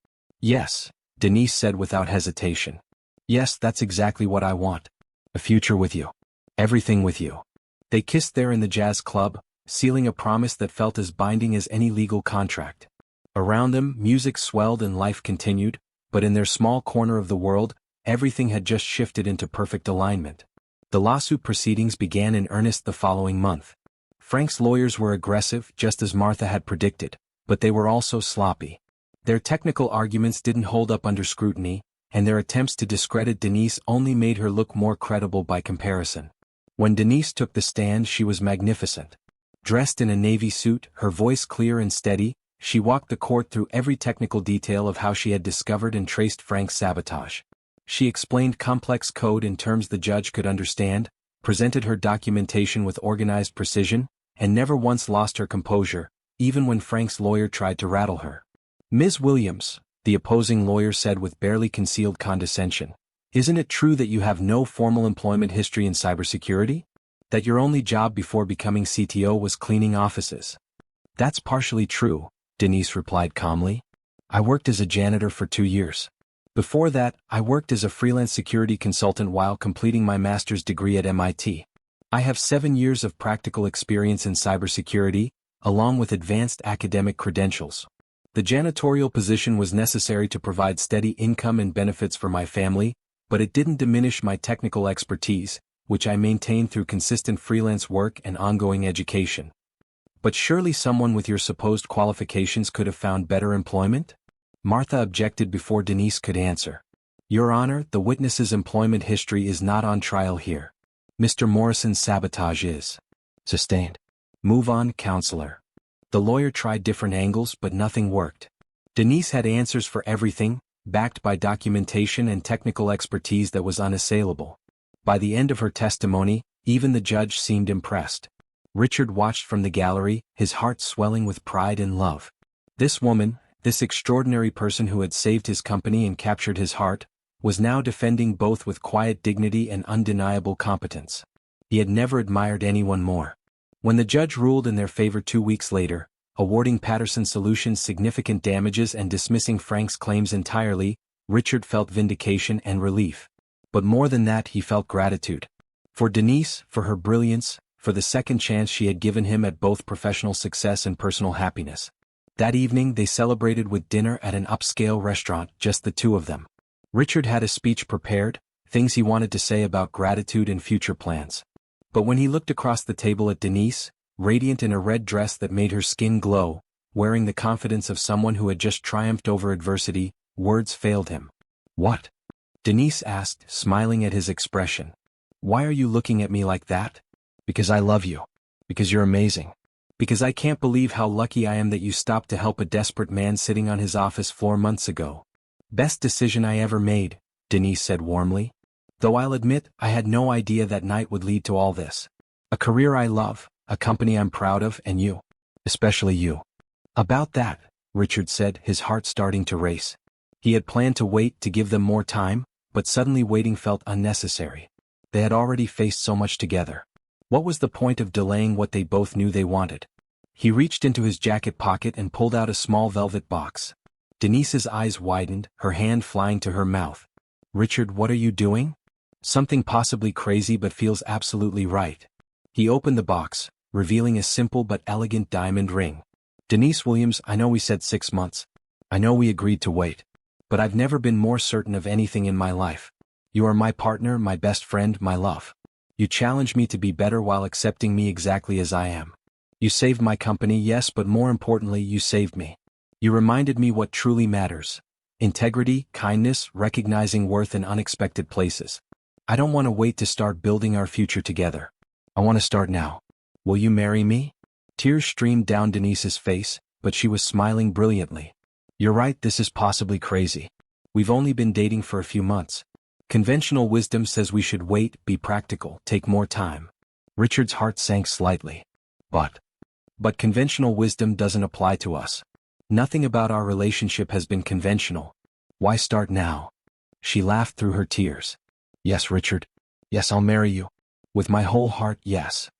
Yes, Denise said without hesitation. Yes, that's exactly what I want. A future with you. Everything with you. They kissed there in the jazz club, sealing a promise that felt as binding as any legal contract. Around them, music swelled and life continued, but in their small corner of the world, everything had just shifted into perfect alignment. The lawsuit proceedings began in earnest the following month. Frank's lawyers were aggressive, just as Martha had predicted, but they were also sloppy. Their technical arguments didn't hold up under scrutiny, and their attempts to discredit Denise only made her look more credible by comparison. When Denise took the stand, she was magnificent. Dressed in a navy suit, her voice clear and steady, she walked the court through every technical detail of how she had discovered and traced Frank's sabotage. She explained complex code in terms the judge could understand, presented her documentation with organized precision, and never once lost her composure, even when Frank's lawyer tried to rattle her. Ms. Williams, the opposing lawyer said with barely concealed condescension. Isn't it true that you have no formal employment history in cybersecurity? That your only job before becoming CTO was cleaning offices? That's partially true, Denise replied calmly. I worked as a janitor for 2 years. Before that, I worked as a freelance security consultant while completing my master's degree at MIT. I have 7 years of practical experience in cybersecurity, along with advanced academic credentials. The janitorial position was necessary to provide steady income and benefits for my family, but it didn't diminish my technical expertise, which I maintained through consistent freelance work and ongoing education. But surely someone with your supposed qualifications could have found better employment? Martha objected before Denise could answer. Your Honor, the witness's employment history is not on trial here. Mr. Morrison's sabotage is. Sustained. Move on, counselor. The lawyer tried different angles but nothing worked. Denise had answers for everything, backed by documentation and technical expertise that was unassailable. By the end of her testimony, even the judge seemed impressed. Richard watched from the gallery, his heart swelling with pride and love. This woman, this extraordinary person who had saved his company and captured his heart, was now defending both with quiet dignity and undeniable competence. He had never admired anyone more. When the judge ruled in their favor 2 weeks later, awarding Patterson Solutions significant damages and dismissing Frank's claims entirely, Richard felt vindication and relief. But more than that, he felt gratitude. For Denise, for her brilliance, for the second chance she had given him at both professional success and personal happiness. That evening they celebrated with dinner at an upscale restaurant, just the two of them. Richard had a speech prepared, things he wanted to say about gratitude and future plans. But when he looked across the table at Denise, radiant in a red dress that made her skin glow, wearing the confidence of someone who had just triumphed over adversity, words failed him. What? Denise asked, smiling at his expression. Why are you looking at me like that? Because I love you. Because you're amazing. Because I can't believe how lucky I am that you stopped to help a desperate man sitting on his office floor months ago. Best decision I ever made, Denise said warmly. Though I'll admit, I had no idea that night would lead to all this. A career I love, a company I'm proud of, and you. Especially you. About that, Richard said, his heart starting to race. He had planned to wait to give them more time, but suddenly waiting felt unnecessary. They had already faced so much together. What was the point of delaying what they both knew they wanted? He reached into his jacket pocket and pulled out a small velvet box. Denise's eyes widened, her hand flying to her mouth. Richard, what are you doing? Something possibly crazy but feels absolutely right. He opened the box, revealing a simple but elegant diamond ring. Denise Williams, I know we said 6 months. I know we agreed to wait. But I've never been more certain of anything in my life. You are my partner, my best friend, my love. You challenge me to be better while accepting me exactly as I am. You saved my company, yes, but more importantly, you saved me. You reminded me what truly matters. Integrity, kindness, recognizing worth in unexpected places. I don't want to wait to start building our future together. I want to start now. Will you marry me? Tears streamed down Denise's face, but she was smiling brilliantly. You're right, this is possibly crazy. We've only been dating for a few months. Conventional wisdom says we should wait, be practical, take more time. Richard's heart sank slightly. But conventional wisdom doesn't apply to us. Nothing about our relationship has been conventional. Why start now? She laughed through her tears. Yes, Richard. Yes, I'll marry you. With my whole heart, yes.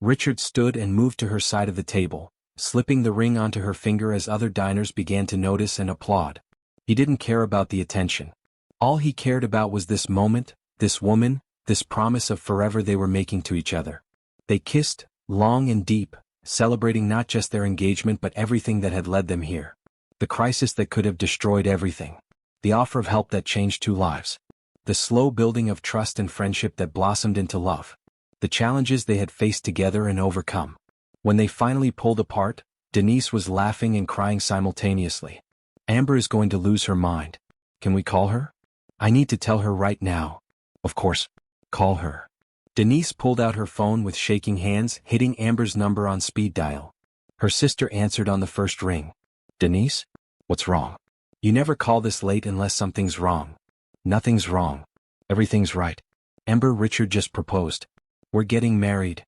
Richard stood and moved to her side of the table, slipping the ring onto her finger as other diners began to notice and applaud. He didn't care about the attention. All he cared about was this moment, this woman, this promise of forever they were making to each other. They kissed, long and deep, celebrating not just their engagement but everything that had led them here. The crisis that could have destroyed everything. The offer of help that changed 2 lives. The slow building of trust and friendship that blossomed into love. The challenges they had faced together and overcome. When they finally pulled apart, Denise was laughing and crying simultaneously. Amber is going to lose her mind. Can we call her? I need to tell her right now. Of course. Call her. Denise pulled out her phone with shaking hands, hitting Amber's number on speed dial. Her sister answered on the first ring. Denise? What's wrong? You never call this late unless something's wrong. Nothing's wrong. Everything's right. Amber, Richard just proposed. We're getting married.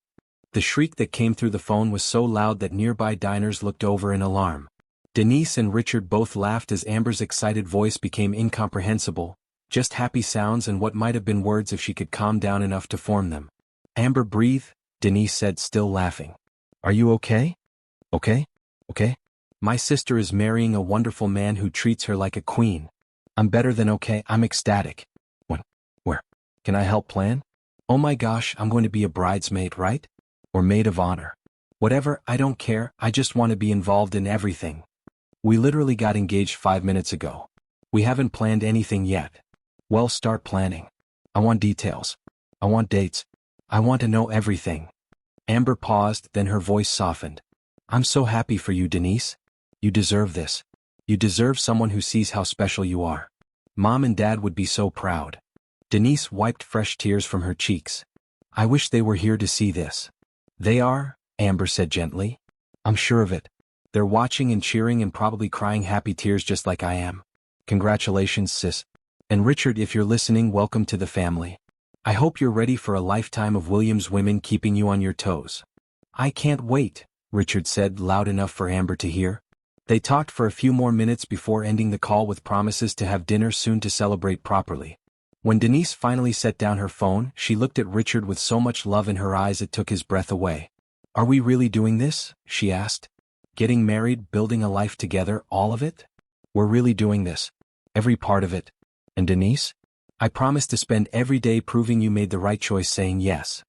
The shriek that came through the phone was so loud that nearby diners looked over in alarm. Denise and Richard both laughed as Amber's excited voice became incomprehensible, just happy sounds and what might have been words if she could calm down enough to form them. "Amber, breathe," Denise said, still laughing. "Are you okay? Okay? Okay? My sister is marrying a wonderful man who treats her like a queen. I'm better than okay, I'm ecstatic. When? Where? Can I help plan? Oh my gosh, I'm going to be a bridesmaid, right? Or maid of honor. Whatever, I don't care, I just want to be involved in everything. We literally got engaged 5 minutes ago. We haven't planned anything yet. Well, start planning. I want details. I want dates. I want to know everything." Amber paused, then her voice softened. "I'm so happy for you, Denise. You deserve this. You deserve someone who sees how special you are. Mom and Dad would be so proud." Denise wiped fresh tears from her cheeks. "I wish they were here to see this." "They are," Amber said gently. "I'm sure of it. They're watching and cheering and probably crying happy tears just like I am. Congratulations, sis. And Richard, if you're listening, welcome to the family. I hope you're ready for a lifetime of Williams women keeping you on your toes." "I can't wait," Richard said, loud enough for Amber to hear. They talked for a few more minutes before ending the call with promises to have dinner soon to celebrate properly. When Denise finally set down her phone, she looked at Richard with so much love in her eyes it took his breath away. "Are we really doing this?" she asked. "Getting married, building a life together, all of it? We're really doing this? Every part of it? And Denise? I promise to spend every day proving you made the right choice, saying yes."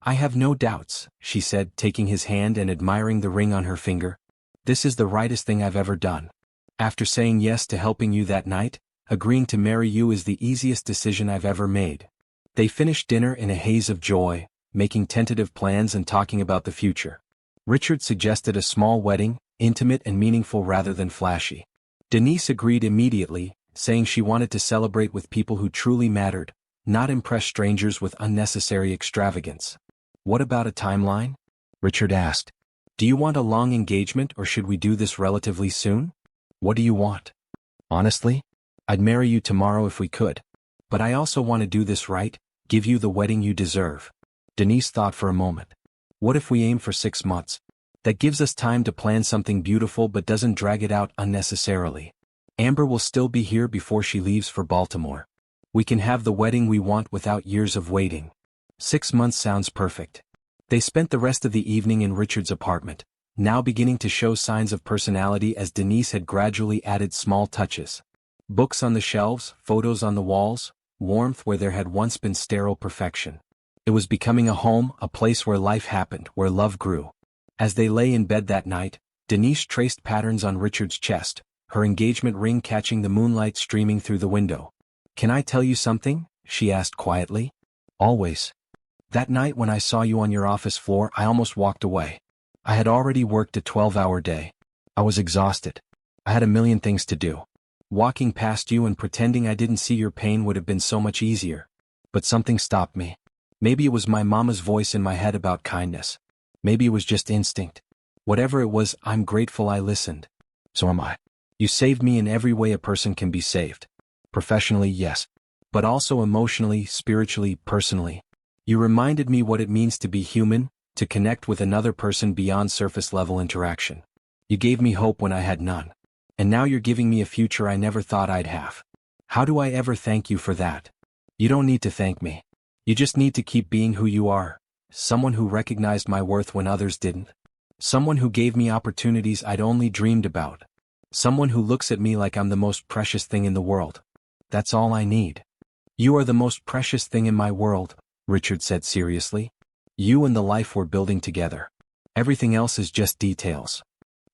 "I have no doubts," she said, taking his hand and admiring the ring on her finger. "This is the rightest thing I've ever done. After saying yes to helping you that night, agreeing to marry you is the easiest decision I've ever made." They finished dinner in a haze of joy, making tentative plans and talking about the future. Richard suggested a small wedding, intimate and meaningful rather than flashy. Denise agreed immediately, saying she wanted to celebrate with people who truly mattered, not impress strangers with unnecessary extravagance. "What about a timeline?" Richard asked. "Do you want a long engagement or should we do this relatively soon? What do you want?" "Honestly, I'd marry you tomorrow if we could. But I also want to do this right, give you the wedding you deserve." Denise thought for a moment. "What if we aim for 6 months? That gives us time to plan something beautiful but doesn't drag it out unnecessarily. Amber will still be here before she leaves for Baltimore. We can have the wedding we want without years of waiting. 6 months sounds perfect." They spent the rest of the evening in Richard's apartment, now beginning to show signs of personality as Denise had gradually added small touches. Books on the shelves, photos on the walls, warmth where there had once been sterile perfection. It was becoming a home, a place where life happened, where love grew. As they lay in bed that night, Denise traced patterns on Richard's chest, her engagement ring catching the moonlight streaming through the window. "Can I tell you something?" she asked quietly. "Always. That night when I saw you on your office floor, I almost walked away. I had already worked a 12-hour day. I was exhausted. I had a million things to do. Walking past you and pretending I didn't see your pain would have been so much easier. But something stopped me. Maybe it was my mama's voice in my head about kindness. Maybe it was just instinct. Whatever it was, I'm grateful I listened. So am I. You saved me in every way a person can be saved. Professionally, yes. But also emotionally, spiritually, personally. You reminded me what it means to be human, to connect with another person beyond surface-level interaction. You gave me hope when I had none. And now you're giving me a future I never thought I'd have. How do I ever thank you for that? You don't need to thank me. You just need to keep being who you are, someone who recognized my worth when others didn't. Someone who gave me opportunities I'd only dreamed about. Someone who looks at me like I'm the most precious thing in the world. That's all I need." "You are the most precious thing in my world," Richard said seriously. "You and the life we're building together. Everything else is just details."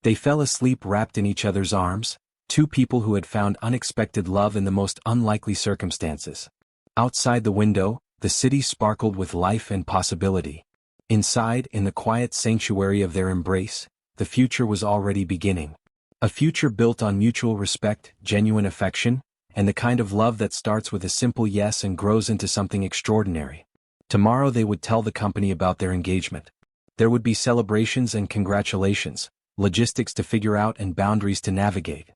They fell asleep wrapped in each other's arms, two people who had found unexpected love in the most unlikely circumstances. Outside the window, the city sparkled with life and possibility. Inside, in the quiet sanctuary of their embrace, the future was already beginning. A future built on mutual respect, genuine affection, and the kind of love that starts with a simple yes and grows into something extraordinary. Tomorrow they would tell the company about their engagement. There would be celebrations and congratulations, logistics to figure out and boundaries to navigate.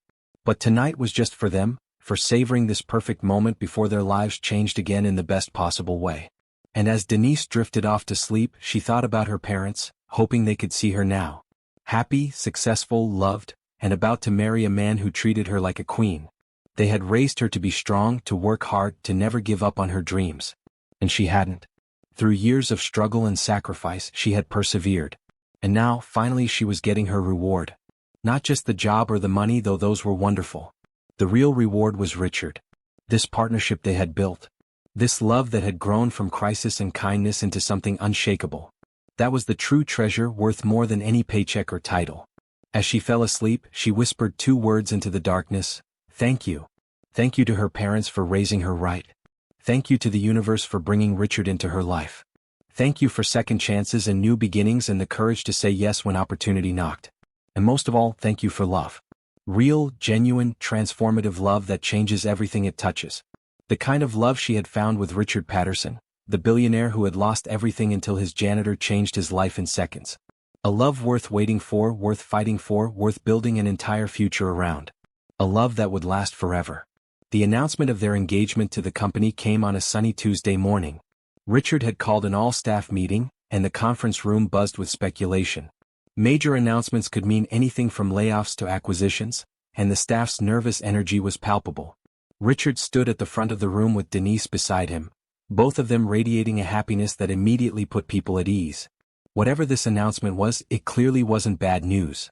But tonight was just for them, for savoring this perfect moment before their lives changed again in the best possible way. And as Denise drifted off to sleep, she thought about her parents, hoping they could see her now. Happy, successful, loved, and about to marry a man who treated her like a queen. They had raised her to be strong, to work hard, to never give up on her dreams. And she hadn't. Through years of struggle and sacrifice, she had persevered. And now, finally, she was getting her reward. Not just the job or the money, though those were wonderful. The real reward was Richard. This partnership they had built. This love that had grown from crisis and kindness into something unshakable. That was the true treasure, worth more than any paycheck or title. As she fell asleep, she whispered 2 words into the darkness: thank you. Thank you to her parents for raising her right. Thank you to the universe for bringing Richard into her life. Thank you for second chances and new beginnings and the courage to say yes when opportunity knocked. And most of all, thank you for love. Real, genuine, transformative love that changes everything it touches. The kind of love she had found with Richard Patterson, the billionaire who had lost everything until his janitor changed his life in seconds. A love worth waiting for, worth fighting for, worth building an entire future around. A love that would last forever. The announcement of their engagement to the company came on a sunny Tuesday morning. Richard had called an all-staff meeting, and the conference room buzzed with speculation. Major announcements could mean anything from layoffs to acquisitions, and the staff's nervous energy was palpable. Richard stood at the front of the room with Denise beside him, both of them radiating a happiness that immediately put people at ease. Whatever this announcement was, it clearly wasn't bad news.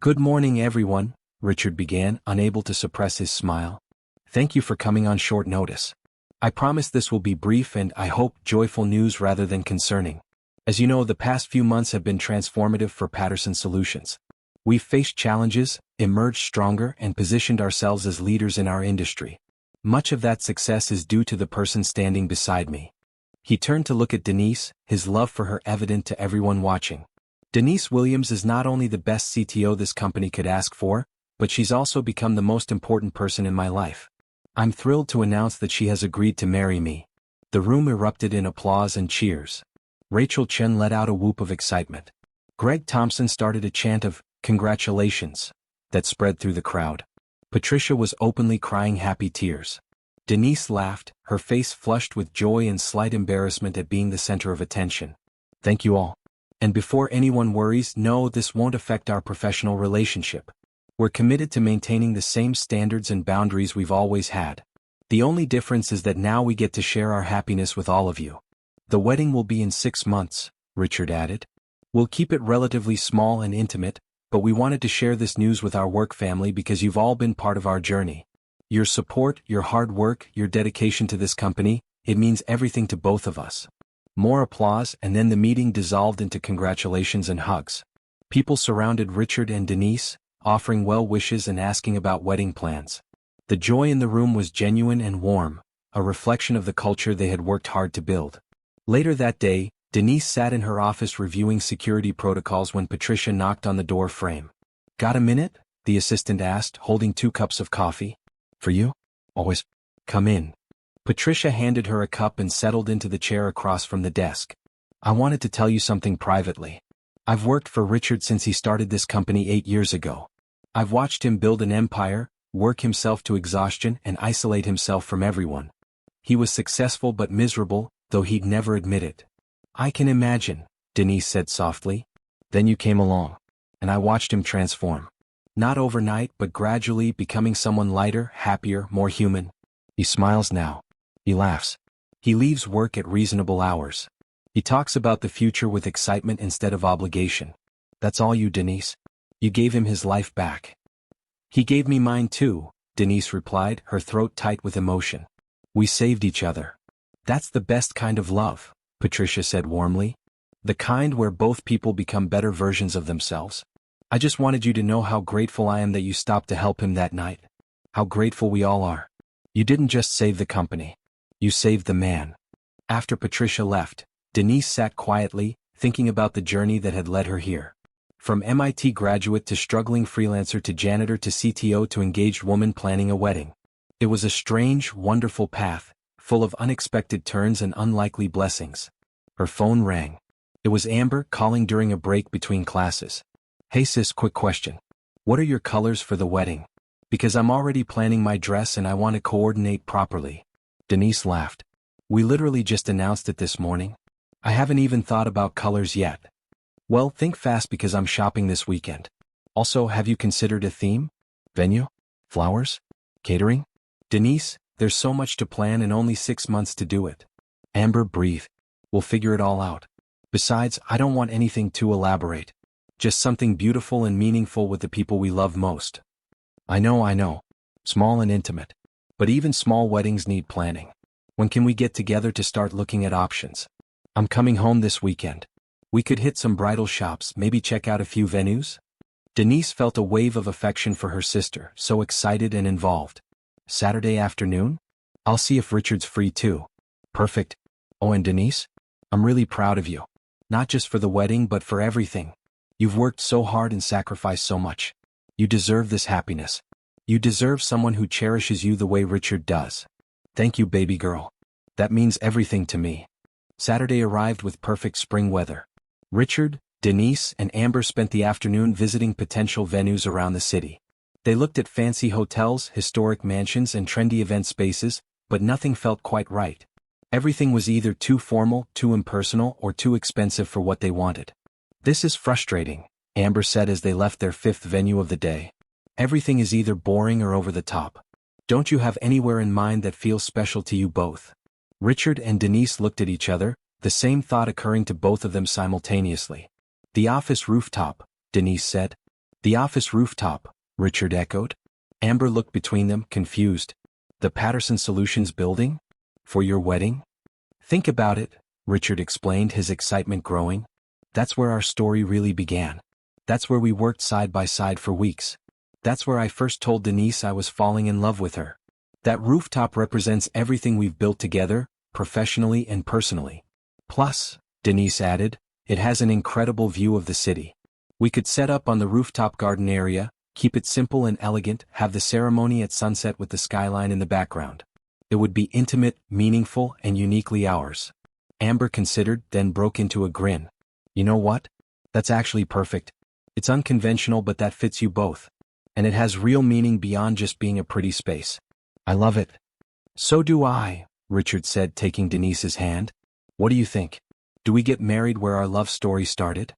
"Good morning, everyone," Richard began, unable to suppress his smile. "Thank you for coming on short notice. I promise this will be brief and, I hope, joyful news rather than concerning. As you know, the past few months have been transformative for Patterson Solutions. We've faced challenges, emerged stronger, and positioned ourselves as leaders in our industry. Much of that success is due to the person standing beside me." He turned to look at Denise, his love for her evident to everyone watching. "Denise Williams is not only the best CTO this company could ask for, but she's also become the most important person in my life. I'm thrilled to announce that she has agreed to marry me." The room erupted in applause and cheers. Rachel Chen let out a whoop of excitement. Greg Thompson started a chant of "congratulations" that spread through the crowd. Patricia was openly crying happy tears. Denise laughed, her face flushed with joy and slight embarrassment at being the center of attention. "Thank you all. And before anyone worries, no, this won't affect our professional relationship. We're committed to maintaining the same standards and boundaries we've always had. The only difference is that now we get to share our happiness with all of you. The wedding will be in 6 months," Richard added. "We'll keep it relatively small and intimate, but we wanted to share this news with our work family because you've all been part of our journey. Your support, your hard work, your dedication to this company, it means everything to both of us." More applause, and then the meeting dissolved into congratulations and hugs. People surrounded Richard and Denise, offering well wishes and asking about wedding plans. The joy in the room was genuine and warm, a reflection of the culture they had worked hard to build. Later that day, Denise sat in her office reviewing security protocols when Patricia knocked on the door frame. "Got a minute?" the assistant asked, holding 2 cups of coffee. "For you? Always. Come in." Patricia handed her a cup and settled into the chair across from the desk. "I wanted to tell you something privately. I've worked for Richard since he started this company 8 years ago. I've watched him build an empire, work himself to exhaustion, and isolate himself from everyone. He was successful but miserable, though he'd never admit it." "I can imagine," Denise said softly. "Then you came along. And I watched him transform. Not overnight, but gradually, becoming someone lighter, happier, more human. He smiles now. He laughs. He leaves work at reasonable hours. He talks about the future with excitement instead of obligation. That's all you, Denise. You gave him his life back." "He gave me mine too," Denise replied, her throat tight with emotion. "We saved each other." "That's the best kind of love," Patricia said warmly. "The kind where both people become better versions of themselves. I just wanted you to know how grateful I am that you stopped to help him that night. How grateful we all are. You didn't just save the company. You saved the man." After Patricia left, Denise sat quietly, thinking about the journey that had led her here. From MIT graduate to struggling freelancer to janitor to CTO to engaged woman planning a wedding. It was a strange, wonderful path, full of unexpected turns and unlikely blessings. Her phone rang. It was Amber calling during a break between classes. "Hey sis, quick question. What are your colors for the wedding? Because I'm already planning my dress and I want to coordinate properly." Denise laughed. "We literally just announced it this morning. I haven't even thought about colors yet." "Well, think fast because I'm shopping this weekend. Also, have you considered a theme? Venue? Flowers? Catering? Denise, there's so much to plan and only 6 months to do it. Amber, breathe. We'll figure it all out. Besides, I don't want anything too elaborate. Just something beautiful and meaningful with the people we love most. I know. Small and intimate. But even small weddings need planning. When can we get together to start looking at options? I'm coming home this weekend. We could hit some bridal shops, maybe check out a few venues? Denise felt a wave of affection for her sister, so excited and involved. Saturday afternoon? I'll see if Richard's free too. Perfect. Oh, and Denise? I'm really proud of you. Not just for the wedding but for everything. You've worked so hard and sacrificed so much. You deserve this happiness. You deserve someone who cherishes you the way Richard does. Thank you, baby girl. That means everything to me. Saturday arrived with perfect spring weather. Richard, Denise, and Amber spent the afternoon visiting potential venues around the city. They looked at fancy hotels, historic mansions, and trendy event spaces, but nothing felt quite right. Everything was either too formal, too impersonal, or too expensive for what they wanted. This is frustrating, Amber said as they left their 5th venue of the day. Everything is either boring or over the top. Don't you have anywhere in mind that feels special to you both? Richard and Denise looked at each other, the same thought occurring to both of them simultaneously. The office rooftop, Denise said. The office rooftop, Richard echoed. Amber looked between them, confused. The Patterson Solutions building? For your wedding? Think about it, Richard explained, his excitement growing. That's where our story really began. That's where we worked side by side for weeks. That's where I first told Denise I was falling in love with her. That rooftop represents everything we've built together, professionally and personally. Plus, Denise added, it has an incredible view of the city. We could set up on the rooftop garden area, keep it simple and elegant, have the ceremony at sunset with the skyline in the background. It would be intimate, meaningful, and uniquely ours. Amber considered, then broke into a grin. You know what? That's actually perfect. It's unconventional, but that fits you both. And it has real meaning beyond just being a pretty space. I love it. So do I, Richard said, taking Denise's hand. What do you think? Do we get married where our love story started?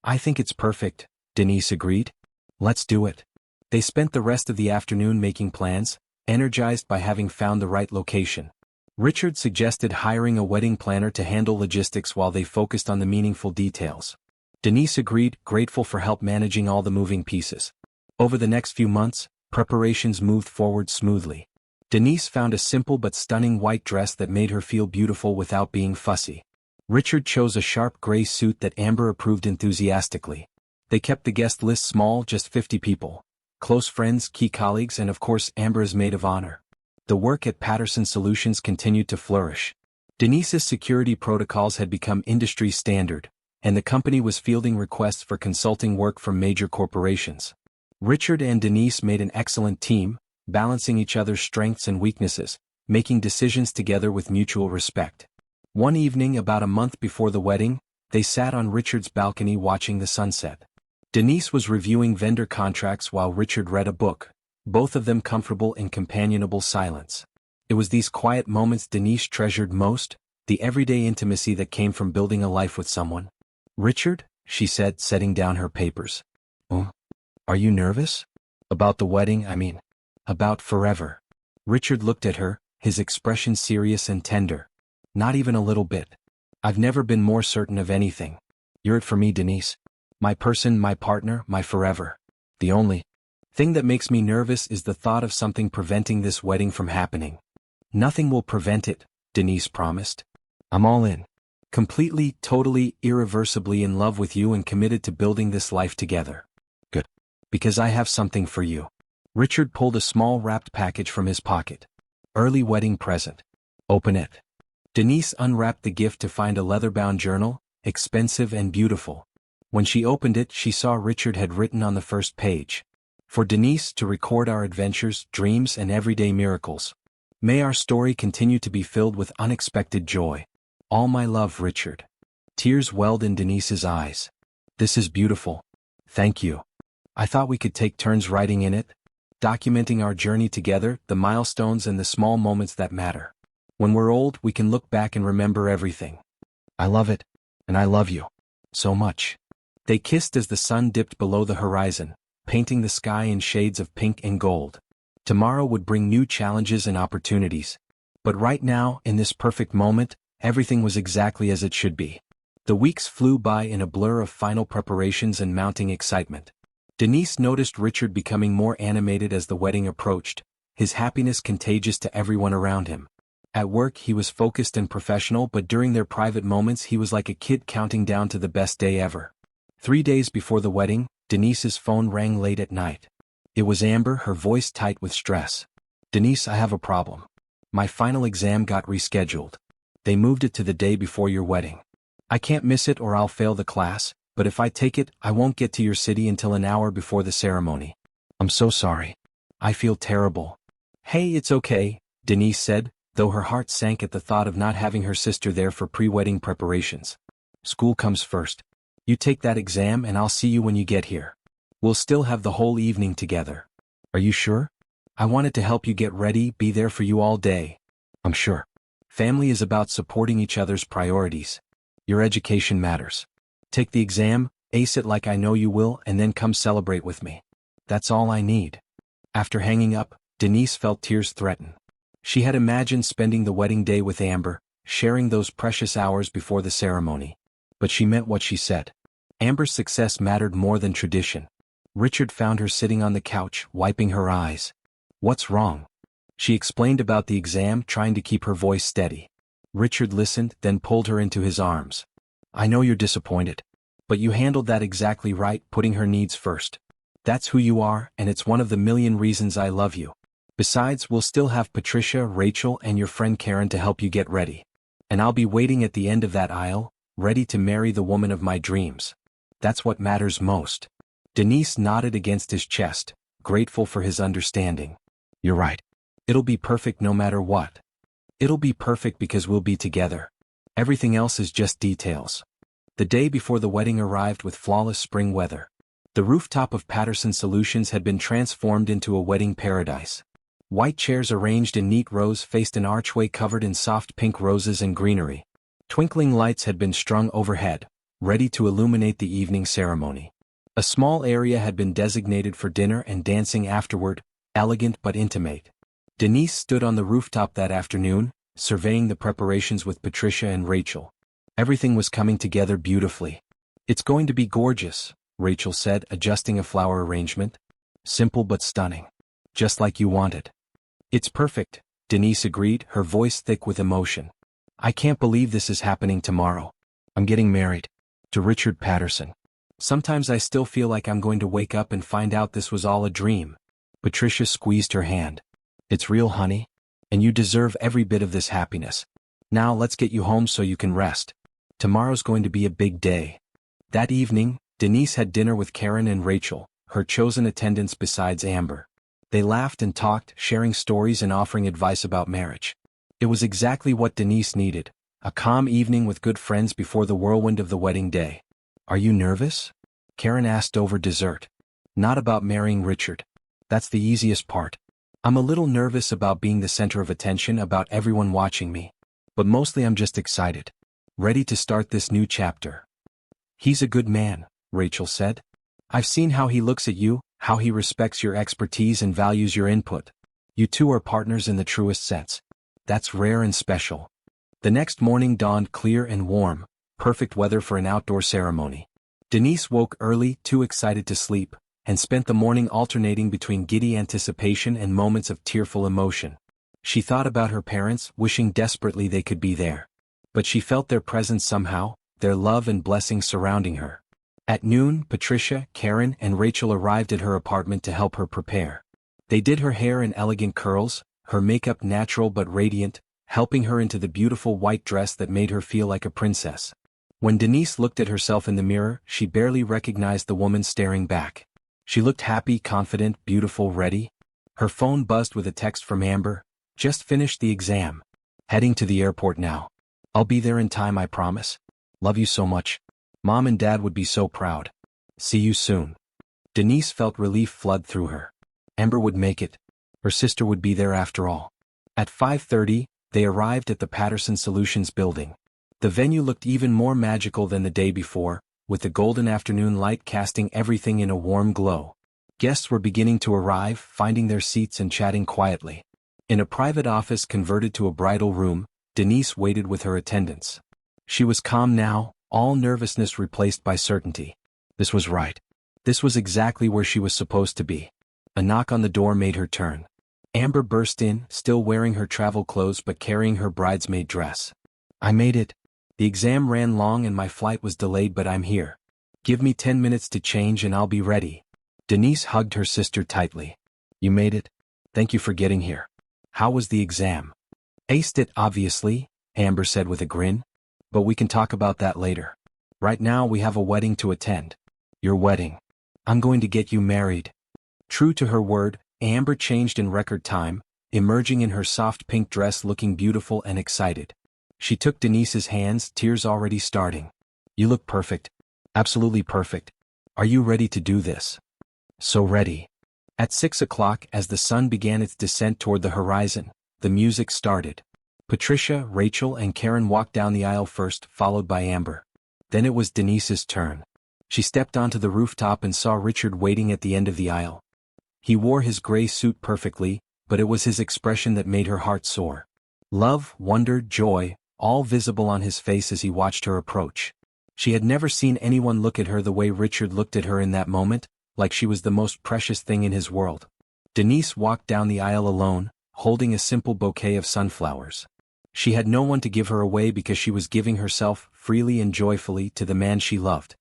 I think it's perfect, Denise agreed. Let's do it. They spent the rest of the afternoon making plans, energized by having found the right location. Richard suggested hiring a wedding planner to handle logistics while they focused on the meaningful details. Denise agreed, grateful for help managing all the moving pieces. Over the next few months, preparations moved forward smoothly. Denise found a simple but stunning white dress that made her feel beautiful without being fussy. Richard chose a sharp gray suit that Amber approved enthusiastically. They kept the guest list small, just 50 people. Close friends, key colleagues, and of course Amber's maid of honor. The work at Patterson Solutions continued to flourish. Denise's security protocols had become industry standard, and the company was fielding requests for consulting work from major corporations. Richard and Denise made an excellent team, balancing each other's strengths and weaknesses, making decisions together with mutual respect. One evening about a month before the wedding, they sat on Richard's balcony watching the sunset. Denise was reviewing vendor contracts while Richard read a book, both of them comfortable in companionable silence. It was these quiet moments Denise treasured most, the everyday intimacy that came from building a life with someone. Richard, she said, setting down her papers. Oh, are you nervous? About the wedding, I mean. About forever. Richard looked at her, his expression serious and tender. Not even a little bit. I've never been more certain of anything. You're it for me, Denise. My person, my partner, my forever. The only thing that makes me nervous is the thought of something preventing this wedding from happening. Nothing will prevent it, Denise promised. I'm all in. Completely, totally, irreversibly in love with you and committed to building this life together. Good. Because I have something for you. Richard pulled a small wrapped package from his pocket. Early wedding present. Open it. Denise unwrapped the gift to find a leather-bound journal, expensive and beautiful. When she opened it, she saw Richard had written on the first page. For Denise, to record our adventures, dreams, and everyday miracles. May our story continue to be filled with unexpected joy. All my love, Richard. Tears welled in Denise's eyes. This is beautiful. Thank you. I thought we could take turns writing in it, documenting our journey together, the milestones and the small moments that matter. When we're old, we can look back and remember everything. I love it, and I love you. So much. They kissed as the sun dipped below the horizon, painting the sky in shades of pink and gold. Tomorrow would bring new challenges and opportunities. But right now, in this perfect moment, everything was exactly as it should be. The weeks flew by in a blur of final preparations and mounting excitement. Denise noticed Richard becoming more animated as the wedding approached, his happiness contagious to everyone around him. At work he was focused and professional, but during their private moments he was like a kid counting down to the best day ever. 3 days before the wedding, Denise's phone rang late at night. It was Amber, her voice tight with stress. "Denise, I have a problem. My final exam got rescheduled. They moved it to the day before your wedding. I can't miss it or I'll fail the class, but if I take it, I won't get to your city until an hour before the ceremony. I'm so sorry. I feel terrible." "Hey, it's okay," Denise said, though her heart sank at the thought of not having her sister there for pre-wedding preparations. "School comes first. You take that exam and I'll see you when you get here. We'll still have the whole evening together. Are you sure? I wanted to help you get ready, be there for you all day." "I'm sure. Family is about supporting each other's priorities. Your education matters. Take the exam, ace it like I know you will, and then come celebrate with me. That's all I need." After hanging up, Denise felt tears threaten. She had imagined spending the wedding day with Amber, sharing those precious hours before the ceremony. But she meant what she said. Amber's success mattered more than tradition. Richard found her sitting on the couch, wiping her eyes. "What's wrong?" She explained about the exam, trying to keep her voice steady. Richard listened, then pulled her into his arms. "I know you're disappointed. But you handled that exactly right, putting her needs first. That's who you are, and it's one of the million reasons I love you. Besides, we'll still have Patricia, Rachel, and your friend Karen to help you get ready. And I'll be waiting at the end of that aisle, ready to marry the woman of my dreams. That's what matters most." Denise nodded against his chest, grateful for his understanding. "You're right. It'll be perfect no matter what. It'll be perfect because we'll be together. Everything else is just details." The day before the wedding arrived with flawless spring weather. The rooftop of Patterson Solutions had been transformed into a wedding paradise. White chairs arranged in neat rows faced an archway covered in soft pink roses and greenery. Twinkling lights had been strung overhead, ready to illuminate the evening ceremony. A small area had been designated for dinner and dancing afterward, elegant but intimate. Denise stood on the rooftop that afternoon, surveying the preparations with Patricia and Rachel. Everything was coming together beautifully. "It's going to be gorgeous," Rachel said, adjusting a flower arrangement. "Simple but stunning. Just like you wanted." "It's perfect," Denise agreed, her voice thick with emotion. "I can't believe this is happening tomorrow. I'm getting married. To Richard Patterson. Sometimes I still feel like I'm going to wake up and find out this was all a dream." Patricia squeezed her hand. "It's real, honey. And you deserve every bit of this happiness. Now let's get you home so you can rest. Tomorrow's going to be a big day." That evening, Denise had dinner with Karen and Rachel, her chosen attendants besides Amber. They laughed and talked, sharing stories and offering advice about marriage. It was exactly what Denise needed, a calm evening with good friends before the whirlwind of the wedding day. "Are you nervous?" Karen asked over dessert. "Not about marrying Richard. That's the easiest part. I'm a little nervous about being the center of attention, about everyone watching me. But mostly I'm just excited. Ready to start this new chapter." "He's a good man," Rachel said. "I've seen how he looks at you, how he respects your expertise and values your input. You two are partners in the truest sense. That's rare and special." The next morning dawned clear and warm, perfect weather for an outdoor ceremony. Denise woke early, too excited to sleep, and spent the morning alternating between giddy anticipation and moments of tearful emotion. She thought about her parents, wishing desperately they could be there. But she felt their presence somehow, their love and blessings surrounding her. At noon, Patricia, Karen, and Rachel arrived at her apartment to help her prepare. They did her hair in elegant curls, her makeup natural but radiant, helping her into the beautiful white dress that made her feel like a princess. When Denise looked at herself in the mirror, she barely recognized the woman staring back. She looked happy, confident, beautiful, ready. Her phone buzzed with a text from Amber. "Just finished the exam. Heading to the airport now. I'll be there in time, I promise. Love you so much. Mom and Dad would be so proud. See you soon." Denise felt relief flood through her. Amber would make it. Her sister would be there after all. At 5:30, they arrived at the Patterson Solutions building. The venue looked even more magical than the day before, with the golden afternoon light casting everything in a warm glow. Guests were beginning to arrive, finding their seats and chatting quietly. In a private office converted to a bridal room, Denise waited with her attendants. She was calm now, all nervousness replaced by certainty. This was right. This was exactly where she was supposed to be. A knock on the door made her turn. Amber burst in, still wearing her travel clothes but carrying her bridesmaid dress. I made it. The exam ran long and my flight was delayed, but I'm here. Give me 10 minutes to change and I'll be ready. Denise hugged her sister tightly. You made it? Thank you for getting here. How was the exam? Aced it, obviously, Amber said with a grin. But we can talk about that later. Right now we have a wedding to attend. Your wedding. I'm going to get you married. True to her word, Amber changed in record time, emerging in her soft pink dress looking beautiful and excited. She took Denise's hands, tears already starting. You look perfect. Absolutely perfect. Are you ready to do this? So ready. At 6 o'clock, as the sun began its descent toward the horizon, the music started. Patricia, Rachel, and Karen walked down the aisle first, followed by Amber. Then it was Denise's turn. She stepped onto the rooftop and saw Richard waiting at the end of the aisle. He wore his gray suit perfectly, but it was his expression that made her heart soar. Love, wonder, joy, all visible on his face as he watched her approach. She had never seen anyone look at her the way Richard looked at her in that moment, like she was the most precious thing in his world. Denise walked down the aisle alone, holding a simple bouquet of sunflowers. She had no one to give her away because she was giving herself, freely and joyfully, to the man she loved.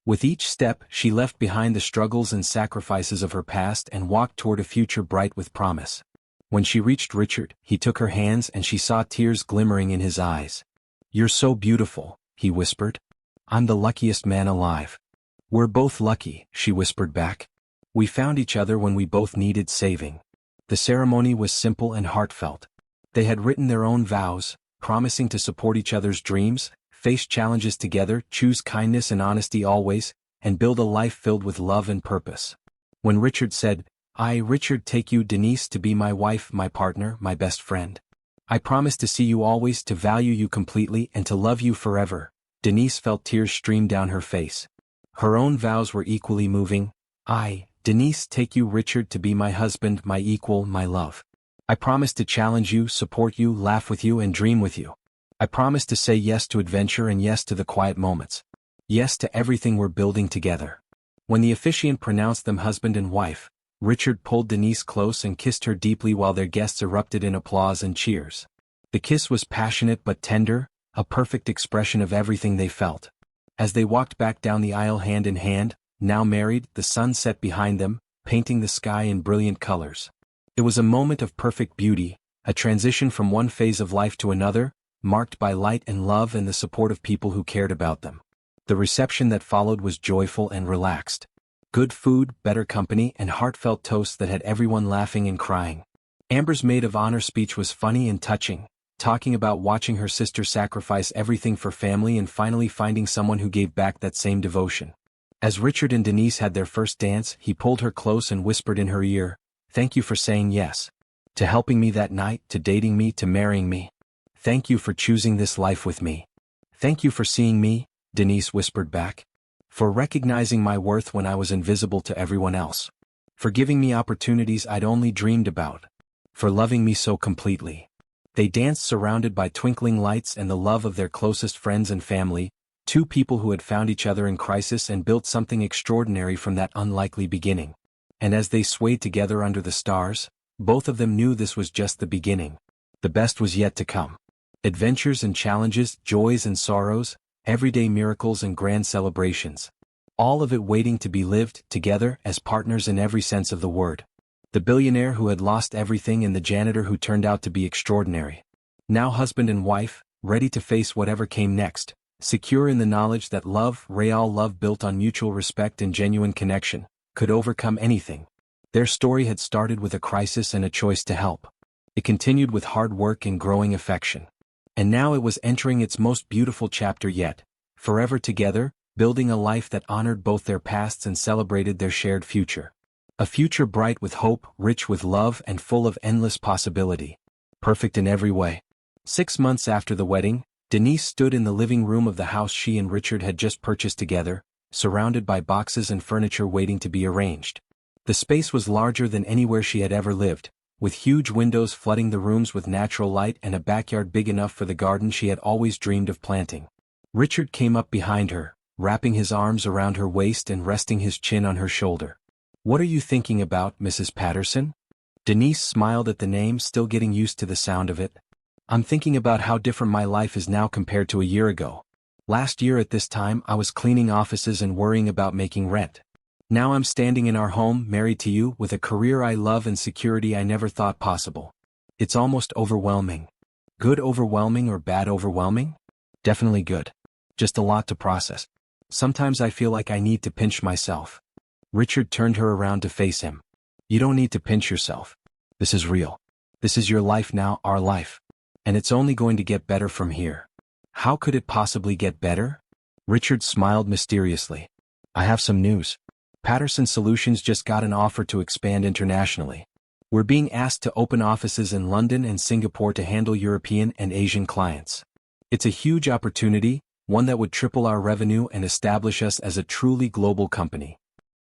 With each step, she left behind the struggles and sacrifices of her past and walked toward a future bright with promise. When she reached Richard, he took her hands and she saw tears glimmering in his eyes. You're so beautiful, he whispered. I'm the luckiest man alive. We're both lucky, she whispered back. We found each other when we both needed saving. The ceremony was simple and heartfelt. They had written their own vows, promising to support each other's dreams, face challenges together, choose kindness and honesty always, and build a life filled with love and purpose. When Richard said, I, Richard, take you, Denise, to be my wife, my partner, my best friend. I promise to see you always, to value you completely, and to love you forever. Denise felt tears stream down her face. Her own vows were equally moving. I, Denise, take you, Richard, to be my husband, my equal, my love. I promise to challenge you, support you, laugh with you, and dream with you. I promise to say yes to adventure and yes to the quiet moments. Yes to everything we're building together. When the officiant pronounced them husband and wife, Richard pulled Denise close and kissed her deeply while their guests erupted in applause and cheers. The kiss was passionate but tender, a perfect expression of everything they felt. As they walked back down the aisle hand in hand, now married, the sun set behind them, painting the sky in brilliant colors. It was a moment of perfect beauty, a transition from one phase of life to another, marked by light and love and the support of people who cared about them. The reception that followed was joyful and relaxed. Good food, better company, and heartfelt toasts that had everyone laughing and crying. Amber's maid of honor speech was funny and touching, talking about watching her sister sacrifice everything for family and finally finding someone who gave back that same devotion. As Richard and Denise had their first dance, he pulled her close and whispered in her ear, "Thank you for saying yes. To helping me that night, to dating me, to marrying me. Thank you for choosing this life with me. Thank you for seeing me," Denise whispered back. "For recognizing my worth when I was invisible to everyone else. For giving me opportunities I'd only dreamed about. For loving me so completely." They danced surrounded by twinkling lights and the love of their closest friends and family, two people who had found each other in crisis and built something extraordinary from that unlikely beginning. And as they swayed together under the stars, both of them knew this was just the beginning. The best was yet to come. Adventures and challenges, joys and sorrows, everyday miracles and grand celebrations. All of it waiting to be lived together as partners in every sense of the word. The billionaire who had lost everything and the janitor who turned out to be extraordinary. Now husband and wife, ready to face whatever came next, secure in the knowledge that love, real love built on mutual respect and genuine connection, could overcome anything. Their story had started with a crisis and a choice to help. It continued with hard work and growing affection. And now it was entering its most beautiful chapter yet, forever together, building a life that honored both their pasts and celebrated their shared future. A future bright with hope, rich with love and full of endless possibility. Perfect in every way. 6 months after the wedding, Denise stood in the living room of the house she and Richard had just purchased together, surrounded by boxes and furniture waiting to be arranged. The space was larger than anywhere she had ever lived, with huge windows flooding the rooms with natural light and a backyard big enough for the garden she had always dreamed of planting. Richard came up behind her, wrapping his arms around her waist and resting his chin on her shoulder. "What are you thinking about, Mrs. Patterson?" Denise smiled at the name, still getting used to the sound of it. "I'm thinking about how different my life is now compared to a year ago. Last year at this time I was cleaning offices and worrying about making rent. Now I'm standing in our home, married to you, with a career I love and security I never thought possible. It's almost overwhelming." "Good overwhelming or bad overwhelming?" "Definitely good. Just a lot to process. Sometimes I feel like I need to pinch myself." Richard turned her around to face him. "You don't need to pinch yourself. This is real. This is your life now, our life. And it's only going to get better from here." "How could it possibly get better?" Richard smiled mysteriously. "I have some news. Patterson Solutions just got an offer to expand internationally. We're being asked to open offices in London and Singapore to handle European and Asian clients. It's a huge opportunity, one that would triple our revenue and establish us as a truly global company."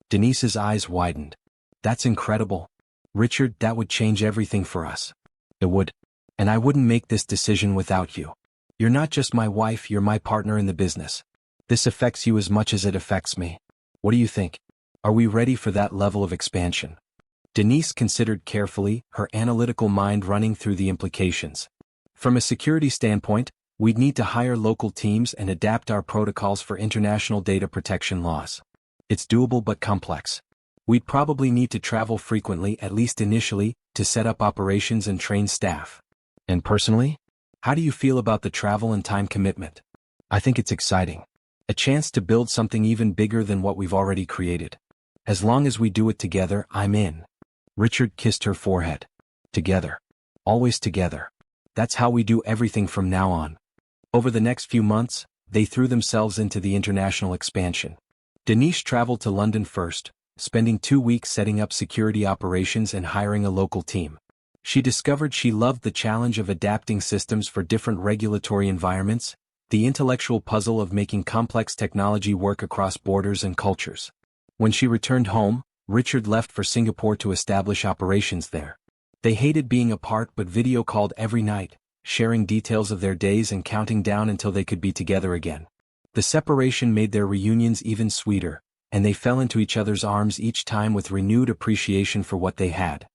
Denise's eyes widened. "That's incredible. Richard, that would change everything for us." "It would. And I wouldn't make this decision without you. You're not just my wife, you're my partner in the business. This affects you as much as it affects me. What do you think? Are we ready for that level of expansion?" Denise considered carefully, her analytical mind running through the implications. "From a security standpoint, we'd need to hire local teams and adapt our protocols for international data protection laws. It's doable but complex. We'd probably need to travel frequently, at least initially, to set up operations and train staff." "And personally? How do you feel about the travel and time commitment?" "I think it's exciting. A chance to build something even bigger than what we've already created. As long as we do it together, I'm in." Richard kissed her forehead. "Together. Always together. That's how we do everything from now on." Over the next few months, they threw themselves into the international expansion. Denise traveled to London first, spending 2 weeks setting up security operations and hiring a local team. She discovered she loved the challenge of adapting systems for different regulatory environments, the intellectual puzzle of making complex technology work across borders and cultures. When she returned home, Richard left for Singapore to establish operations there. They hated being apart but video called every night, sharing details of their days and counting down until they could be together again. The separation made their reunions even sweeter, and they fell into each other's arms each time with renewed appreciation for what they had.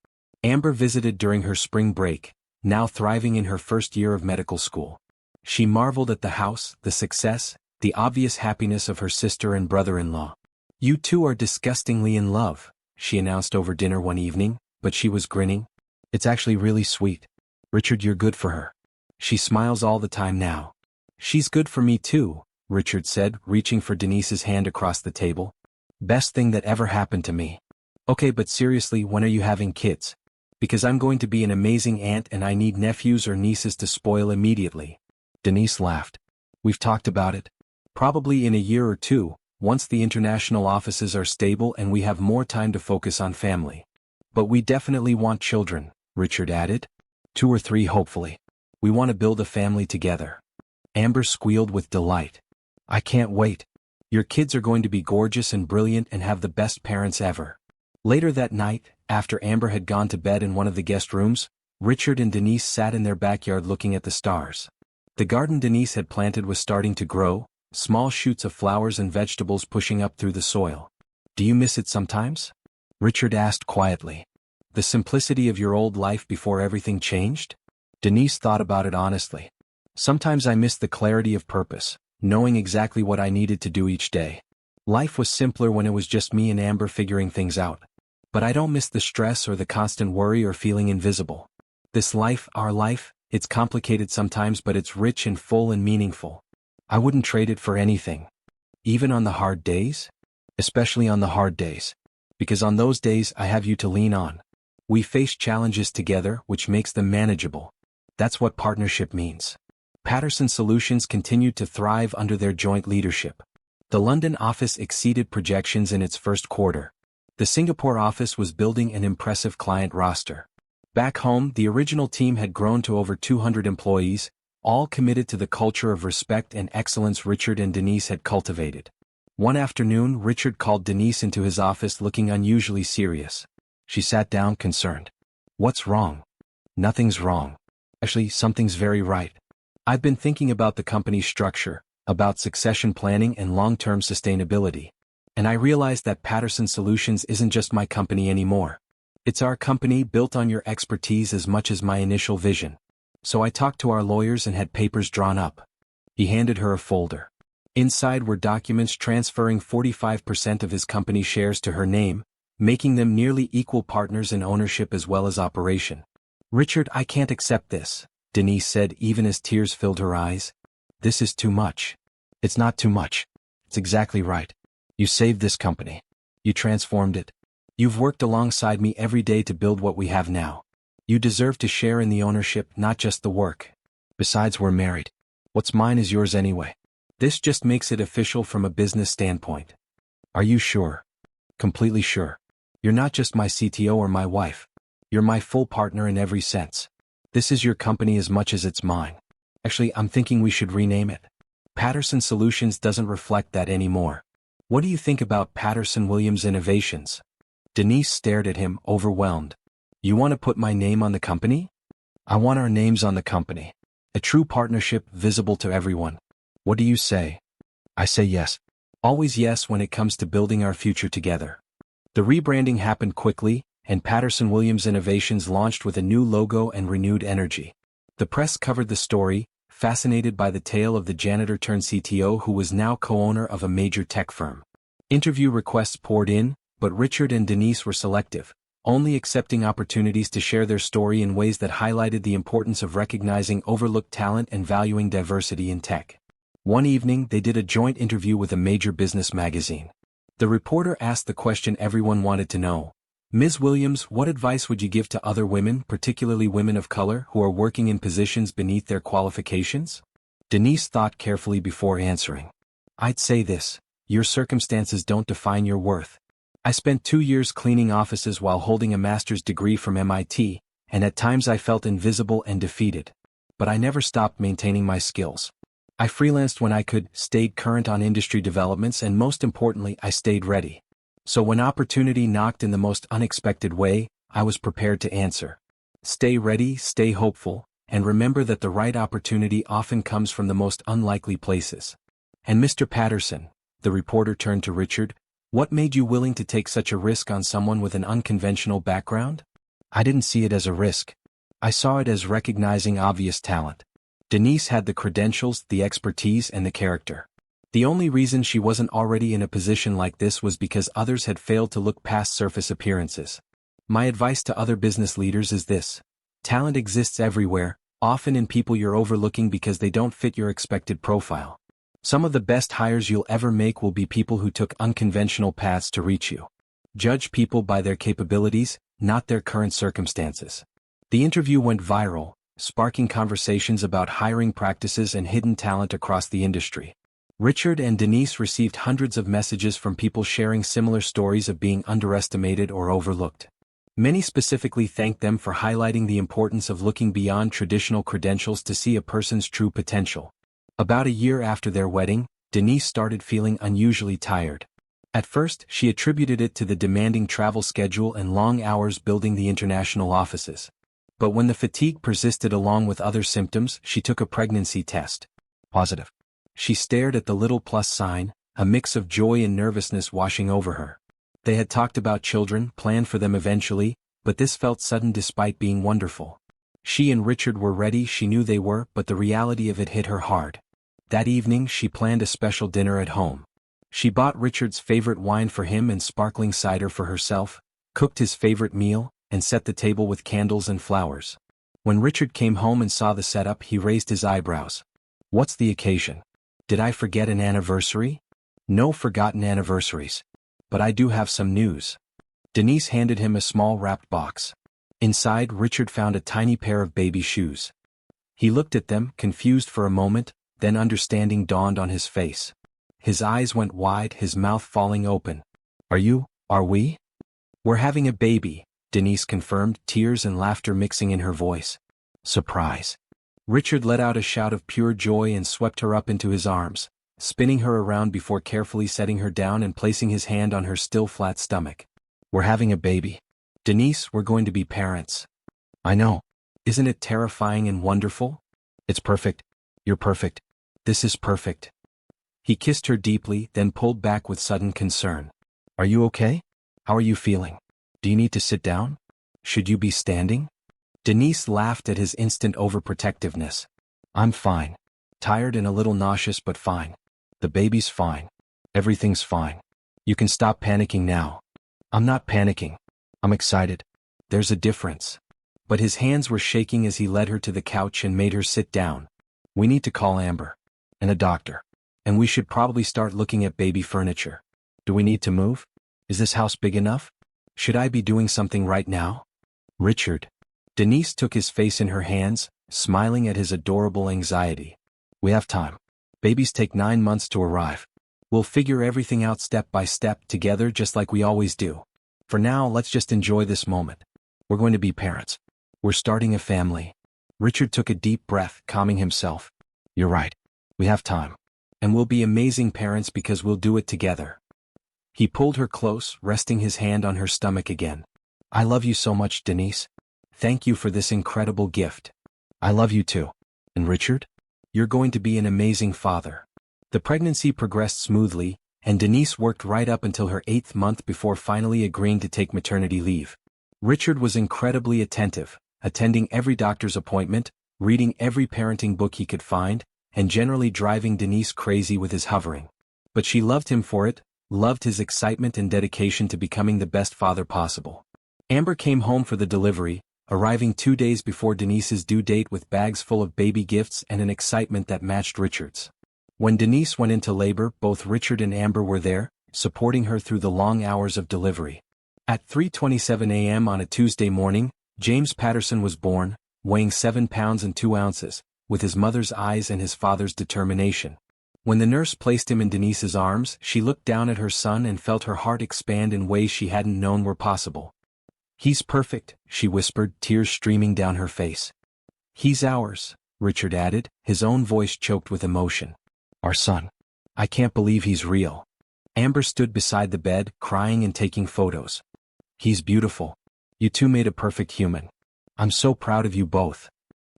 Amber visited during her spring break, now thriving in her first year of medical school. She marveled at the house, the success, the obvious happiness of her sister and brother-in-law. "You two are disgustingly in love," she announced over dinner one evening, but she was grinning. "It's actually really sweet. Richard, you're good for her. She smiles all the time now." "She's good for me too," Richard said, reaching for Denise's hand across the table. "Best thing that ever happened to me." "Okay, but seriously, when are you having kids? Because I'm going to be an amazing aunt and I need nephews or nieces to spoil immediately." Denise laughed. "We've talked about it. Probably in a year or two, once the international offices are stable and we have more time to focus on family. But we definitely want children," Richard added. 2 or 3 hopefully. "We want to build a family together." Amber squealed with delight. "I can't wait. Your kids are going to be gorgeous and brilliant and have the best parents ever." Later that night, after Amber had gone to bed in one of the guest rooms, Richard and Denise sat in their backyard looking at the stars. The garden Denise had planted was starting to grow, small shoots of flowers and vegetables pushing up through the soil. "Do you miss it sometimes?" Richard asked quietly. "The simplicity of your old life before everything changed?" Denise thought about it honestly. "Sometimes I miss the clarity of purpose, knowing exactly what I needed to do each day. Life was simpler when it was just me and Amber figuring things out. But I don't miss the stress or the constant worry or feeling invisible. This life, our life, it's complicated sometimes but it's rich and full and meaningful. I wouldn't trade it for anything." "Even on the hard days?" "Especially on the hard days. Because on those days I have you to lean on. We face challenges together, which makes them manageable. That's what partnership means." Patterson Solutions continued to thrive under their joint leadership. The London office exceeded projections in its first quarter. The Singapore office was building an impressive client roster. Back home, the original team had grown to over 200 employees, all committed to the culture of respect and excellence Richard and Denise had cultivated. One afternoon, Richard called Denise into his office looking unusually serious. She sat down, concerned. "What's wrong?" "Nothing's wrong. Actually, something's very right. I've been thinking about the company's structure, about succession planning and long-term sustainability. And I realized that Patterson Solutions isn't just my company anymore. It's our company, built on your expertise as much as my initial vision. So I talked to our lawyers and had papers drawn up." He handed her a folder. Inside were documents transferring 45% of his company shares to her name, making them nearly equal partners in ownership as well as operation. "Richard, I can't accept this," Denise said even as tears filled her eyes. "This is too much." "It's not too much. It's exactly right. You saved this company. You transformed it. You've worked alongside me every day to build what we have now. You deserve to share in the ownership, not just the work. Besides, we're married. What's mine is yours anyway. This just makes it official from a business standpoint." "Are you sure?" "Completely sure. You're not just my CTO or my wife. You're my full partner in every sense. This is your company as much as it's mine. Actually, I'm thinking we should rename it. Patterson Solutions doesn't reflect that anymore. What do you think about Patterson Williams Innovations?" Denise stared at him, overwhelmed. "You want to put my name on the company?" "I want our names on the company. A true partnership, visible to everyone. What do you say?" "I say yes. Always yes when it comes to building our future together." The rebranding happened quickly, and Patterson Williams Innovations launched with a new logo and renewed energy. The press covered the story, fascinated by the tale of the janitor turned CTO who was now co-owner of a major tech firm. Interview requests poured in, but Richard and Denise were selective, only accepting opportunities to share their story in ways that highlighted the importance of recognizing overlooked talent and valuing diversity in tech. One evening, they did a joint interview with a major business magazine. The reporter asked the question everyone wanted to know. "Ms. Williams, what advice would you give to other women, particularly women of color, who are working in positions beneath their qualifications?" Denise thought carefully before answering. "I'd say this: your circumstances don't define your worth. I spent 2 years cleaning offices while holding a master's degree from MIT, and at times I felt invisible and defeated. But I never stopped maintaining my skills. I freelanced when I could, stayed current on industry developments, and most importantly, I stayed ready. So when opportunity knocked in the most unexpected way, I was prepared to answer. Stay ready, stay hopeful, and remember that the right opportunity often comes from the most unlikely places." "And Mr. Patterson," the reporter turned to Richard, "what made you willing to take such a risk on someone with an unconventional background?" "I didn't see it as a risk. I saw it as recognizing obvious talent. Denise had the credentials, the expertise, and the character. The only reason she wasn't already in a position like this was because others had failed to look past surface appearances. My advice to other business leaders is this: talent exists everywhere, often in people you're overlooking because they don't fit your expected profile. Some of the best hires you'll ever make will be people who took unconventional paths to reach you. Judge people by their capabilities, not their current circumstances." The interview went viral, sparking conversations about hiring practices and hidden talent across the industry. Richard and Denise received hundreds of messages from people sharing similar stories of being underestimated or overlooked. Many specifically thanked them for highlighting the importance of looking beyond traditional credentials to see a person's true potential. About a year after their wedding, Denise started feeling unusually tired. At first, she attributed it to the demanding travel schedule and long hours building the international offices. But when the fatigue persisted along with other symptoms, she took a pregnancy test. Positive. She stared at the little plus sign, a mix of joy and nervousness washing over her. They had talked about children, planned for them eventually, but this felt sudden despite being wonderful. She and Richard were ready, she knew they were, but the reality of it hit her hard. That evening, she planned a special dinner at home. She bought Richard's favorite wine for him and sparkling cider for herself, cooked his favorite meal, and set the table with candles and flowers. When Richard came home and saw the setup, he raised his eyebrows. "What's the occasion? Did I forget an anniversary?" "No forgotten anniversaries. But I do have some news." Denise handed him a small wrapped box. Inside, Richard found a tiny pair of baby shoes. He looked at them, confused for a moment, then understanding dawned on his face. His eyes went wide, his mouth falling open. Are we? "We're having a baby," Denise confirmed, tears and laughter mixing in her voice. "Surprise." Richard let out a shout of pure joy and swept her up into his arms. spinning her around before carefully setting her down and placing his hand on her still flat stomach. We're having a baby. Denise, we're going to be parents. I know. Isn't it terrifying and wonderful? It's perfect. You're perfect. This is perfect. He kissed her deeply, then pulled back with sudden concern. Are you okay? How are you feeling? Do you need to sit down? Should you be standing? Denise laughed at his instant overprotectiveness. I'm fine. Tired and a little nauseous, but fine. The baby's fine. Everything's fine. You can stop panicking now. I'm not panicking. I'm excited. There's a difference. But his hands were shaking as he led her to the couch and made her sit down. We need to call Amber. And a doctor. And we should probably start looking at baby furniture. Do we need to move? Is this house big enough? Should I be doing something right now? Richard. Denise took his face in her hands, smiling at his adorable anxiety. We have time. Babies take 9 months to arrive. We'll figure everything out step by step together just like we always do. For now, let's just enjoy this moment. We're going to be parents. We're starting a family. Richard took a deep breath, calming himself. You're right. We have time. And we'll be amazing parents because we'll do it together. He pulled her close, resting his hand on her stomach again. I love you so much, Denise. Thank you for this incredible gift. I love you too. And Richard? You're going to be an amazing father. The pregnancy progressed smoothly, and Denise worked right up until her 8th month before finally agreeing to take maternity leave. Richard was incredibly attentive, attending every doctor's appointment, reading every parenting book he could find, and generally driving Denise crazy with his hovering. But she loved him for it, loved his excitement and dedication to becoming the best father possible. Amber came home for the delivery, arriving 2 days before Denise's due date with bags full of baby gifts and an excitement that matched Richard's. When Denise went into labor, both Richard and Amber were there, supporting her through the long hours of delivery. At 3:27 a.m. on a Tuesday morning, James Patterson was born, weighing 7 pounds and 2 ounces, with his mother's eyes and his father's determination. When the nurse placed him in Denise's arms, she looked down at her son and felt her heart expand in ways she hadn't known were possible. He's perfect, she whispered, tears streaming down her face. He's ours, Richard added, his own voice choked with emotion. Our son. I can't believe he's real. Amber stood beside the bed, crying and taking photos. He's beautiful. You two made a perfect human. I'm so proud of you both.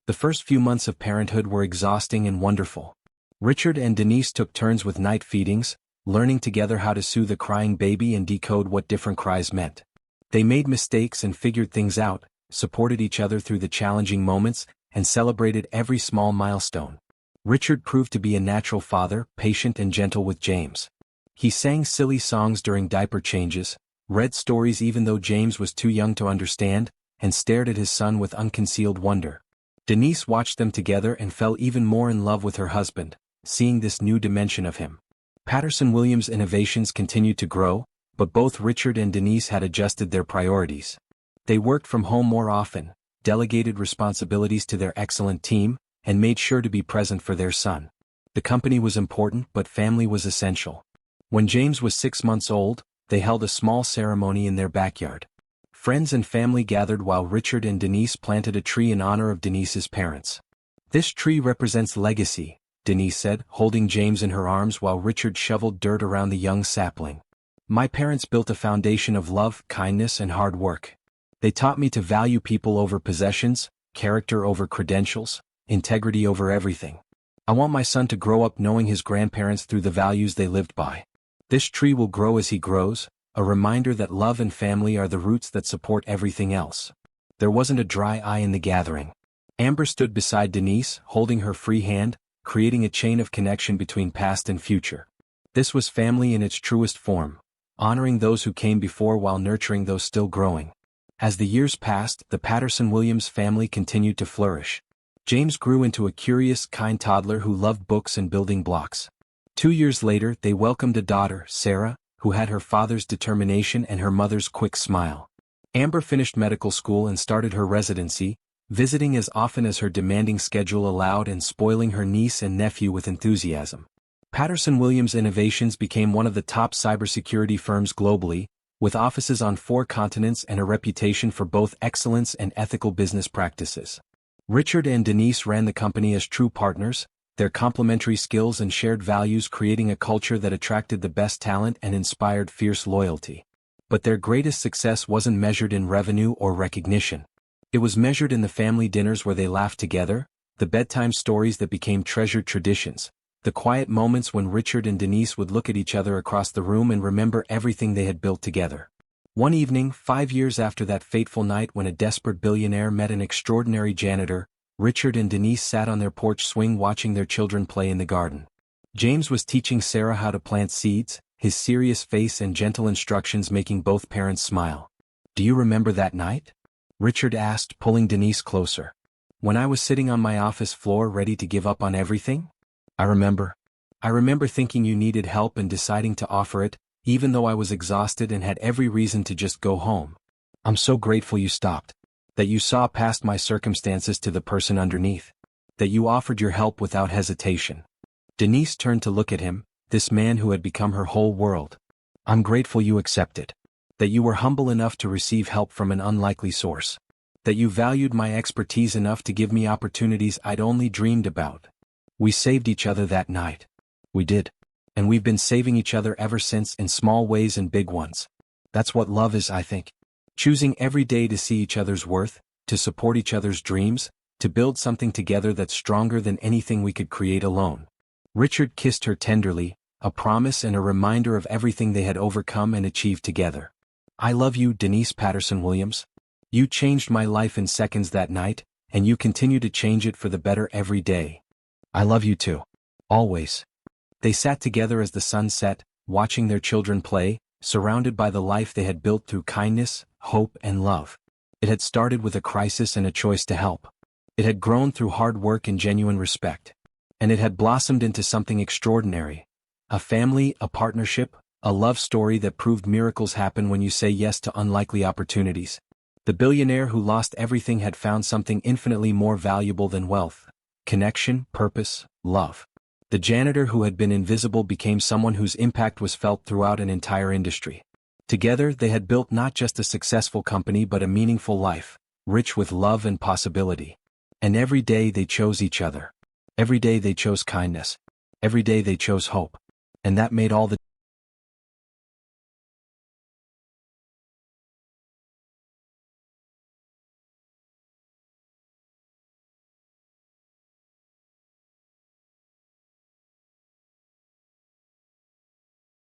The first few months of parenthood were exhausting and wonderful. Richard and Denise took turns with night feedings, learning together how to soothe a crying baby and decode what different cries meant. They made mistakes and figured things out, supported each other through the challenging moments, and celebrated every small milestone. Richard proved to be a natural father, patient and gentle with James. He sang silly songs during diaper changes, read stories even though James was too young to understand, and stared at his son with unconcealed wonder. Denise watched them together and fell even more in love with her husband, seeing this new dimension of him. Patterson-Williams innovations continued to grow, but both Richard and Denise had adjusted their priorities. They worked from home more often, delegated responsibilities to their excellent team, and made sure to be present for their son. The company was important, but family was essential. When James was 6 months old, they held a small ceremony in their backyard. Friends and family gathered while Richard and Denise planted a tree in honor of Denise's parents. This tree represents legacy, Denise said, holding James in her arms while Richard shoveled dirt around the young sapling. My parents built a foundation of love, kindness, and hard work. They taught me to value people over possessions, character over credentials, integrity over everything. I want my son to grow up knowing his grandparents through the values they lived by. This tree will grow as he grows, a reminder that love and family are the roots that support everything else. There wasn't a dry eye in the gathering. Amber stood beside Denise, holding her free hand, creating a chain of connection between past and future. This was family in its truest form, honoring those who came before while nurturing those still growing. As the years passed, the Patterson-Williams family continued to flourish. James grew into a curious, kind toddler who loved books and building blocks. 2 years later, they welcomed a daughter, Sarah, who had her father's determination and her mother's quick smile. Amber finished medical school and started her residency, visiting as often as her demanding schedule allowed and spoiling her niece and nephew with enthusiasm. Patterson-Williams Innovations became one of the top cybersecurity firms globally, with offices on 4 continents and a reputation for both excellence and ethical business practices. Richard and Denise ran the company as true partners, their complementary skills and shared values creating a culture that attracted the best talent and inspired fierce loyalty. But their greatest success wasn't measured in revenue or recognition. It was measured in the family dinners where they laughed together, the bedtime stories that became treasured traditions, the quiet moments when Richard and Denise would look at each other across the room and remember everything they had built together. One evening, 5 years after that fateful night when a desperate billionaire met an extraordinary janitor, Richard and Denise sat on their porch swing watching their children play in the garden. James was teaching Sarah how to plant seeds, his serious face and gentle instructions making both parents smile. "Do you remember that night?" Richard asked, pulling Denise closer. "When I was sitting on my office floor ready to give up on everything?" "I remember. I remember thinking you needed help and deciding to offer it, even though I was exhausted and had every reason to just go home. I'm so grateful you stopped. That you saw past my circumstances to the person underneath. That you offered your help without hesitation." Denise turned to look at him, this man who had become her whole world. "I'm grateful you accepted. That you were humble enough to receive help from an unlikely source. That you valued my expertise enough to give me opportunities I'd only dreamed about. We saved each other that night. We did. And we've been saving each other ever since in small ways and big ones. That's what love is, I think. Choosing every day to see each other's worth, to support each other's dreams, to build something together that's stronger than anything we could create alone." Richard kissed her tenderly, a promise and a reminder of everything they had overcome and achieved together. "I love you, Denise Patterson-Williams. You changed my life in seconds that night, and you continue to change it for the better every day. I love you too. Always." They sat together as the sun set, watching their children play, surrounded by the life they had built through kindness, hope and love. It had started with a crisis and a choice to help. It had grown through hard work and genuine respect. And it had blossomed into something extraordinary. A family, a partnership, a love story that proved miracles happen when you say yes to unlikely opportunities. The billionaire who lost everything had found something infinitely more valuable than wealth: connection, purpose, love. The janitor who had been invisible became someone whose impact was felt throughout an entire industry. Together they had built not just a successful company but a meaningful life, rich with love and possibility. And every day they chose each other. Every day they chose kindness. Every day they chose hope. And that made all the